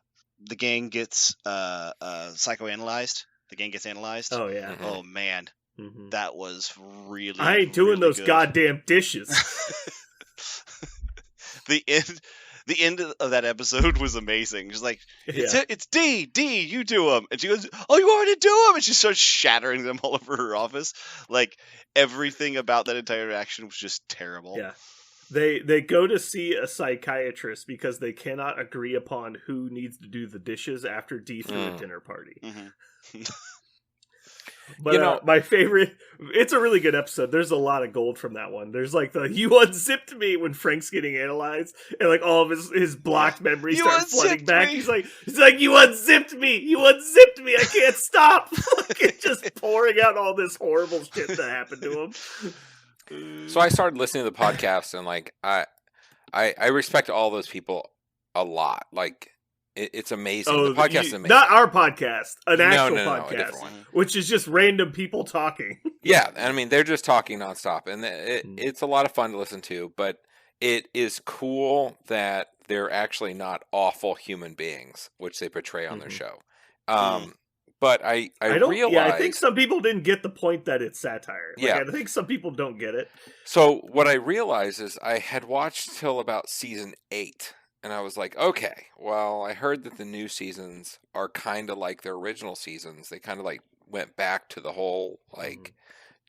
Speaker 2: gang gets psychoanalyzed. The gang gets analyzed.
Speaker 1: Oh yeah.
Speaker 3: Mhm.
Speaker 2: Oh man,
Speaker 1: Mhm.
Speaker 2: that was really.
Speaker 1: I ain't doing
Speaker 2: really
Speaker 1: those
Speaker 2: good.
Speaker 1: goddamn dishes.
Speaker 2: The end of that episode was amazing. Just like
Speaker 1: Yeah.
Speaker 2: it's D, you do them, and she goes, "Oh, you want me to do them?" And she starts shattering them all over her office. Like everything about that entire interaction was just terrible.
Speaker 1: Yeah. They go to see a psychiatrist because they cannot agree upon who needs to do the dishes after D threw a
Speaker 3: Mm.
Speaker 1: dinner party.
Speaker 2: hmm
Speaker 1: But
Speaker 3: You know-
Speaker 1: my favorite, it's a really good episode. There's a lot of gold from that one. There's like you unzipped me when Frank's getting analyzed, and like all of his blocked memories
Speaker 2: You
Speaker 1: start flooding
Speaker 2: unzipped
Speaker 1: back.
Speaker 2: me.
Speaker 1: He's like, you unzipped me, I can't stop. It's just pouring out all this horrible shit that happened to him.
Speaker 3: So I started listening to the podcast, and like I respect all those people a lot. Like it's amazing. The podcast is amazing.
Speaker 1: Not our podcast, an actual
Speaker 3: no, a
Speaker 1: podcast,
Speaker 3: different one.
Speaker 1: which is just random people talking.
Speaker 3: Yeah, I mean they're just talking nonstop, and
Speaker 1: Mm.
Speaker 3: it's a lot of fun to listen to. But it is cool that they're actually not awful human beings, which they portray on their
Speaker 1: Mhm.
Speaker 3: show. But I
Speaker 1: don't.
Speaker 3: realized.
Speaker 1: Yeah, I think some people didn't get the point that it's satire. Like,
Speaker 3: Yeah.
Speaker 1: I think some people don't get it.
Speaker 3: So what I realized is I had watched till about season 8, and I was like, okay, well, I heard that the new seasons are kind of like their original seasons. They kind of like went back to the whole like,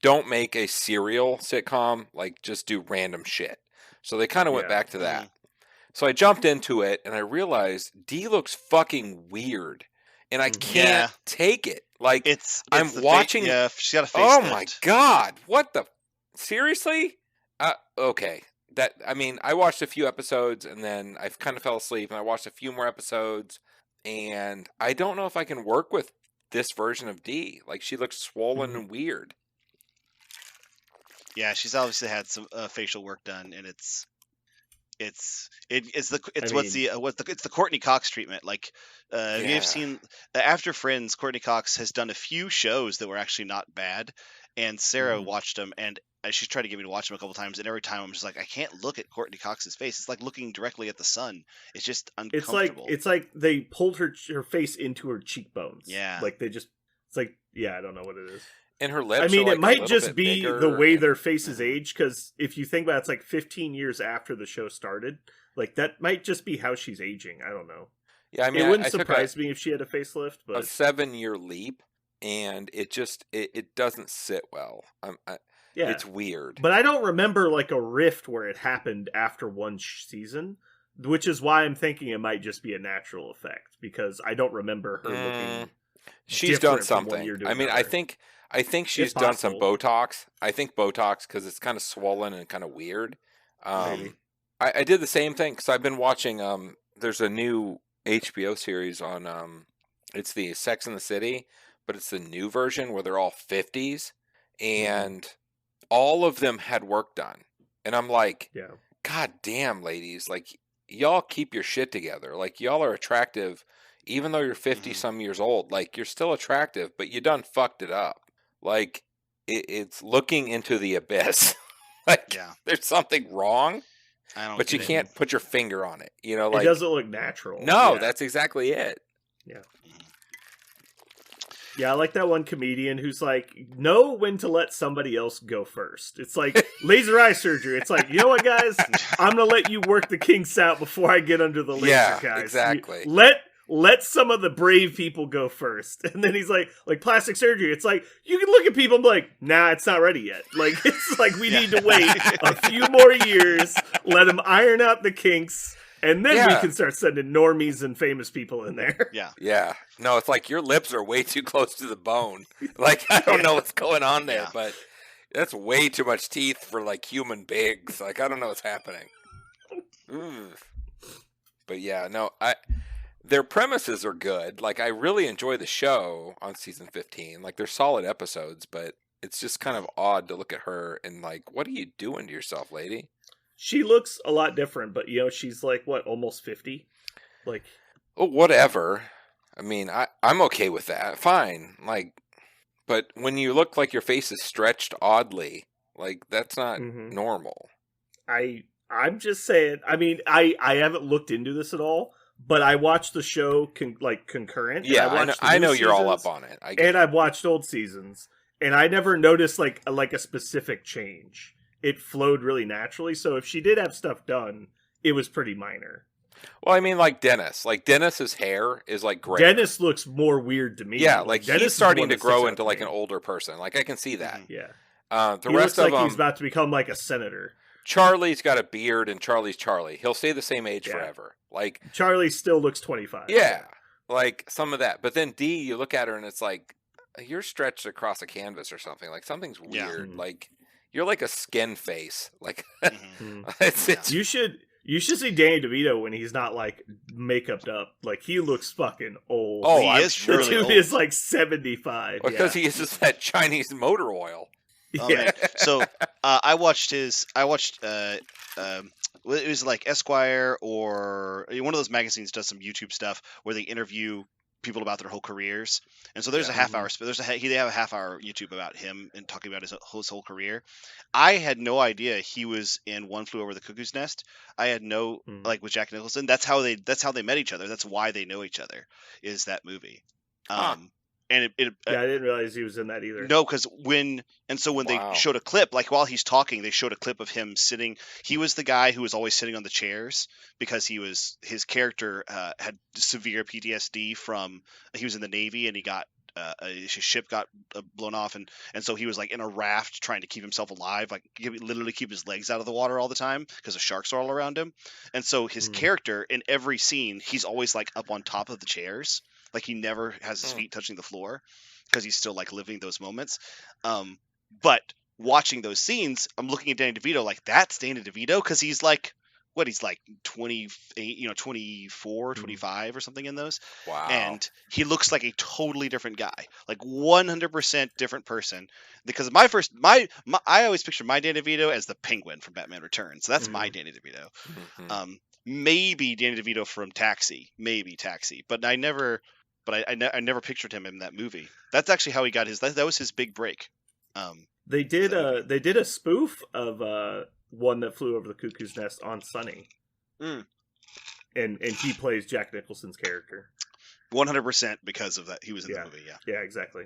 Speaker 3: don't make a serial sitcom, like just do random shit. So they kind of went
Speaker 1: Yeah.
Speaker 3: back to that. So I jumped into it, and I realized Dee looks fucking weird, and I
Speaker 1: Mhm.
Speaker 3: can't
Speaker 2: Yeah.
Speaker 3: take it. Like, I'm
Speaker 2: the
Speaker 3: watching-
Speaker 2: Yeah, she's got a face.
Speaker 3: oh my
Speaker 2: lift.
Speaker 3: god, what the seriously? Okay, that I mean, I watched a few episodes and then I kind of fell asleep, and I watched a few more episodes, and I don't know if I can work with this version of D. Like, she looks swollen
Speaker 1: Mhm.
Speaker 3: and weird.
Speaker 2: Yeah, she's obviously had some facial work done, and it's it's the Courtney Cox treatment. Like, if
Speaker 3: Yeah.
Speaker 2: you've seen after Friends, Courtney Cox has done a few shows that were actually not bad, and Sarah
Speaker 1: Mhm.
Speaker 2: watched them, and she's tried to get me to watch them a couple times, and every time I'm just like, I can't look at Courtney Cox's face. It's like looking directly at the sun. It's just uncomfortable.
Speaker 1: It's like they pulled her face into her cheekbones.
Speaker 2: Yeah.
Speaker 1: like they just. It's like, yeah, I don't know what it is.
Speaker 3: And her lips.
Speaker 1: I mean,
Speaker 3: are like
Speaker 1: it might
Speaker 3: a little
Speaker 1: just
Speaker 3: bit
Speaker 1: be
Speaker 3: bigger,
Speaker 1: the way
Speaker 3: and-
Speaker 1: their faces age. Because if you think about it, it's like 15 years after the show started. Like that might just be how she's aging. I don't know.
Speaker 3: Yeah, I mean,
Speaker 1: It wouldn't
Speaker 3: I took
Speaker 1: surprise me if she had a facelift,
Speaker 3: a
Speaker 1: but
Speaker 3: 7-year leap, and it just it doesn't sit well.
Speaker 1: yeah,
Speaker 3: It's weird.
Speaker 1: But I don't remember like a rift where it happened after one season, which is why I'm thinking it might just be a natural effect because I don't remember her looking.
Speaker 3: She's done
Speaker 1: different from one
Speaker 3: something.
Speaker 1: year to
Speaker 3: I mean,
Speaker 1: another.
Speaker 3: I think she's done some
Speaker 1: possible.
Speaker 3: Botox. I think Botox because it's kind of swollen and kind of weird.
Speaker 1: Maybe.
Speaker 3: I did the same thing because I've been watching. There's a new HBO series on. It's the Sex and the City, but it's the new version where they're all 50s, and all of them had work done, and I'm like,
Speaker 1: Yeah.
Speaker 3: God damn, ladies, like y'all keep your shit together. Like y'all are attractive, even though you're 50 some years old. Like you're still attractive, but you done fucked it up. Like it's looking into the abyss. Like
Speaker 2: Yeah,
Speaker 3: there's something wrong,
Speaker 2: I don't.
Speaker 3: but you
Speaker 2: get it.
Speaker 3: can't put your finger on it. You know,
Speaker 1: It
Speaker 3: like
Speaker 1: doesn't look natural.
Speaker 3: no,
Speaker 1: Yeah.
Speaker 3: that's exactly it.
Speaker 1: Yeah, I like that one comedian who's like, know when to let somebody else go first. It's like laser eye surgery. It's like, you know what, guys? I'm gonna let you work the kinks out before I get under the laser,
Speaker 3: Yeah,
Speaker 1: guys.
Speaker 3: exactly.
Speaker 1: Let let some of the brave people go first. And then he's like plastic surgery. It's like, you can look at people and be like, nah, it's not ready yet. Like, it's like, we need to wait a few more years, let them iron out the kinks, and then we can start sending normies and famous people in there.
Speaker 2: Yeah.
Speaker 3: Yeah. No, it's like your lips are way too close to the bone. Like, I don't know what's going on there, but that's way too much teeth for, like, human bigs. Like, I don't know what's happening. But yeah, no, their premises are good. Like, I really enjoy the show on season 15. Like, they're solid episodes, but it's just kind of odd to look at her and like, what are you doing to yourself, lady?
Speaker 1: She looks a lot different, but she's like, what, almost 50? Like,
Speaker 3: oh, whatever. I mean, I'm okay with that. Fine. Like, but when you look like your face is stretched oddly, like, that's not normal.
Speaker 1: I'm just saying, I mean, I haven't looked into this at all, but I watched the show concurrent.
Speaker 3: Yeah, I know you're all up on it.
Speaker 1: I've watched old seasons, and I never noticed like a specific change. It flowed really naturally, so if she did have stuff done, it was pretty minor.
Speaker 3: Well, I mean, like Dennis. Like, Dennis's hair is, like, great.
Speaker 1: Dennis looks more weird to me.
Speaker 3: Yeah, like he's starting to grow into, like, an older person. Like, I can see that.
Speaker 1: Yeah.
Speaker 3: The
Speaker 1: he
Speaker 3: rest
Speaker 1: looks
Speaker 3: of them,
Speaker 1: he's about to become, like, a senator.
Speaker 3: Charlie's got a beard, and Charlie's Charlie. He'll stay the same age forever. Like,
Speaker 1: Charlie still looks 25.
Speaker 3: Yeah. Like, some of that. But then Dee, you look at her, and it's like, you're stretched across a canvas or something. Like, something's weird. Like, you're like a skin face. Like, it's
Speaker 1: You should see Danny DeVito when he's not like makeuped up. Like, he looks fucking old.
Speaker 3: Oh,
Speaker 2: he is
Speaker 1: the
Speaker 2: really
Speaker 1: dude
Speaker 2: old.
Speaker 1: is like 75.
Speaker 3: Because he uses that Chinese motor oil.
Speaker 2: Oh, man. So I watched it was like Esquire or one of those magazines does some YouTube stuff where they interview people about their whole careers, and so there's a half hour. They have a half hour YouTube about him and talking about his whole career. I had no idea he was in One Flew Over the Cuckoo's Nest. I had no like with Jack Nicholson. That's how they met each other. That's why they know each other. Is that movie? And I
Speaker 1: didn't realize he was in that either.
Speaker 2: No, because when they showed a clip, like while he's talking, they showed a clip of him sitting. He was the guy who was always sitting on the chairs because his character had severe PTSD from he was in the Navy and he got his ship got blown off and so he was like in a raft trying to keep himself alive, like literally keep his legs out of the water all the time because the sharks are all around him. And so his character in every scene, he's always like up on top of the chairs. Like he never has his feet touching the floor because he's still like living those moments. But watching those scenes, I'm looking at Danny DeVito like that's Danny DeVito because he's like, what, he's like 28, 24, 25 or something in those.
Speaker 3: Wow.
Speaker 2: And he looks like a totally different guy, like 100% different person. Because I always picture my Danny DeVito as the Penguin from Batman Returns. So that's my Danny DeVito. Maybe Danny DeVito from Taxi, but I never pictured him in that movie. That's actually how he got that was his big break.
Speaker 1: They did a spoof of One That Flew Over the Cuckoo's Nest on Sunny. And he plays Jack Nicholson's character.
Speaker 2: 100% because of that. He was in the movie,
Speaker 1: Yeah, exactly.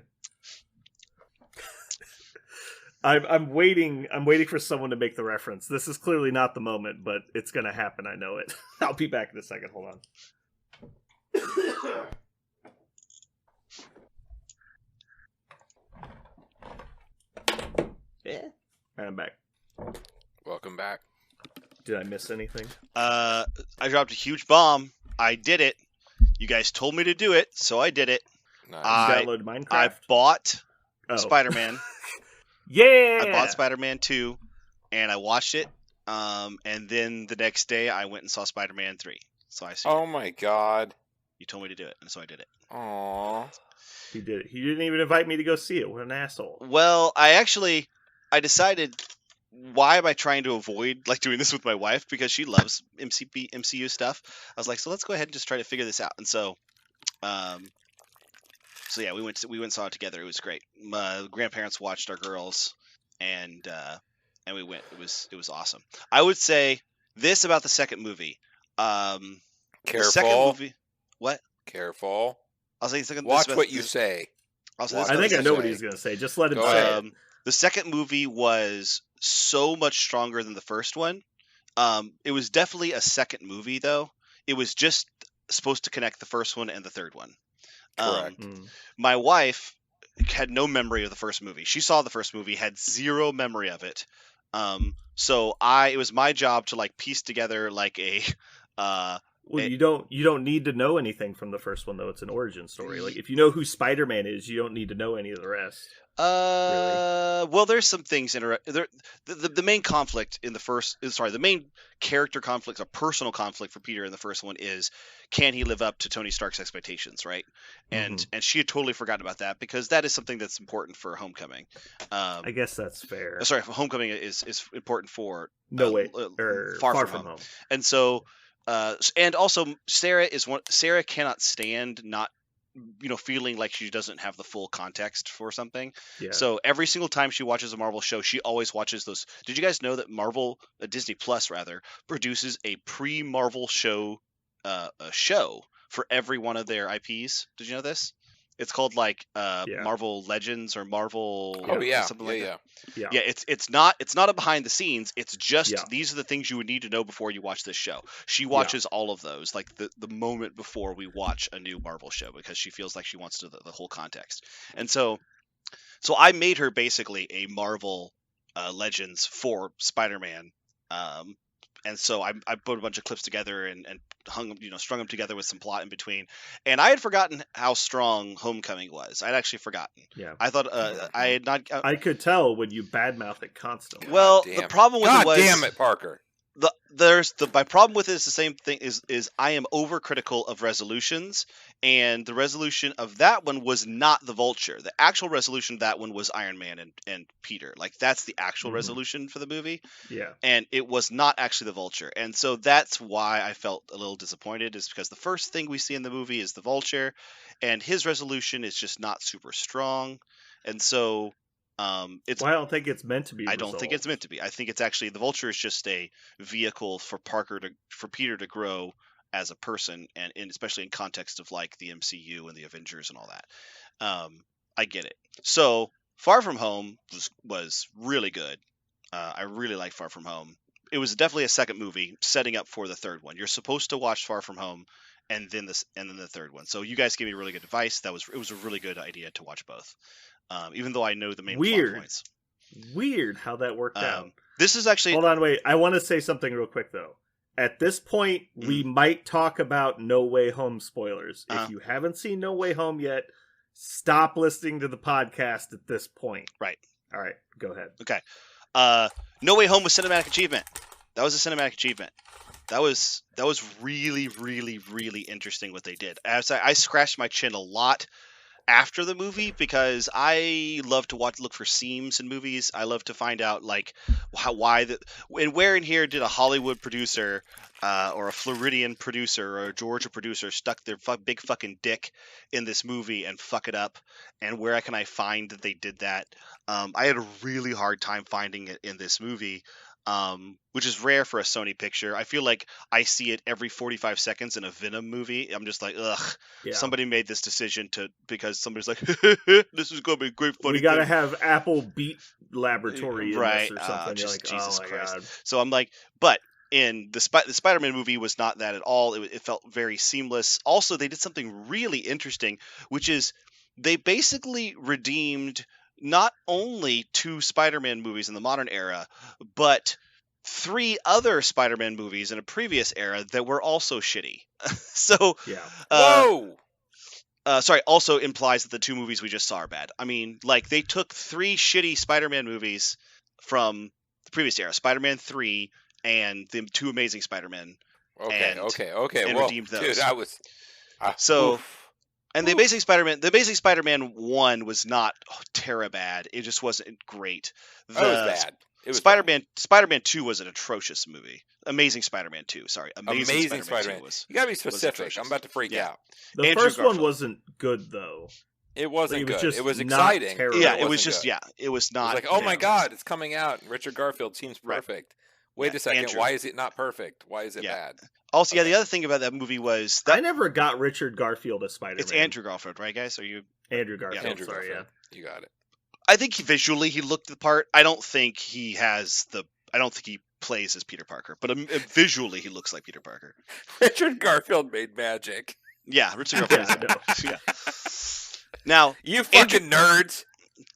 Speaker 1: I'm waiting for someone to make the reference. This is clearly not the moment, but it's gonna happen, I know it. I'll be back in a second, hold on. Yeah. Alright, I'm back.
Speaker 3: Welcome back.
Speaker 1: Did I miss anything?
Speaker 2: I dropped a huge bomb. I did it. You guys told me to do it, so I did it.
Speaker 3: Nice.
Speaker 1: You downloaded Minecraft?
Speaker 2: I bought Spider-Man.
Speaker 1: Yeah!
Speaker 2: I bought Spider-Man 2, and I watched it, and then the next day I went and saw Spider-Man 3. So I
Speaker 3: Oh my god.
Speaker 2: You told me to do it, and so I did it.
Speaker 3: Aww.
Speaker 1: He did it. He didn't even invite me to go see it. What an asshole.
Speaker 2: Well, I decided, why am I trying to avoid like doing this with my wife? Because she loves MCU stuff. I was like, so let's go ahead and just try to figure this out. And so, yeah, we went and saw it together. It was great. My grandparents watched our girls, and we went. It was awesome. I would say this about the second movie.
Speaker 3: Careful.
Speaker 2: The second movie. What?
Speaker 3: Careful.
Speaker 2: I'll say the second.
Speaker 3: Watch what you say.
Speaker 1: I think I know what he's going to say. Just let him say it.
Speaker 2: The second movie was so much stronger than the first one. It was definitely a second movie, though. It was just supposed to connect the first one and the third one.
Speaker 3: Correct.
Speaker 2: My wife had no memory of the first movie. She saw the first movie, had zero memory of it. So it was my job to like piece together like a.
Speaker 1: You don't need to know anything from the first one though. It's an origin story. Like if you know who Spider-Man is, you don't need to know any of the rest. Really.
Speaker 2: Well, there's some things the main conflict in the main character conflict, a personal conflict for Peter in the first one is, can he live up to Tony Stark's expectations, right? And she had totally forgotten about that because that is something that's important for Homecoming.
Speaker 1: I guess that's fair.
Speaker 2: Sorry, Homecoming is important for
Speaker 1: Far From Home.
Speaker 2: And so, and also Sarah cannot stand not feeling like she doesn't have the full context for something.
Speaker 1: Yeah.
Speaker 2: So every single time she watches a Marvel show, she always watches those. Did you guys know that Disney Plus produces a pre-Marvel show, a show for every one of their IPs? Did you know this? It's called like Marvel Legends or Marvel.
Speaker 3: Oh yeah,
Speaker 2: something like
Speaker 3: that.
Speaker 2: Yeah. It's not a behind the scenes. It's just these are the things you would need to know before you watch this show. She watches all of those like the moment before we watch a new Marvel show because she feels like she wants to the whole context. And so I made her basically a Marvel Legends for Spider-Man. And so I put a bunch of clips together and strung them together with some plot in between. And I had forgotten how strong Homecoming was. I'd actually forgotten.
Speaker 1: Yeah.
Speaker 2: I thought I had not.
Speaker 1: I could tell when you badmouth it constantly.
Speaker 2: Well, the problem with it was.
Speaker 3: God damn it, Parker.
Speaker 2: My problem with it is the same thing is I am overcritical of resolutions, and the resolution of that one was not the Vulture. The actual resolution of that one was Iron Man and Peter. Like that's the actual resolution for the movie.
Speaker 1: Yeah.
Speaker 2: And it was not actually the Vulture. And so that's why I felt a little disappointed, is because the first thing we see in the movie is the Vulture, and his resolution is just not super strong. And so I
Speaker 1: don't think it's meant to be.
Speaker 2: I don't think it's meant to be. I think it's actually the Vulture is just a vehicle for Peter to grow as a person, and especially in context of like the MCU and the Avengers and all that. I get it. So Far From Home was really good. I really like Far From Home. It was definitely a second movie setting up for the third one. You're supposed to watch Far From Home and then the third one. So you guys gave me really good advice. It was a really good idea to watch both. Even though I know the main plot points.
Speaker 1: Weird how that worked out.
Speaker 2: This is actually...
Speaker 1: Hold on, wait. I want to say something real quick, though. At this point, we might talk about No Way Home spoilers. If you haven't seen No Way Home yet, stop listening to the podcast at this point.
Speaker 2: Right.
Speaker 1: All right, go ahead.
Speaker 2: Okay. No Way Home was cinematic achievement. That was a cinematic achievement. That was really, really, really interesting what they did. I scratched my chin a lot after the movie because I love to look for seams in movies. I love to find out like where in here did a Hollywood producer or a Floridian producer or a Georgia producer stuck their big fucking dick in this movie and fuck it up, and where can I find that they did that? I had a really hard time finding it in this movie. Which is rare for a Sony picture. I feel like I see it every 45 seconds in a Venom movie. I'm just like, ugh. Yeah. Somebody made this decision because somebody's like, this is going to be a great funny.
Speaker 1: We got to have Apple Beat Laboratory in
Speaker 2: right.
Speaker 1: this or something. You're like,
Speaker 2: Jesus
Speaker 1: oh
Speaker 2: Christ.
Speaker 1: God.
Speaker 2: So I'm like, but in the Spider-Man movie was not that at all. It felt very seamless. Also, they did something really interesting, which is they basically redeemed not only 2 Spider-Man movies in the modern era, but 3 other Spider-Man movies in a previous era that were also shitty. So, also implies that the 2 movies we just saw are bad. I mean, like, they took 3 shitty Spider-Man movies from the previous era, Spider-Man 3 and the 2 Amazing Spider-Men.
Speaker 3: Okay.
Speaker 2: And redeemed those.
Speaker 3: Dude,
Speaker 2: And the Amazing Spider-Man 1 was not bad. It just wasn't great.
Speaker 3: It was bad.
Speaker 2: Spider-Man 2 was an atrocious movie. Amazing Spider-Man 2, sorry. Amazing Spider-Man 2 was...
Speaker 3: You gotta be specific. I'm about to freak out.
Speaker 1: The first one wasn't good, though.
Speaker 3: It wasn't good. It was exciting.
Speaker 2: Yeah, it was just, it was not...
Speaker 3: It was like, oh my God, it's coming out. And Richard Garfield seems perfect. Wait a second, Why is it not perfect? Why is it bad?
Speaker 2: Also, the other thing about that movie was...
Speaker 1: I never got Richard Garfield as Spider-Man.
Speaker 2: It's Andrew Garfield, right, guys?
Speaker 1: Andrew Garfield,
Speaker 3: Andrew Garfield. You got it.
Speaker 2: I think visually he looked the part. I don't think he plays as Peter Parker, but visually he looks like Peter Parker.
Speaker 3: Richard Garfield made magic.
Speaker 2: Yeah, Richard Garfield.
Speaker 1: Yeah,
Speaker 2: Now,
Speaker 3: You fucking nerds.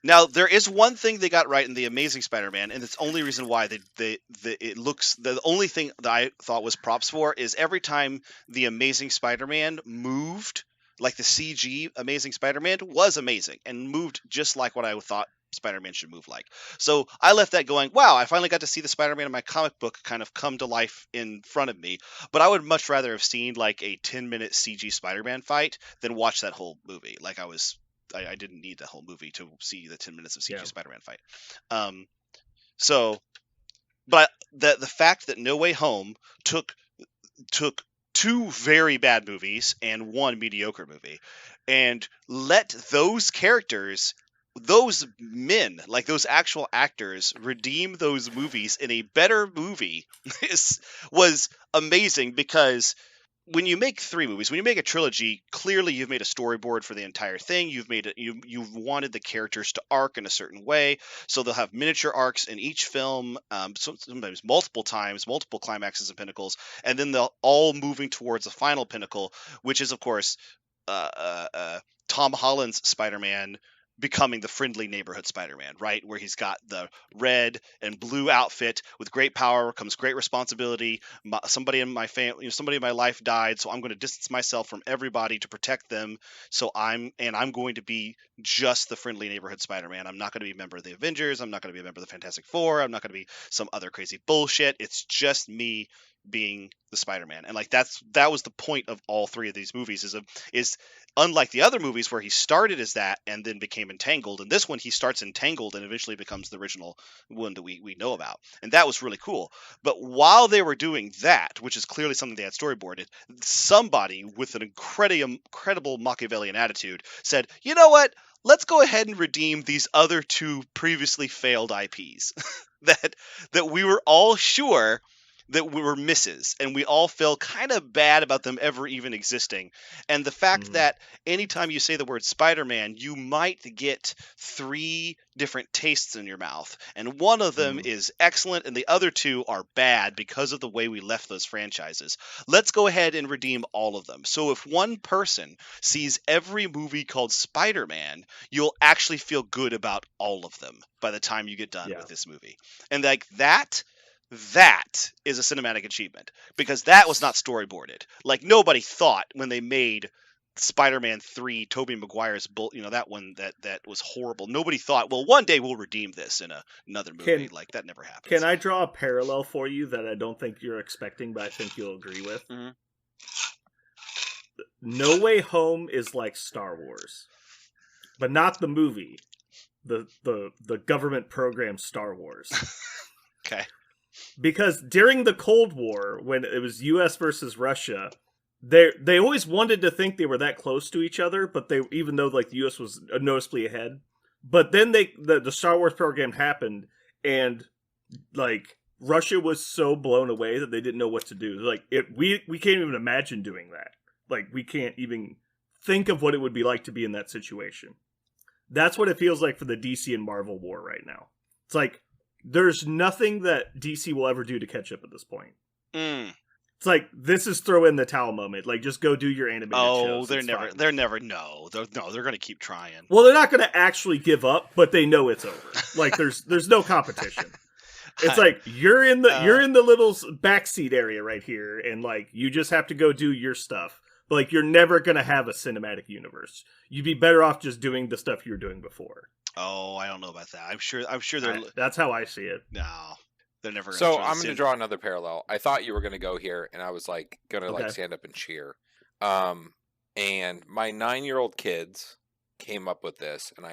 Speaker 2: Now there is one thing they got right in the Amazing Spider-Man, and it's the only reason why the only thing that I thought was props for is every time the Amazing Spider-Man moved, like the CG Amazing Spider-Man was amazing and moved just like what I thought Spider-Man should move like. So I left that going, wow, I finally got to see the Spider-Man in my comic book kind of come to life in front of me. But I would much rather have seen like a 10-minute CG Spider-Man fight than watch that whole movie. Like I didn't need the whole movie to see the 10 minutes of CG Spider-Man fight. But the fact that No Way Home took two very bad movies and one mediocre movie and let those characters, those men, like those actual actors, redeem those movies in a better movie was amazing. Because when you make 3 movies, when you make a trilogy, clearly you've made a storyboard for the entire thing. You've made it. You've wanted the characters to arc in a certain way, so they'll have miniature arcs in each film, sometimes multiple times, multiple climaxes and pinnacles, and then they'll all moving towards a final pinnacle, which is of course Tom Holland's Spider-Man becoming the friendly neighborhood Spider-Man, right? Where he's got the red and blue outfit. With great power comes great responsibility. Somebody in my family, somebody in my life died, so I'm going to distance myself from everybody to protect them. So I'm going to be just the friendly neighborhood Spider-Man. I'm not going to be a member of the Avengers. I'm not going to be a member of the Fantastic Four. I'm not going to be some other crazy bullshit. It's just me being the Spider-Man. And like that was the point of all 3 of these movies is unlike the other movies where he started as that and then became entangled. In this one, he starts entangled and eventually becomes the original one that we know about. And that was really cool. But while they were doing that, which is clearly something they had storyboarded, somebody with an incredible Machiavellian attitude said, you know what? Let's go ahead and redeem these other 2 previously failed IPs that we were all sure that we were misses, and we all feel kind of bad about them ever even existing. And the fact that anytime you say the word Spider-Man, you might get 3 different tastes in your mouth, and one of them is excellent and the other 2 are bad because of the way we left those franchises. Let's go ahead and redeem all of them. So if one person sees every movie called Spider-Man, you'll actually feel good about all of them by the time you get done with this movie. And like that is a cinematic achievement, because that was not storyboarded. Like nobody thought when they made Spider-Man 3, Tobey Maguire's that one that was horrible. Nobody thought, well, one day we'll redeem this in another movie. Like that never happened.
Speaker 1: Can I draw a parallel for you that I don't think you're expecting, but I think you'll agree with?
Speaker 2: Mm-hmm.
Speaker 1: No Way Home is like Star Wars, but not the movie. The government program Star Wars.
Speaker 2: Okay.
Speaker 1: Because during the Cold War, when it was U.S. versus Russia, they always wanted to think they were that close to each other, but even though like the U.S. was noticeably ahead, but then the Star Wars program happened, and like Russia was so blown away that they didn't know what to do. Like we can't even imagine doing that. Like we can't even think of what it would be like to be in that situation. That's what it feels like for the DC and Marvel war right now. It's like there's nothing that DC will ever do to catch up at this point. It's like, this is throw in the towel moment. Like, just go do your animated shows.
Speaker 2: They're never, no, they're going to keep trying.
Speaker 1: Well, they're not going to actually give up, but they know it's over. Like, there's no competition. It's like, you're in the little backseat area right here, and like, you just have to go do your stuff. But like, you're never going to have a cinematic universe. You'd be better off just doing the stuff you were doing before.
Speaker 2: Oh, I don't know about that. I'm sure they're...
Speaker 1: That's how I see it.
Speaker 2: No, they're never going
Speaker 3: to. So I'm going to draw another parallel. I thought you were going to go here, and I was like going to like stand up and cheer. And my 9-year-old kids came up with this, and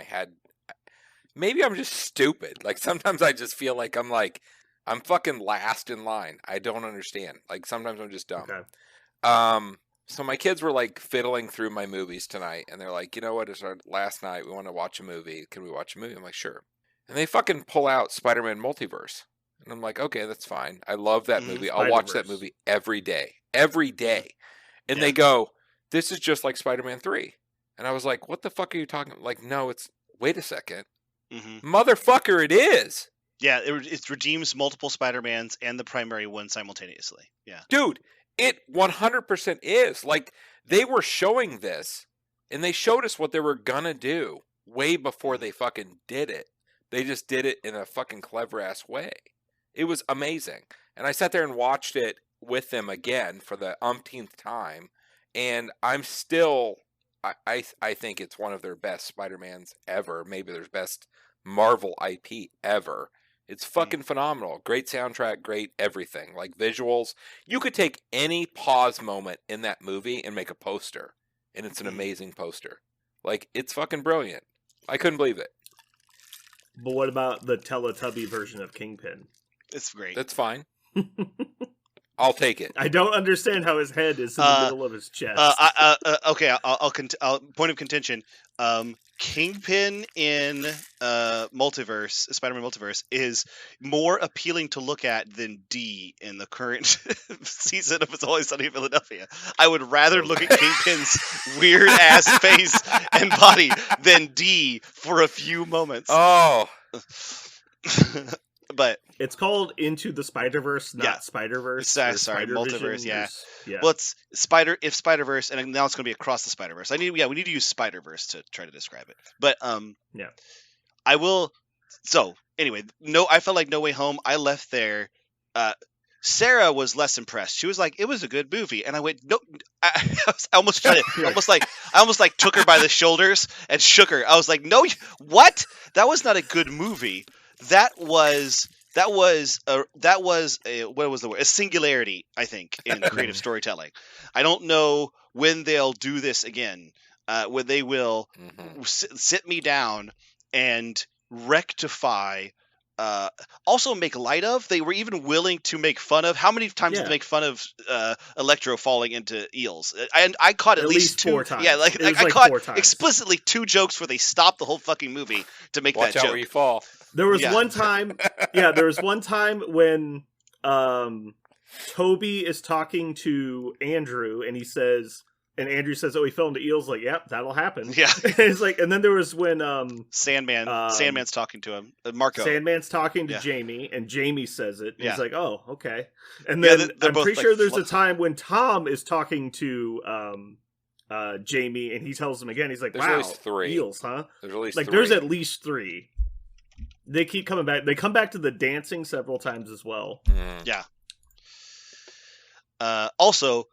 Speaker 3: maybe I'm just stupid. Like sometimes I just feel like I'm fucking last in line. I don't understand. Like sometimes I'm just dumb. Okay. So my kids were like fiddling through my movies tonight, and they're like, you know what, it's our last night, we want to watch a movie. Can we watch a movie? I'm like, sure. And they fucking pull out Spider-Man Multiverse. And I'm like, okay, that's fine. I love that movie. I'll watch that movie every day. Every day. And they go, this is just like Spider-Man 3. And I was like, what the fuck are you talking about? Like, no, wait a second. Motherfucker, it is.
Speaker 2: Yeah, it redeems multiple Spider-Mans and the primary one simultaneously. Yeah.
Speaker 3: Dude, it 100% is. Like, they were showing this, and they showed us what they were gonna do way before they fucking did it. They just did it in a fucking clever-ass way. It was amazing. And I sat there and watched it with them again for the umpteenth time, and I'm still... I think it's one of their best Spider-Mans ever. Maybe their best Marvel IP ever. It's fucking phenomenal. Great soundtrack, great everything. Like visuals. You could take any pause moment in that movie and make a poster. And it's an amazing poster. Like, it's fucking brilliant. I couldn't believe it.
Speaker 1: But what about the Teletubby version of Kingpin?
Speaker 2: It's great.
Speaker 3: That's fine. I'll take it.
Speaker 1: I don't understand how his head is in the middle of his chest.
Speaker 2: Okay, I'll point of contention. Kingpin in Multiverse, Spider-Man Multiverse, is more appealing to look at than D in the current season of It's Always Sunny in Philadelphia. I would rather look at Kingpin's weird ass face and body than D for a few moments.
Speaker 3: Oh.
Speaker 2: But
Speaker 1: it's called Into the Spider-Verse, not Spider-Verse.
Speaker 2: Sorry, Multiverse. Yeah. Well, it's Spider-Verse, and now it's going to be Across the Spider-Verse. We need to use Spider-Verse to try to describe it. But
Speaker 1: yeah,
Speaker 2: I will. So anyway, I felt like No Way Home. I left there. Sarah was less impressed. She was like, "It was a good movie," and I went, "No." I almost tried it. I almost took her by the shoulders and shook her. I was like, "No, what? That was not a good movie. That was a what was the word? A singularity, I think, in creative storytelling. I don't know when they'll do this again. When they will sit me down and rectify. Also make light of. They were even willing to make fun of. How many times did they make fun of Electro falling into eels? And I caught at least 4 times. Yeah, I caught explicitly 2 jokes where they stopped the whole fucking movie to make that joke.
Speaker 3: Watch out where you fall.
Speaker 1: There was one time. Yeah, there was one time when Toby is talking to Andrew, and he says. And Andrew says, "Oh, he fell into eels." Like, yep, that'll happen.
Speaker 2: Yeah,
Speaker 1: it's like, and then there was when
Speaker 2: Sandman's talking to him, Marco.
Speaker 1: Sandman's talking to Jamie, and Jamie says it. And he's like, "Oh, okay." And then I'm pretty sure there's a time when Tom is talking to Jamie, and he tells him again. He's like,
Speaker 3: there's
Speaker 1: "Wow,
Speaker 3: at least 3
Speaker 1: eels, huh?"
Speaker 3: There's at least
Speaker 1: like
Speaker 3: 3.
Speaker 1: There's at least 3. They keep coming back. They come back to the dancing several times as well.
Speaker 2: Yeah. Also.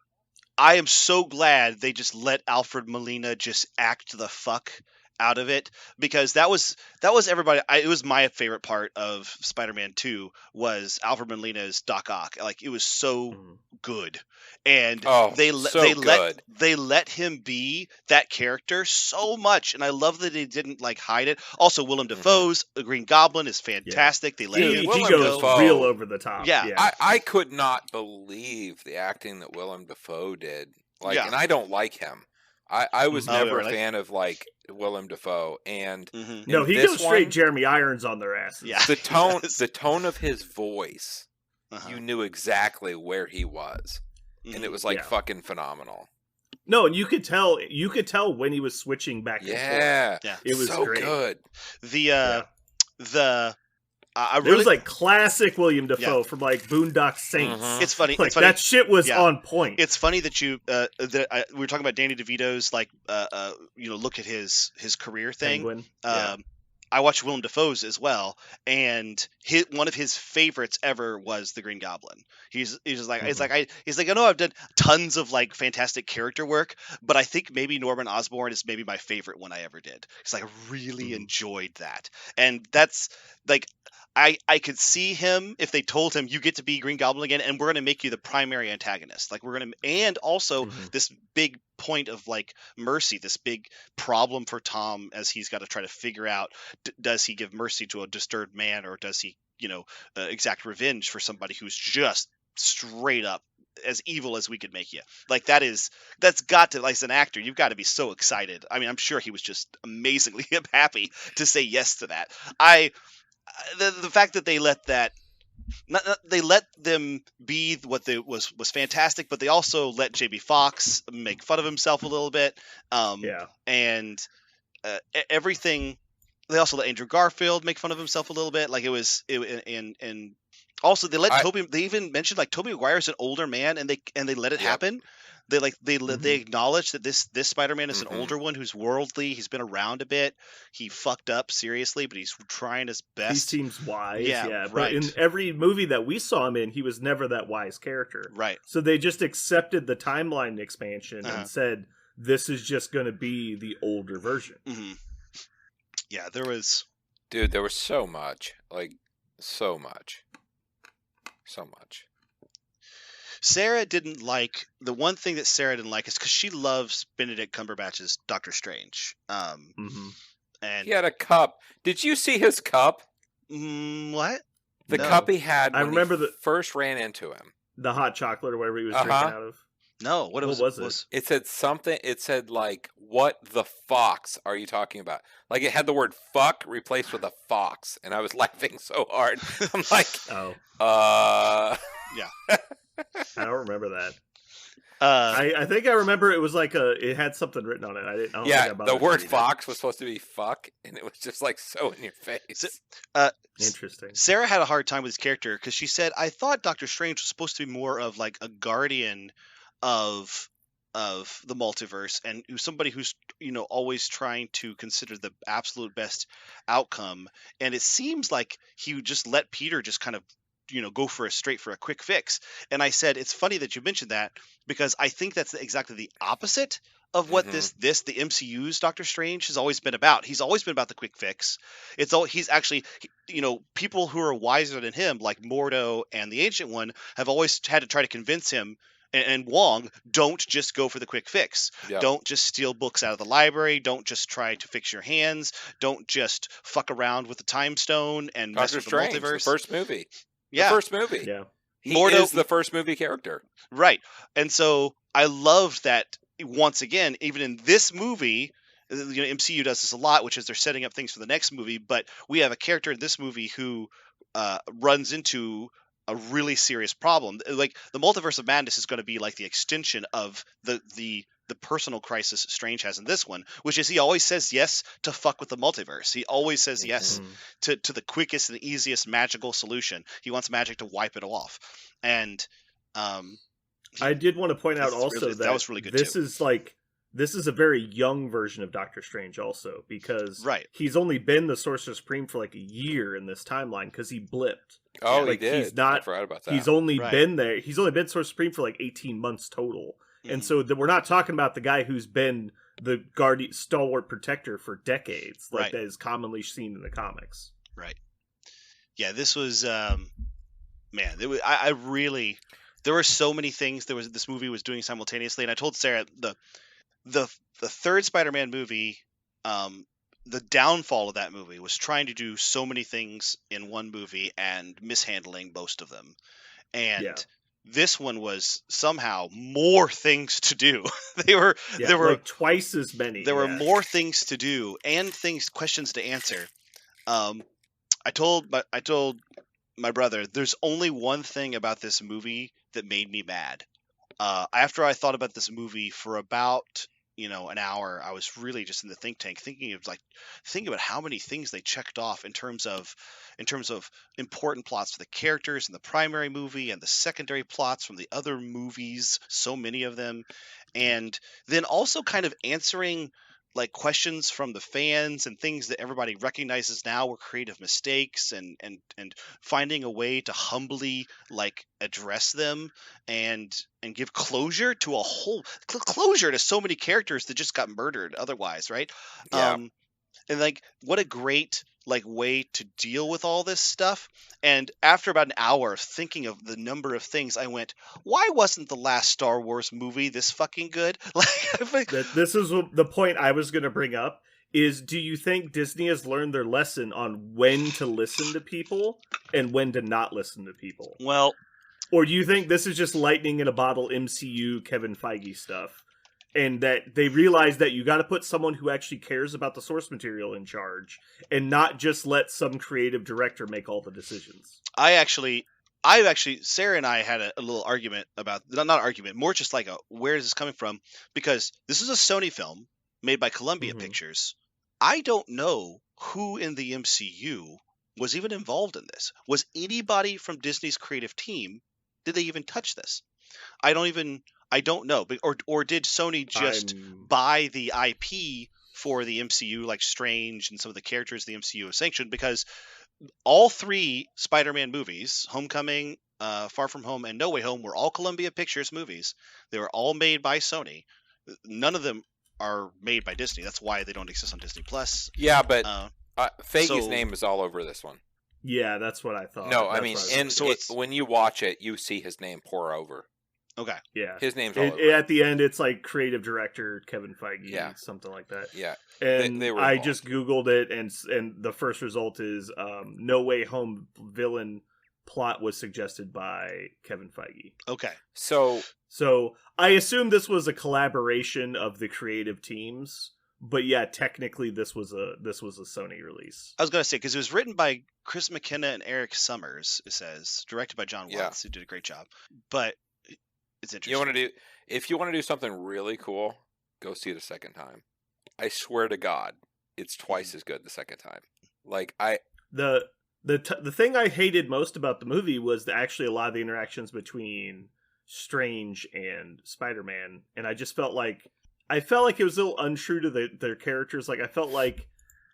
Speaker 2: I am so glad they just let Alfred Molina just act the fuck out of it, because that was everybody. It was my favorite part of Spider-Man 2 was Alfred Molina's Doc Ock. Like, it was so good, and they let him be that character so much, and I love that they didn't hide it. Also, Willem Dafoe's Green Goblin is fantastic. They let
Speaker 1: he goes real over the top.
Speaker 2: Yeah.
Speaker 3: I could not believe the acting that Willem Dafoe did. And I don't like him. I was never a fan of Willem Dafoe, and
Speaker 1: no, he goes straight Jeremy Irons on their asses.
Speaker 3: Yeah, the tone of his voice, you knew exactly where he was, and it was fucking phenomenal.
Speaker 1: No, and you could tell when he was switching back and forth.
Speaker 2: Yeah,
Speaker 1: it was
Speaker 3: so
Speaker 1: great.
Speaker 3: Good.
Speaker 1: It was classic William Dafoe from Boondock Saints.
Speaker 2: It's funny.
Speaker 1: It's funny. That shit was on point.
Speaker 2: It's funny that we were talking about Danny DeVito's look at his career thing.
Speaker 1: Penguin.
Speaker 2: I watched Willem Dafoe's as well, and one of his favorites ever was the Green Goblin. He's like I know I've done tons of fantastic character work, but I think maybe Norman Osborn is maybe my favorite one I ever did. Because I really enjoyed that, and that's I could see him if they told him you get to be Green Goblin again, and we're going to make you the primary antagonist. And also this big point of mercy, this big problem for Tom as he's got to try to figure out: does he give mercy to a disturbed man, or does he, exact revenge for somebody who's just straight up as evil as we could make you? That's got to, as an actor, you've got to be so excited. I mean, I'm sure he was just amazingly happy to say yes to that. The fact that they let them be what they was fantastic, but they also let Jamie Foxx make fun of himself a little bit. And everything. They also let Andrew Garfield make fun of himself a little bit. Like and also they let Tobey. They even mentioned like Tobey Maguire is an older man, and they let it happen. They acknowledge that this Spider-Man is an older one who's worldly. He's been around a bit. He fucked up seriously, but he's trying his best.
Speaker 1: He seems wise. Yeah,
Speaker 2: right.
Speaker 1: But in every movie that we saw him in, he was never that wise character.
Speaker 2: Right.
Speaker 1: So they just accepted the timeline expansion and said, this is just going to be the older version.
Speaker 2: Mm-hmm. Yeah, there was...
Speaker 3: Dude, there was so much. Like, so much. So much.
Speaker 2: Sarah didn't like... The one thing that Sarah didn't like is because she loves Benedict Cumberbatch's Doctor Strange. And
Speaker 3: he had a cup. Did you see his cup?
Speaker 2: What?
Speaker 3: The cup he had when
Speaker 1: I remember
Speaker 3: he first ran into him.
Speaker 1: The hot chocolate or whatever he was drinking out of.
Speaker 2: No, what was it?
Speaker 3: It said something. It said like, "What the fox are you talking about?" Like it had the word "fuck" replaced with a fox, and I was laughing so hard. I'm like,
Speaker 2: yeah.
Speaker 1: I don't remember that. I think I remember it was like it had something written on it. I don't think I
Speaker 3: the word "fox" was supposed to be "fuck," and it was just like so in your face.
Speaker 1: Interesting.
Speaker 2: Sarah had a hard time with his character because she said, "I thought Doctor Strange was supposed to be more of like a guardian of the multiverse and somebody who's always trying to consider the absolute best outcome." And it seems like he would just let Peter just kind of go for a quick fix. And I said, it's funny that you mentioned that because I think that's exactly the opposite of what the MCU's Doctor Strange has always been about. He's always been about the quick fix. He's actually, people who are wiser than him, like Mordo and the Ancient One, have always had to try to convince him and Wong, don't just go for the quick fix. Yep. Don't just steal books out of the library. Don't just try to fix your hands. Don't just fuck around with the time stone and mess with the multiverse.
Speaker 3: The first movie.
Speaker 2: Yeah.
Speaker 3: The first movie.
Speaker 1: Yeah.
Speaker 3: He is the first movie character.
Speaker 2: Right. And so I loved that once again, even in this movie, MCU does this a lot, which is they're setting up things for the next movie, but we have a character in this movie who runs into a really serious problem. Like the Multiverse of Madness is going to be like the extension of the personal crisis Strange has in this one, which is he always says yes to fuck with the multiverse. He always says yes to the quickest and easiest magical solution. He wants magic to wipe it off. And
Speaker 1: I did want to point out also that
Speaker 2: was really good
Speaker 1: this is a very young version of Doctor Strange also, because he's only been the Sorcerer Supreme for like a year in this timeline because he blipped.
Speaker 3: Oh, he did.
Speaker 1: He's not,
Speaker 3: I forgot about that.
Speaker 1: He's only been there. He's only been Sorcerer Supreme for like 18 months total. And so we're not talking about the guy who's been the stalwart protector for decades, like that is commonly seen in the comics.
Speaker 2: Right. Yeah, this was, man, I really, there were so many things this movie was doing simultaneously. And I told Sarah, the third Spider-Man movie, the downfall of that movie was trying to do so many things in one movie and mishandling most of them. And this one was somehow more things to do. There were
Speaker 1: like twice as many.
Speaker 2: There were more things to do and questions to answer. I told my brother, there's only one thing about this movie that made me mad. After I thought about this movie for about an hour, I was really just in the think tank thinking about how many things they checked off in terms of important plots for the characters in the primary movie and the secondary plots from the other movies, so many of them, and then also kind of answering like questions from the fans and things that everybody recognizes now were creative mistakes, and finding a way to humbly like address them and give closure to so many characters that just got murdered otherwise, right?
Speaker 3: Yeah.
Speaker 2: And like what a great like way to deal with all this stuff. And after about an hour of thinking of the number of things, I went, why wasn't the last Star Wars movie this fucking good? Like
Speaker 1: this is the point I was going to bring up is, do you think Disney has learned their lesson on when to listen to people and when to not listen to people?
Speaker 2: Well,
Speaker 1: or do you think this is just lightning in a bottle MCU Kevin Feige stuff? And that they realize that you got to put someone who actually cares about the source material in charge and not just let some creative director make all the decisions.
Speaker 2: I've actually, Sarah and I had a little argument about, not argument, more just like where is this coming from? Because this is a Sony film made by Columbia Pictures. I don't know who in the MCU was even involved in this. Was anybody from Disney's creative team? Did they even touch this? I don't know. Or did Sony just buy the IP for the MCU, like Strange and some of the characters the MCU has sanctioned? Because all 3 Spider-Man movies, Homecoming, Far From Home, and No Way Home, were all Columbia Pictures movies. They were all made by Sony. None of them are made by Disney. That's why they don't exist on Disney Plus.
Speaker 3: Yeah, but Feige's name is all over this one.
Speaker 1: Yeah, that's what I thought.
Speaker 3: No, I mean, when you watch it, you see his name pour over.
Speaker 2: Okay.
Speaker 1: Yeah.
Speaker 3: His name's all over.
Speaker 1: At the end, it's like creative director Kevin Feige, something like that.
Speaker 3: Yeah.
Speaker 1: And
Speaker 3: they were
Speaker 1: I
Speaker 3: involved.
Speaker 1: just Googled it, and the first result is No Way Home villain plot was suggested by Kevin Feige.
Speaker 2: Okay.
Speaker 1: So I assume this was a collaboration of the creative teams, but yeah, technically this was a Sony release.
Speaker 2: I was gonna say, because it was written by Chris McKenna and Eric Summers. It says directed by John Watts, who did a great job. But it's interesting.
Speaker 3: If you want to do something really cool, go see it a second time. I swear to God, it's twice as good the second time. Like
Speaker 1: the thing I hated most about the movie was actually a lot of the interactions between Strange and Spider-Man, and I just felt like it was a little untrue to their characters. Like I felt like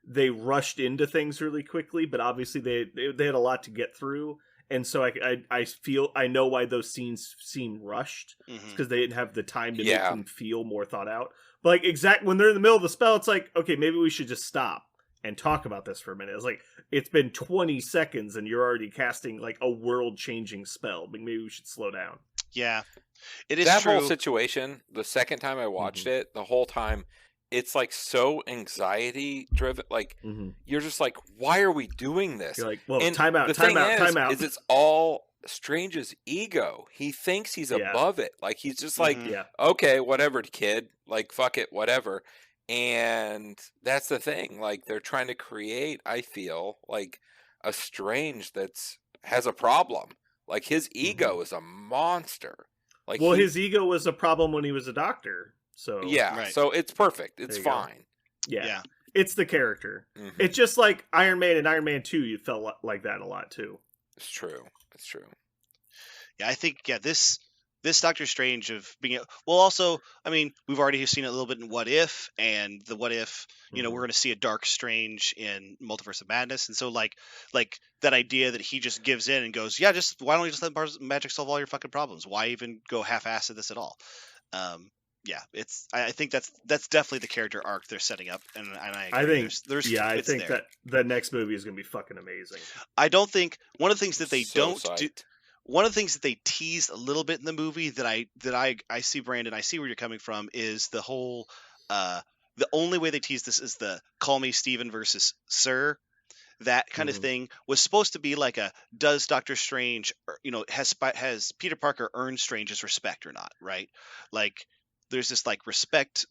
Speaker 1: they rushed into things really quickly, but obviously they had a lot to get through. And so I know why those scenes seem rushed, because they didn't have the time to make them feel more thought out. But like when they're in the middle of the spell, it's like, okay, maybe we should just stop and talk about this for a minute. It's like, it's been 20 seconds and you're already casting like a world-changing spell. But maybe we should slow down.
Speaker 2: Yeah, it is
Speaker 3: that
Speaker 2: true.
Speaker 3: whole situation. The second time I watched it, the whole time, it's like so anxiety driven. Like you're just like, why are we doing this?
Speaker 1: You're like, well,
Speaker 3: and
Speaker 1: time out.
Speaker 3: Is it's all Strange's ego. He thinks he's above it. Like he's just like, okay, whatever, kid. Like fuck it, whatever. And that's the thing. Like they're trying to create, I feel like, a Strange has a problem. Like his ego is a monster. Like
Speaker 1: his ego was a problem when he was a doctor. So
Speaker 3: so it's perfect. It's fine.
Speaker 1: Yeah. It's the character. It's just like Iron Man and Iron Man 2, you felt like that a lot too.
Speaker 3: It's true.
Speaker 2: Yeah, I think this Doctor Strange of being also, I mean, we've already seen it a little bit in What If, and the What If, we're going to see a Dark Strange in Multiverse of Madness, and so like that idea that he just gives in and goes, yeah, just why don't you just let magic solve all your fucking problems? Why even go half-assed at this at all? Yeah, I think that's definitely the character arc they're setting up, and I agree.
Speaker 1: I think that the next movie is going to be fucking amazing.
Speaker 2: I don't think one of the things that they don't do. One of the things that they teased a little bit in the movie that I see, Brandon, I see where you're coming from, is the whole the only way they tease this is the call me Steven versus Sir. That kind of thing was supposed to be like does Doctor Strange, has Peter Parker earned Strange's respect or not, right? Like there's this like respect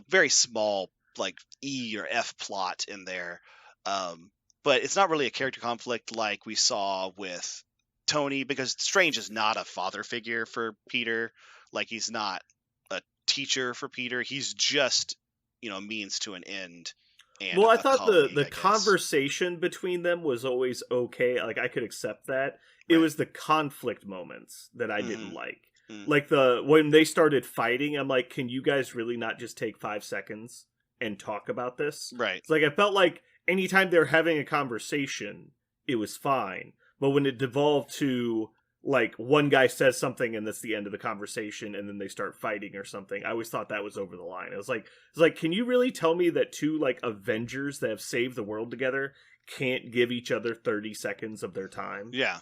Speaker 2: very small like E or F plot in there, but it's not really a character conflict like we saw with Tony, because Strange is not a father figure for Peter. Like he's not a teacher for Peter. He's just a means to an end. And
Speaker 1: I thought the conversation between them was always okay. Like I could accept that. Right. It was the conflict moments that I didn't like. Like when they started fighting, I'm like, can you guys really not just take 5 seconds and talk about this?
Speaker 2: Right.
Speaker 1: It's like I felt like anytime they're having a conversation, it was fine. But when it devolved to like one guy says something and that's the end of the conversation, and then they start fighting or something, I always thought that was over the line. It was like, can you really tell me that two like Avengers that have saved the world together can't give each other 30 seconds of their time?
Speaker 2: Yeah.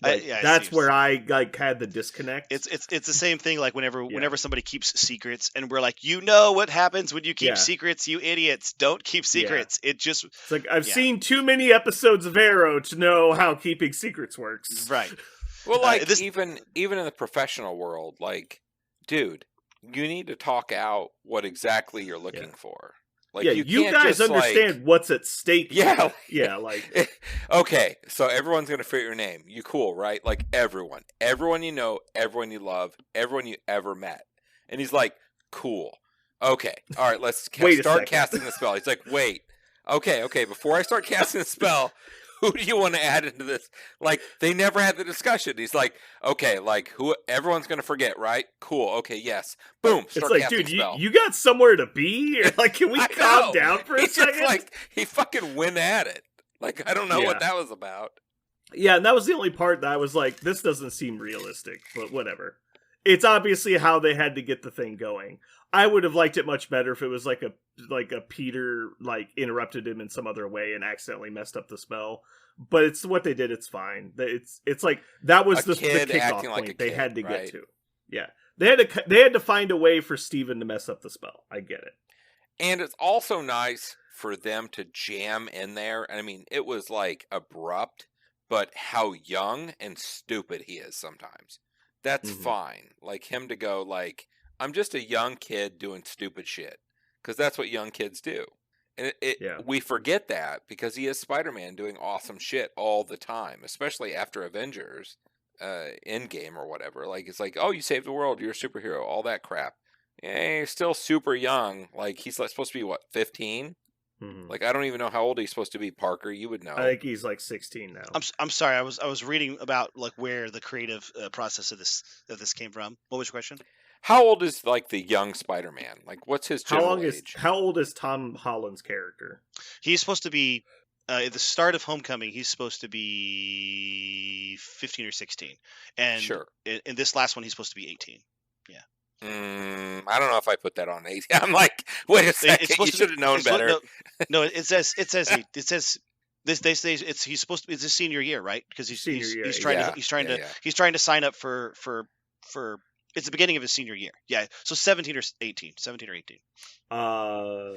Speaker 1: Like, that's where I like had the disconnect.
Speaker 2: It's the same thing. Like whenever somebody keeps secrets, and we're like, what happens when you keep secrets, you idiots! Don't keep secrets.
Speaker 1: Yeah.
Speaker 2: It's
Speaker 1: like I've seen too many episodes of Arrow to know how keeping secrets works.
Speaker 2: Right.
Speaker 3: Well, like even in the professional world, like, dude, you need to talk out what exactly you're looking for. Like,
Speaker 1: you guys just, understand what's at stake.
Speaker 3: Yeah,
Speaker 1: like
Speaker 3: okay, so everyone's gonna forget your name. You cool, right? Like everyone you know, everyone you love, everyone you ever met. And he's like, cool. Okay, all right, let's
Speaker 1: Wait a
Speaker 3: start
Speaker 1: second.
Speaker 3: casting the spell. He's like, wait, okay, before I start casting the spell, who do you want to add into this? Like, they never had the discussion. He's like, okay, like, who? Everyone's going to forget, right? Cool, okay, yes. Boom,
Speaker 1: It's
Speaker 3: start
Speaker 1: like,
Speaker 3: casting
Speaker 1: dude,
Speaker 3: spell.
Speaker 1: you got somewhere to be? Or, like, can we
Speaker 3: I
Speaker 1: calm
Speaker 3: know.
Speaker 1: down for a
Speaker 3: He's
Speaker 1: second?
Speaker 3: just like, he fucking went at it. Like, I don't know
Speaker 1: Yeah.
Speaker 3: what that was about.
Speaker 1: Yeah, and that was the only part that I was like, this doesn't seem realistic, but whatever. It's obviously how they had to get the thing going. I would have liked it much better if it was like a Peter like interrupted him in some other way and accidentally messed up the spell. But it's what they did. It's fine. It's like that was the
Speaker 3: kid
Speaker 1: kickoff
Speaker 3: acting
Speaker 1: point
Speaker 3: like a
Speaker 1: they
Speaker 3: kid,
Speaker 1: had to
Speaker 3: right?
Speaker 1: get to. Yeah, they had to find a way for Steven to mess up the spell. I get it.
Speaker 3: And it's also nice for them to jam in there. I mean, it was like abrupt, but how young and stupid he is sometimes. That's fine. Like him to go like, I'm just a young kid doing stupid shit. Because that's what young kids do. And we forget that because he is Spider-Man doing awesome shit all the time, especially after Avengers, Endgame or whatever. Like, it's like, oh, you saved the world, you're a superhero, all that crap. Yeah, you're still super young. Like, he's like, supposed to be, what, 15? Like, I don't even know how old he's supposed to be, Parker. You would know.
Speaker 1: I think he's like 16 now.
Speaker 2: I'm sorry. I was reading about like where the creative process of this came from. What was your question?
Speaker 3: How old is like the young Spider-Man? Like, what's his general age?
Speaker 1: How old is Tom Holland's character?
Speaker 2: He's supposed to be at the start of Homecoming. He's supposed to be 15 or 16, and
Speaker 3: Sure.
Speaker 2: in this last one, he's supposed to be 18. Yeah.
Speaker 3: I don't know if I put that on 18. I'm like, wait a second. You should have known better.
Speaker 2: No, it says they say he's supposed to be, it's his senior year, right? Because he's trying to sign up for it's the beginning of his senior year. Yeah. So 17 or 18.
Speaker 1: Yeah.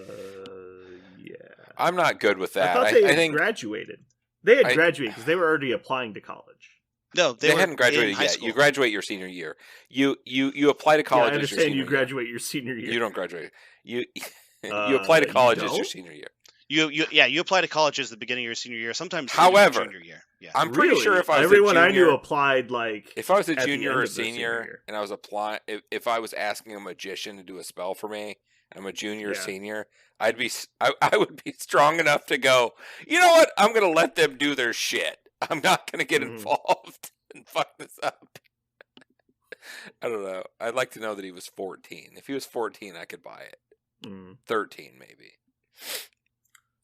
Speaker 3: I'm not good with that.
Speaker 1: I thought they
Speaker 3: I
Speaker 1: had
Speaker 3: think
Speaker 1: graduated. They had graduated because they were already applying to college.
Speaker 2: No,
Speaker 3: they hadn't graduated yet. You graduate your senior year. You apply to college.
Speaker 1: I understand
Speaker 3: as your
Speaker 1: you graduate your senior year.
Speaker 3: You don't graduate. You apply to college as your senior year.
Speaker 2: You apply to college as the beginning of your senior year. Sometimes,
Speaker 3: however,
Speaker 2: junior year. Yeah.
Speaker 3: I'm pretty sure if I was
Speaker 1: everyone
Speaker 3: a junior,
Speaker 1: I knew applied like
Speaker 3: if I was a
Speaker 1: at the
Speaker 3: junior
Speaker 1: end
Speaker 3: or
Speaker 1: of their
Speaker 3: senior
Speaker 1: senior year.
Speaker 3: and I was applying, if I was asking a magician to do a spell for me, and I'm a junior or senior, I would be strong enough to go, you know what? I'm gonna let them do their shit. I'm not gonna get involved and fuck this up. I don't know. I'd like to know that he was 14. If he was 14, I could buy it. 13 maybe.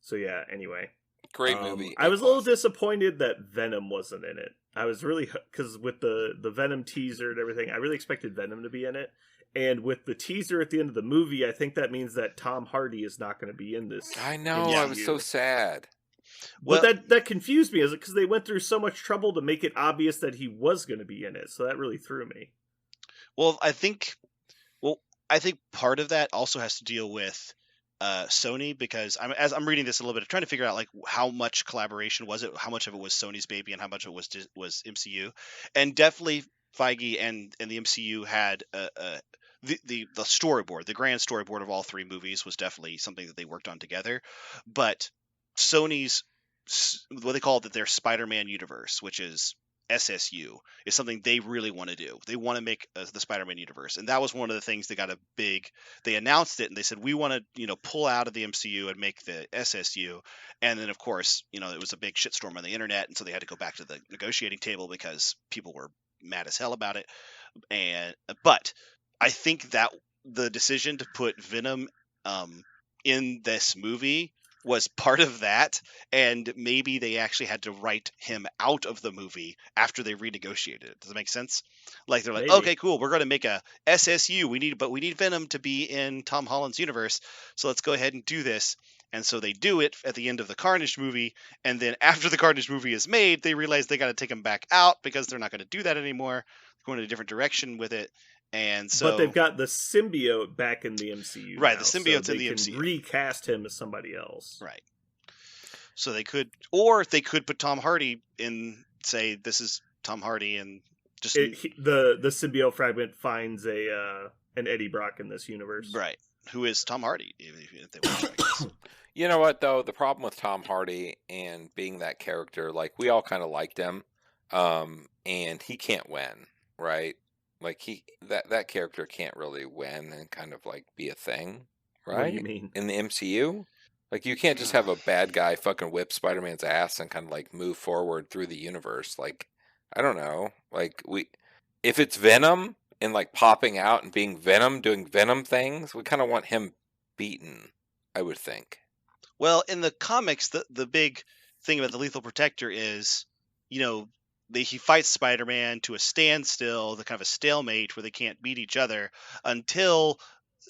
Speaker 1: So yeah, anyway.
Speaker 3: Great movie.
Speaker 1: I was a little disappointed that Venom wasn't in it. I was really, because with the Venom teaser and everything, I really expected Venom to be in it. And with the teaser at the end of the movie, I think that means that Tom Hardy is not going to be in this.
Speaker 3: I know. I was so sad.
Speaker 1: Well, that confused me, because they went through so much trouble to make it obvious that he was going to be in it. So that really threw me.
Speaker 2: Well, I think part of that also has to deal with Sony, because as I'm reading this a little bit, I'm trying to figure out like how much collaboration was it, how much of it was Sony's baby, and how much of it was MCU, and definitely Feige and the MCU had the storyboard, the grand storyboard of all three movies was definitely something that they worked on together, but Sony's what they call it, their Spider-Man universe, which is SSU, is something they really want to do. They want to make the Spider-Man universe, and that was one of the things they announced it, and they said we want to pull out of the MCU and make the SSU, and then of course it was a big shitstorm on the internet, and so they had to go back to the negotiating table because people were mad as hell about it. But I think that the decision to put Venom in this movie was part of that, and maybe they actually had to write him out of the movie after they renegotiated it. Does that make sense? Like they're like,
Speaker 1: Maybe.
Speaker 2: okay, cool, we're going to make a SSU. We need Venom to be in Tom Holland's universe, so let's go ahead and do this. And so they do it at the end of the Carnage movie, and then after the Carnage movie is made, they realize they got to take him back out because they're not going to do that anymore. They're going in a different direction with it. And so,
Speaker 1: but they've got the symbiote back in the MCU,
Speaker 2: right?
Speaker 1: Now,
Speaker 2: The symbiote's
Speaker 1: so
Speaker 2: in the
Speaker 1: can
Speaker 2: MCU.
Speaker 1: Recast him as somebody else,
Speaker 2: right? So they could, or they could put Tom Hardy in. Say this is Tom Hardy, and just
Speaker 1: the symbiote fragment finds an Eddie Brock in this universe,
Speaker 2: right? Who is Tom Hardy? If they want to, I guess.
Speaker 3: You know what though? The problem with Tom Hardy and being that character, like we all kind of liked him, and he can't win, right? Like that character can't really win and kind of like be a thing, right?
Speaker 1: What do you mean?
Speaker 3: In the MCU? Like you can't just have a bad guy fucking whip Spider-Man's ass and kind of like move forward through the universe. Like, I don't know. Like if it's Venom and like popping out and being Venom, doing Venom things, we kind of want him beaten, I would think.
Speaker 2: Well, in the comics, the big thing about the Lethal Protector is, he fights Spider-Man to a standstill, the kind of a stalemate where they can't beat each other until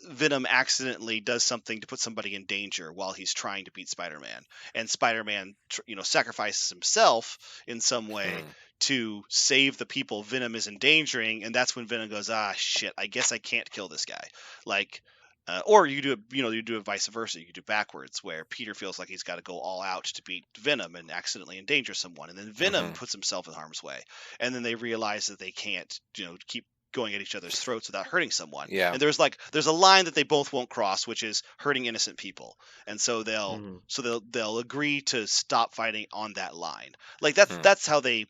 Speaker 2: Venom accidentally does something to put somebody in danger while he's trying to beat Spider-Man. And Spider-Man, sacrifices himself in some way to save the people Venom is endangering. And that's when Venom goes, shit, I guess I can't kill this guy. Like, or you do it, you do it vice versa. You could do backwards, where Peter feels like he's got to go all out to beat Venom and accidentally endanger someone, and then Venom puts himself in harm's way, and then they realize that they can't, keep going at each other's throats without hurting someone.
Speaker 3: Yeah.
Speaker 2: And there's a line that they both won't cross, which is hurting innocent people, and so they'll agree to stop fighting on that line. Like that's how they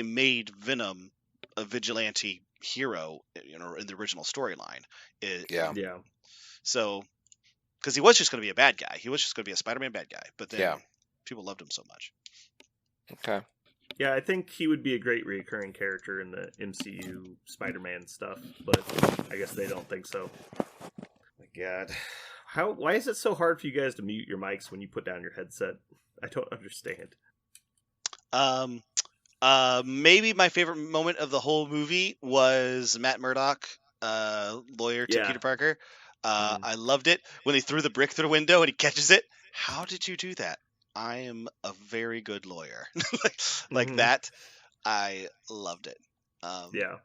Speaker 2: made Venom a vigilante hero, in the original storyline.
Speaker 3: Yeah.
Speaker 2: So, because he was just going to be a bad guy. He was just going to be a Spider-Man bad guy. But then people loved him so much.
Speaker 3: Okay.
Speaker 1: Yeah, I think he would be a great recurring character in the MCU Spider-Man stuff, but I guess they don't think so. My God. Why is it so hard for you guys to mute your mics when you put down your headset? I don't understand.
Speaker 2: Maybe my favorite moment of the whole movie was Matt Murdock, lawyer to Peter Parker. I loved it when he threw the brick through the window and he catches it. How did you do that? I am a very good lawyer. like that. I loved it.
Speaker 1: Yeah.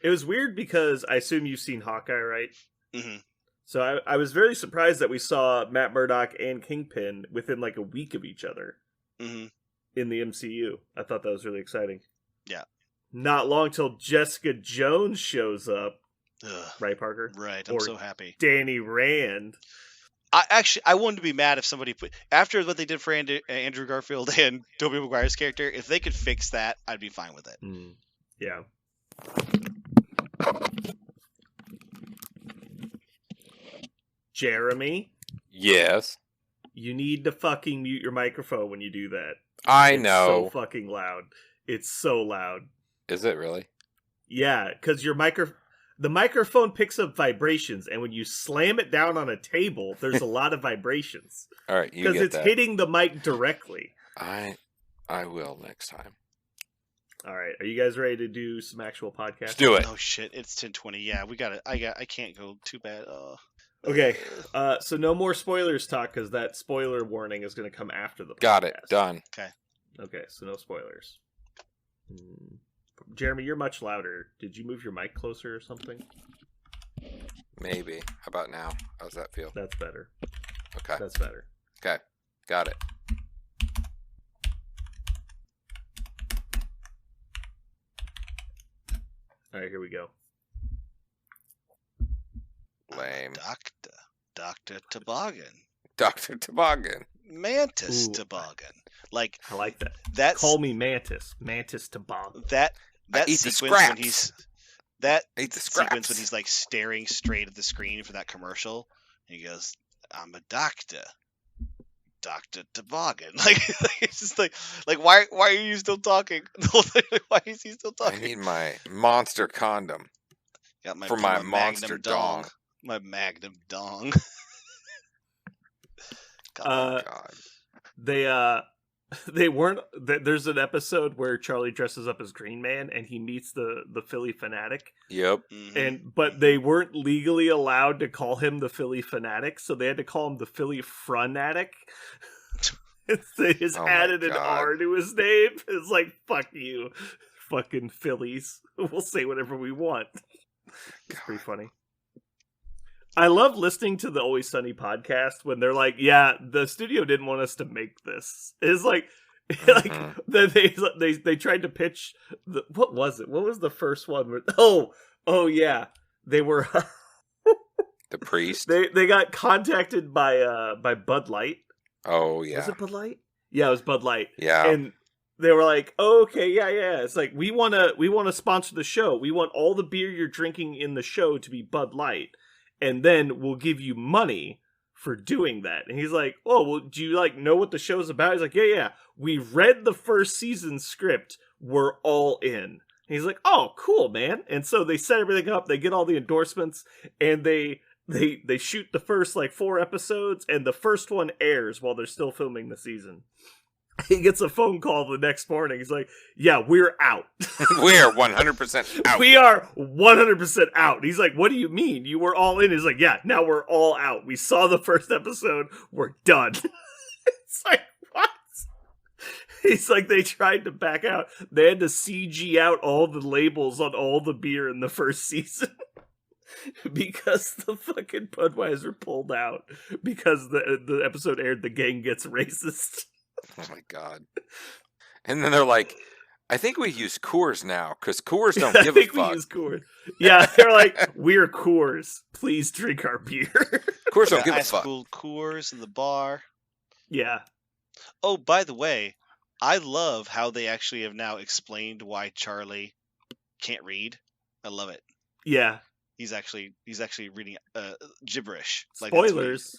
Speaker 1: It was weird because I assume you've seen Hawkeye, right?
Speaker 2: Mm-hmm.
Speaker 1: So I was very surprised that we saw Matt Murdock and Kingpin within like a week of each other in the MCU. I thought that was really exciting.
Speaker 2: Yeah.
Speaker 1: Not long till Jessica Jones shows up.
Speaker 2: Ugh.
Speaker 1: Right, Parker?
Speaker 2: Right, I'm so happy.
Speaker 1: Danny Rand.
Speaker 2: I wouldn't be mad if somebody after what they did for Andrew Garfield and Tobey Maguire's character, if they could fix that, I'd be fine with it.
Speaker 1: Yeah. Jeremy?
Speaker 3: Yes?
Speaker 1: You need to fucking mute your microphone when you do that.
Speaker 3: It's know.
Speaker 1: So fucking loud. It's so loud.
Speaker 3: Is it really?
Speaker 1: Yeah, because the microphone picks up vibrations, and when you slam it down on a table, there's a lot of vibrations.
Speaker 3: All right, you get
Speaker 1: because it's hitting the mic directly.
Speaker 3: I will next time.
Speaker 1: All right, are you guys ready to do some actual podcasts?
Speaker 3: Let's do it.
Speaker 2: Oh shit, it's 10:20. Yeah, we got it. I can't go too bad.
Speaker 1: Okay, so no more spoilers talk because that spoiler warning is going to come after the podcast.
Speaker 3: Got it. Done.
Speaker 2: Okay,
Speaker 1: so no spoilers. Jeremy, you're much louder. Did you move your mic closer or something?
Speaker 3: Maybe. How about now? How's that feel?
Speaker 1: That's better.
Speaker 3: Okay.
Speaker 1: That's better.
Speaker 3: Okay. Got it.
Speaker 1: All right, here we go.
Speaker 3: Lame.
Speaker 2: Dr. Toboggan.
Speaker 3: Dr. Toboggan.
Speaker 2: Mantis Toboggan. Like,
Speaker 1: I like that.
Speaker 2: That's
Speaker 1: Call me Mantis. Mantis Toboggan.
Speaker 2: That
Speaker 3: eat
Speaker 2: sequence when he's
Speaker 3: sequence
Speaker 2: when he's like staring straight at the screen for that commercial, and he goes, "I'm a doctor, Dr. Toboggan." Like it's just like why are you still talking? Why is he still talking?
Speaker 3: I need my monster condom.
Speaker 2: Got my
Speaker 3: monster dong.
Speaker 2: My Magnum dong.
Speaker 3: God.
Speaker 1: They weren't. There's an episode where Charlie dresses up as Green Man and he meets the Philly Fanatic.
Speaker 3: Yep.
Speaker 1: Mm-hmm. But they weren't legally allowed to call him the Philly Fanatic, so they had to call him the Philly Frunatic. They just added an R to his name. It's like, fuck you, fucking Phillies. We'll say whatever we want. It's pretty funny. I love listening to the Always Sunny podcast when they're like, yeah, the studio didn't want us to make this. It's like, they tried to pitch what was it? What was the first one? Oh yeah. They were
Speaker 3: the priest.
Speaker 1: They got contacted by Bud Light.
Speaker 3: Oh yeah.
Speaker 1: Was it Bud Light? Yeah, it was Bud Light.
Speaker 3: Yeah.
Speaker 1: And they were like, oh, okay, yeah. It's like, we want to sponsor the show. We want all the beer you're drinking in the show to be Bud Light. And then we'll give you money for doing that. And he's like, oh, well, do you like know what the show's about? He's like, yeah. We read the first season script. We're all in. And he's like, oh, cool, man. And so they set everything up. They get all the endorsements, and they shoot the first like 4 episodes, and the first one airs while they're still filming the season. He gets a phone call the next morning. He's like, yeah, we're out.
Speaker 3: We're 100% out.
Speaker 1: We are 100% out. He's like, what do you mean? You were all in? He's like, yeah, now we're all out. We saw the first episode. We're done. It's like, what? He's like, they tried to back out. They had to CG out all the labels on all the beer in the first season. Because the fucking Budweiser pulled out. Because the episode aired, the gang gets racist.
Speaker 3: Oh my god. And then they're like, I think we use Coors now, because Coors don't give a fuck.
Speaker 1: We use Coors. Yeah, they're like, we're Coors. Please drink our beer.
Speaker 3: Coors don't give a fuck.
Speaker 2: Cool Coors in the bar.
Speaker 1: Yeah.
Speaker 2: Oh, by the way, I love how they actually have now explained why Charlie can't read. I love it.
Speaker 1: Yeah.
Speaker 2: He's actually reading gibberish.
Speaker 1: Spoilers.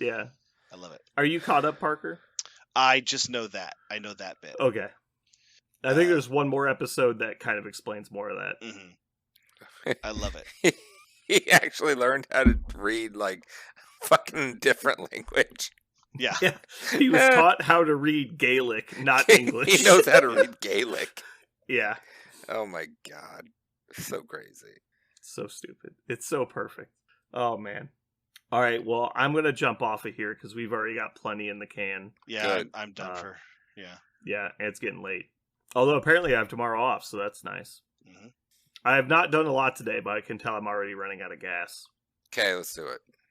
Speaker 1: Yeah.
Speaker 2: I love it.
Speaker 1: Are you caught up, Parker?
Speaker 2: I just know that. I know that bit.
Speaker 1: Okay. I think there's one more episode that kind of explains more of that.
Speaker 2: Mm-hmm. I love it.
Speaker 3: He actually learned how to read, like, fucking different language.
Speaker 2: Yeah.
Speaker 1: He was taught how to read Gaelic, not English.
Speaker 3: He knows how to read Gaelic.
Speaker 1: Yeah.
Speaker 3: Oh my god. So crazy.
Speaker 1: So stupid. It's so perfect. Oh, man. All right, well, I'm going to jump off of here because we've already got plenty in the can.
Speaker 2: Yeah, I'm done for... Yeah.
Speaker 1: Yeah, and it's getting late. Although apparently I have tomorrow off, so that's nice.
Speaker 2: Mm-hmm.
Speaker 1: I have not done a lot today, but I can tell I'm already running out of gas.
Speaker 3: Okay, let's do it.